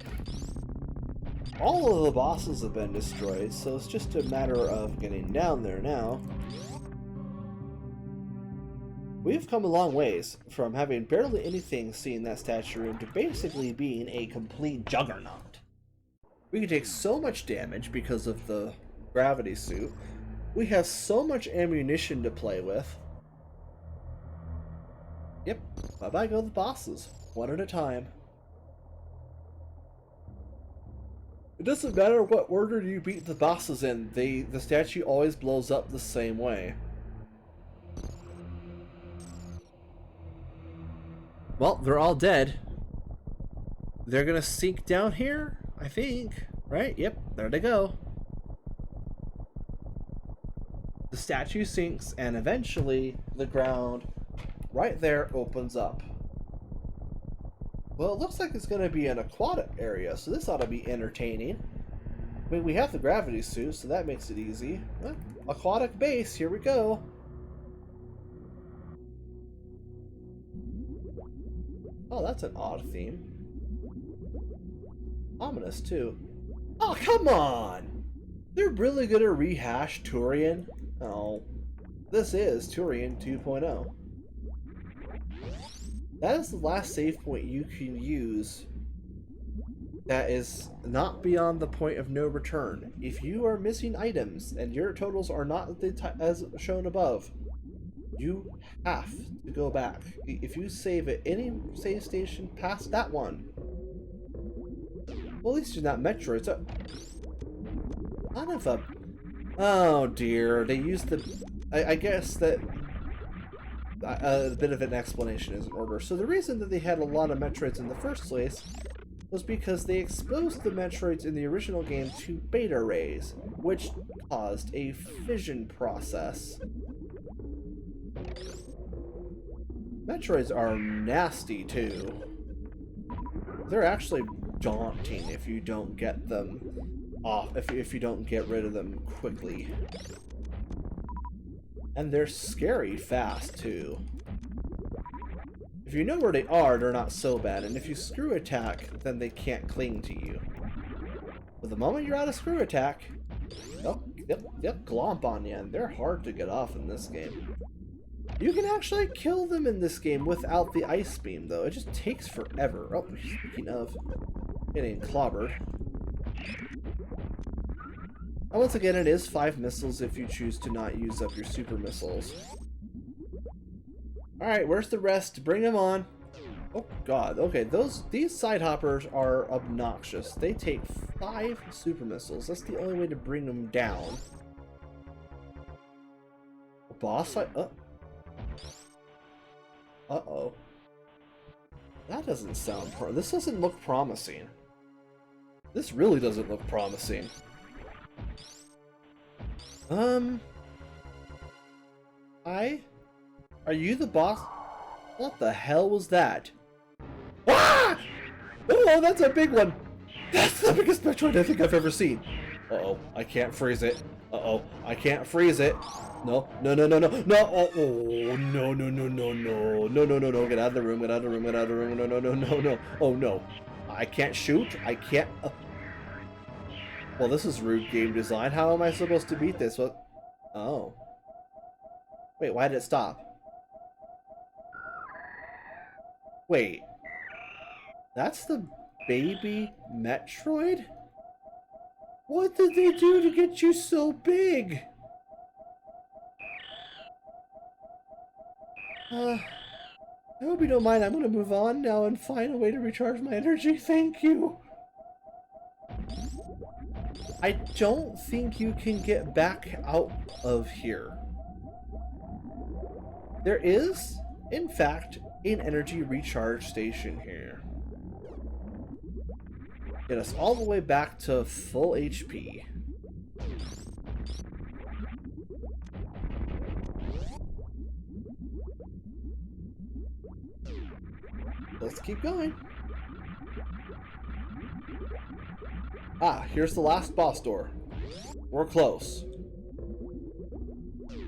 All of the bosses have been destroyed, so it's just a matter of getting down there now. We've come a long ways from having barely anything seen in that statue room to basically being a complete juggernaut. We can take so much damage because of the gravity suit. We have so much ammunition to play with. Yep, bye-bye go the bosses, one at a time. It doesn't matter what order you beat the bosses in, the statue always blows up the same way. Well, they're all dead. They're gonna sink down here, I think. Right? Yep, there they go. The statue sinks, and eventually the ground right there opens up. Well, it looks like it's gonna be an aquatic area, so this ought to be entertaining. I mean, we have the gravity suit, so that makes it easy. Well, aquatic base, here we go. Oh, that's an odd theme. Ominous, too. Oh, come on! They're really gonna rehash Turian? Oh. This is Turian 2.0. That is the last save point you can use that is not beyond the point of no return. If you are missing items and your totals are not as shown above, You have to go back. If you save at any save station past that one, well, at least you're not Metroid. So, son of a... Oh dear, they used the... I guess that a bit of an explanation is in order. So the reason that they had a lot of Metroids in the first place was because they exposed the Metroids in the original game to beta rays, which caused a fission process. Metroids are nasty too. They're actually daunting if you don't get them off, if you don't get rid of them quickly. And they're scary fast too. If you know where they are, they're not so bad, and if you screw attack, then they can't cling to you. But the moment you're out of screw attack, they'll glomp on you, and they're hard to get off in this game. You can actually kill them in this game without the ice beam, though. It just takes forever. Oh, speaking of getting clobbered. And once again, it is 5 missiles if you choose to not use up your super missiles. Alright, where's the rest? Bring them on. Oh god, okay, these side hoppers are obnoxious. They take 5 super missiles. That's the only way to bring them down. Boss fight? Uh-oh. That doesn't sound this doesn't look promising. This really doesn't look promising. Are you the boss? What the hell was that? Ah! Oh, that's a big one! That's the biggest Metroid I think I've ever seen. Uh-oh, I can't freeze it. Uh-oh, I can't freeze it. No, no, no, no, no, no, oh, oh, no, no, no, no, no, no, no, no, no, get out of the room, get out of the room, get out of the room, no, no, no, no, no, oh, no. I can't shoot, I can't, well, this is rude game design. How am I supposed to beat this? What? Oh. Wait, why did it stop? Wait. That's the baby Metroid? What did they do to get you so big? I hope you don't mind. I'm going to move on now and find a way to recharge my energy. Thank you. I don't think you can get back out of here. There is, in fact, an energy recharge station here. Get us all the way back to full HP. Let's keep going. Ah, here's the last boss door. We're close.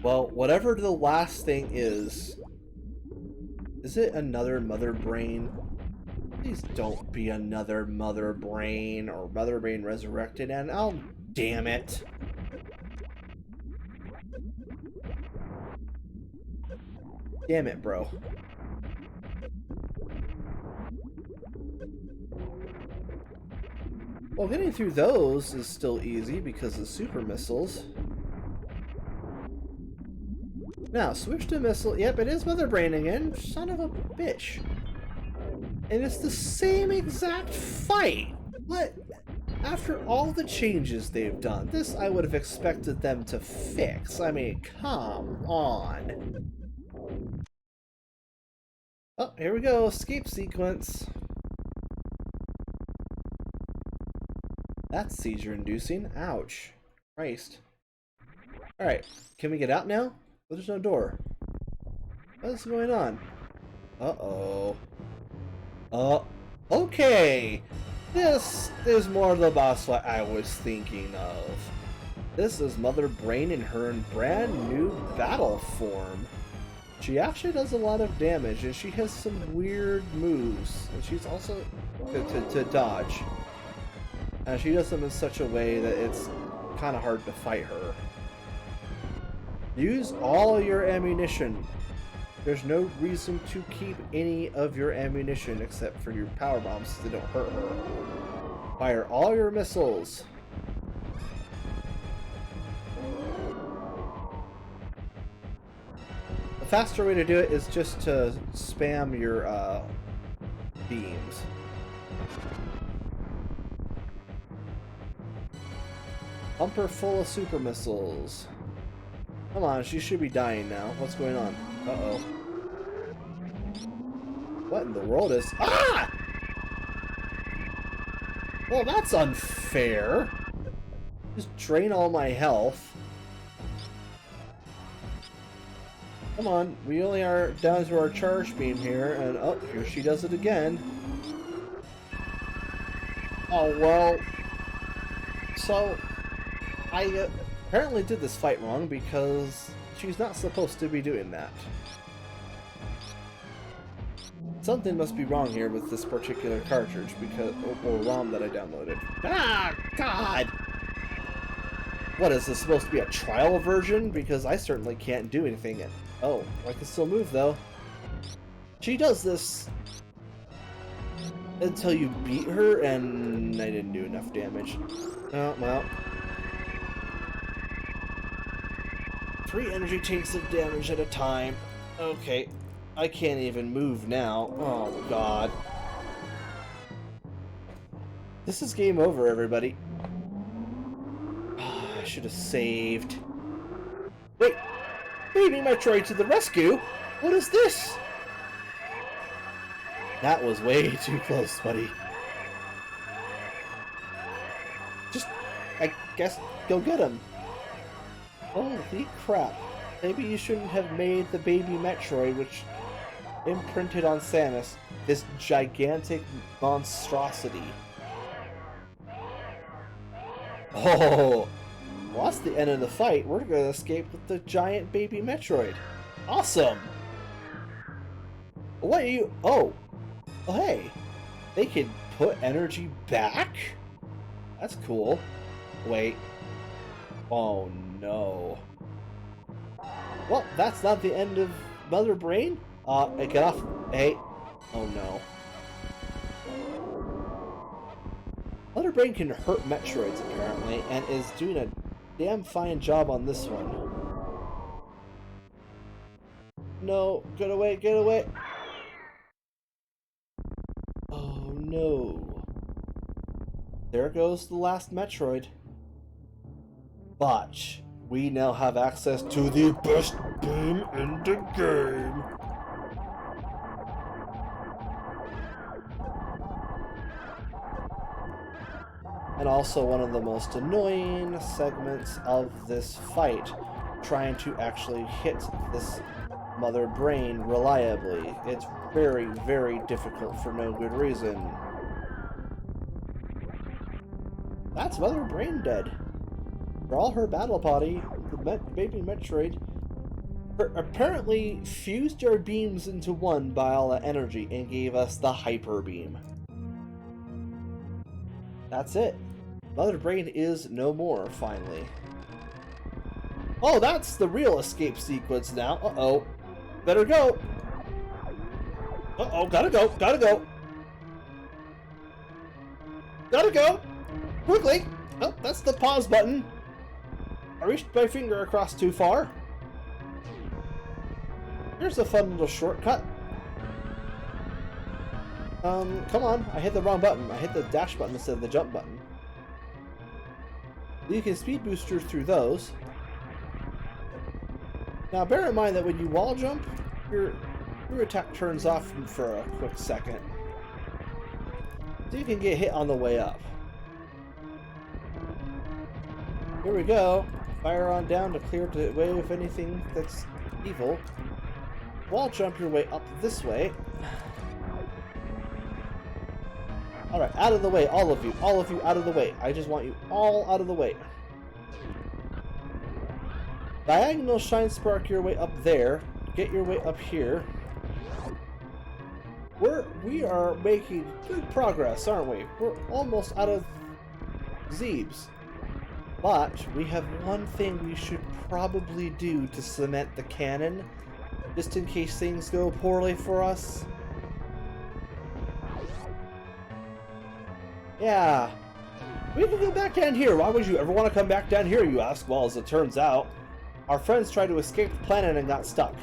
Well, whatever the last thing is it another mother brain? Please don't be another mother brain or mother brain resurrected, and oh, damn it. Damn it, bro. Well, getting through those is still easy because of super missiles. Now, switch to missile. Yep, it is Mother Brain again. Son of a bitch. And it's the same exact fight. What? After all the changes they've done, this I would have expected them to fix. I mean, come on. Oh, here we go. Escape sequence. That's seizure-inducing. Ouch. Christ. Alright, can we get out now? Well, there's no door. What's going on? Uh-oh. Okay! This is more of the boss fight I was thinking of. This is Mother Brain in her brand new battle form. She actually does a lot of damage, and she has some weird moves. And she's also to dodge. And she does them in such a way that it's kind of hard to fight her. Use all your ammunition. There's no reason to keep any of your ammunition except for your power bombs so they don't hurt her. Fire all your missiles. The faster way to do it is just to spam your beams. Pump her full of super missiles. Come on, she should be dying now. What's going on? Uh-oh. What in the world is... Ah! Well, that's unfair. Just drain all my health. Come on, we only are down to our charge beam here, and oh, here she does it again. Oh, well... So, I apparently did this fight wrong because she's not supposed to be doing that. Something must be wrong here with this particular cartridge because or ROM that I downloaded. Ah, God! What is this supposed to be, a trial version? Because I certainly can't do anything. Oh, I can still move though. She does this until you beat her, and I didn't do enough damage. Oh, well. 3 energy tanks of damage at a time. Okay. I can't even move now. Oh, God. This is game over, everybody. I should have saved. Wait! Baby Metroid to the rescue? What is this? That was way too close, buddy. Just, I guess, go get him. Holy crap. Maybe you shouldn't have made the baby Metroid, which imprinted on Samus, this gigantic monstrosity. Oh, well, that's the end of the fight. We're gonna escape with the giant baby Metroid. Awesome! What are you... Oh, hey, they can put energy back? That's cool. Wait. Oh no. Well, that's not the end of Mother Brain. Hey, get off. Hey. Oh no. Mother Brain can hurt Metroids apparently, and is doing a damn fine job on this one. No, get away, get away. Oh no. There goes the last Metroid. But we now have access to the best beam in the game. And also one of the most annoying segments of this fight, trying to actually hit this Mother Brain reliably. It's very, very difficult for no good reason. That's Mother Brain dead. For all her battle body, the baby Metroid apparently fused our beams into one by all that energy and gave us the Hyper Beam. That's it. Mother Brain is no more, finally. Oh, that's the real escape sequence now. Uh-oh. Better go. Uh-oh, gotta go, gotta go. Gotta go. Quickly. Oh, that's the pause button. I reached my finger across too far. Here's a fun little shortcut. Come on. I hit the wrong button. I hit the dash button instead of the jump button. You can speed booster through those. Now bear in mind that when you wall jump, your attack turns off for a quick second. So you can get hit on the way up. Here we go. Fire on down to clear the way of anything that's evil. Wall jump your way up this way. Alright, out of the way, all of you out of the way. I just want you all out of the way. Diagonal Shine Spark your way up there. Get your way up here. We are making good progress, aren't we? We're almost out of Zeebs. But we have one thing we should probably do to cement the cannon, just in case things go poorly for us. Yeah, we can go back down here. Why would you ever want to come back down here, you ask? Well, as it turns out, our friends tried to escape the planet and got stuck.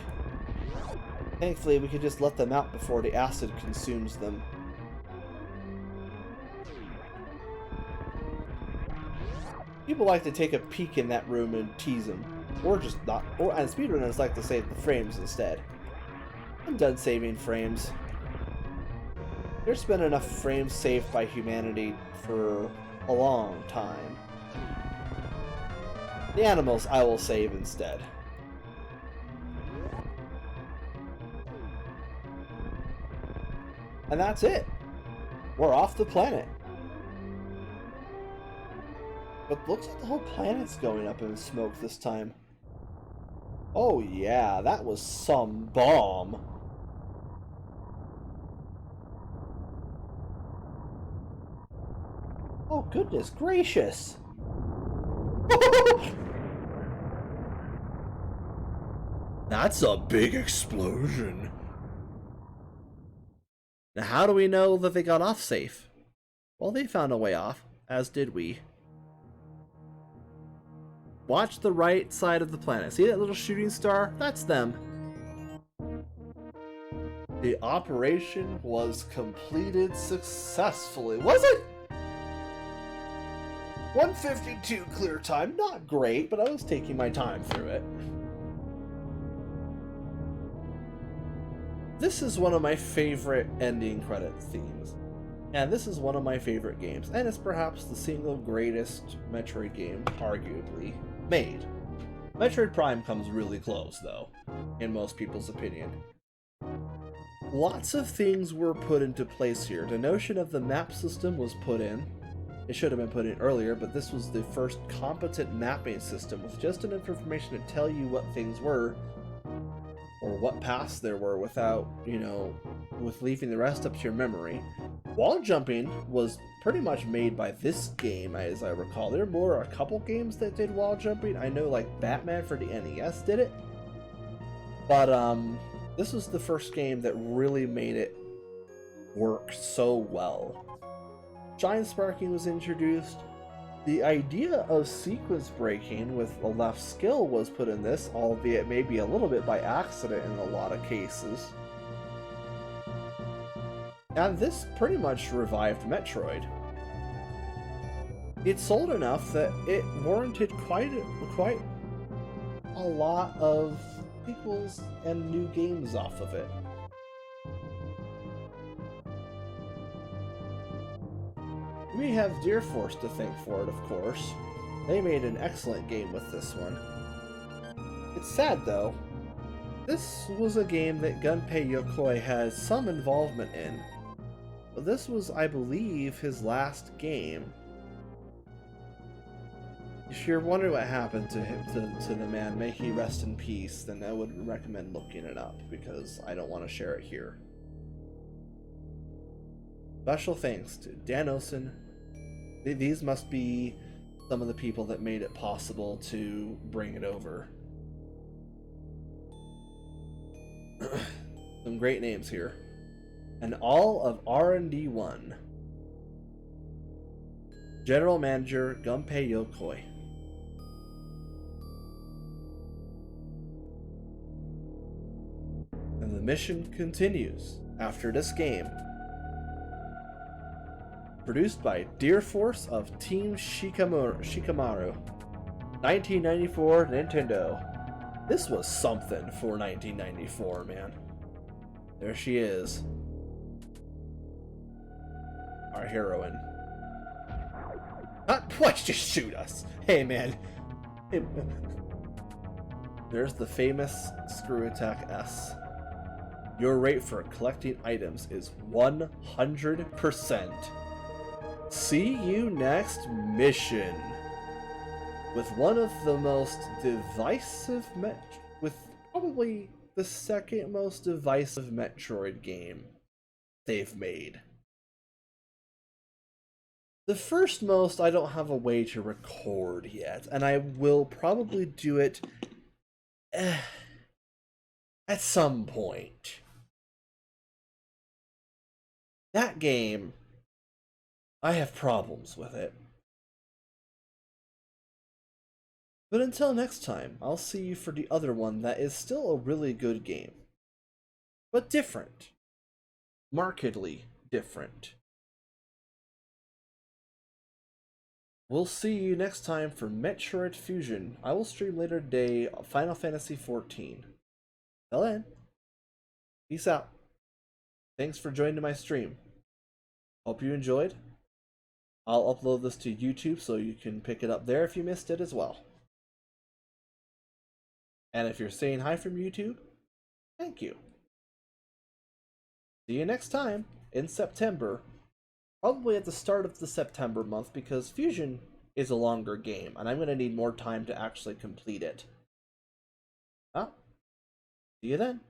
Thankfully, we could just let them out before the acid consumes them. People like to take a peek in that room and tease them. Or just not. And speedrunners like to save the frames instead. I'm done saving frames. There's been enough frames saved by humanity for a long time. The animals I will save instead. And that's it. We're off the planet. But looks like the whole planet's going up in smoke this time. Oh yeah, that was some bomb. Oh goodness gracious. That's a big explosion. Now how do we know that they got off safe? Well, they found a way off, as did we. Watch the right side of the planet. See that little shooting star? That's them. The operation was completed successfully. Was it? 152 clear time. Not great, but I was taking my time through it. This is one of my favorite ending credit themes. And this is one of my favorite games. And it's perhaps the single greatest Metroid game, arguably, made. Metroid Prime comes really close, though, in most people's opinion. Lots of things were put into place here. The notion of the map system was put in. It should have been put in earlier, but this was the first competent mapping system with just enough information to tell you what things were, or what paths there were without, with leaving the rest up to your memory. Wall jumping was pretty much made by this game, as I recall. There were a couple games that did wall jumping. I know, like, Batman for the NES did it. But, this was the first game that really made it work so well. Giant sparking was introduced. The idea of sequence breaking with a left skill was put in this, albeit maybe a little bit by accident in a lot of cases. And this pretty much revived Metroid. It sold enough that it warranted quite a lot of sequels and new games off of it. We have Deer Force to thank for it, of course. They made an excellent game with this one. It's sad, though. This was a game that Gunpei Yokoi had some involvement in. But this was, I believe, his last game. If you're wondering what happened to him, to the man, may he rest in peace, then I would recommend looking it up, because I don't want to share it here. Special thanks to Dan Osen. These must be some of the people that made it possible to bring it over. Some great names here. And all of R&D 1. General Manager Gunpei Yokoi. And the mission continues after this game. Produced by Deer Force of Team Shikamaru. 1994 Nintendo. This was something for 1994, man. There she is. Our heroine. Why'd you just shoot us? Hey, man. There's the famous Screw Attack S. Your rate for collecting items is 100%. See you next mission. With one of the most divisive with probably the second most divisive Metroid game they've made. The first most I don't have a way to record yet, and I will probably do it at some point. That game, I have problems with it. But until next time, I'll see you for the other one that is still a really good game. but different. Markedly different. We'll see you next time for Metroid Fusion. I will stream later today Final Fantasy XIV. Till then, peace out. Thanks for joining my stream. Hope you enjoyed. I'll upload this to YouTube so you can pick it up there if you missed it as well. And if you're saying hi from YouTube, thank you. See you next time in September. Probably at the start of the September month because Fusion is a longer game and I'm going to need more time to actually complete it. Well, see you then.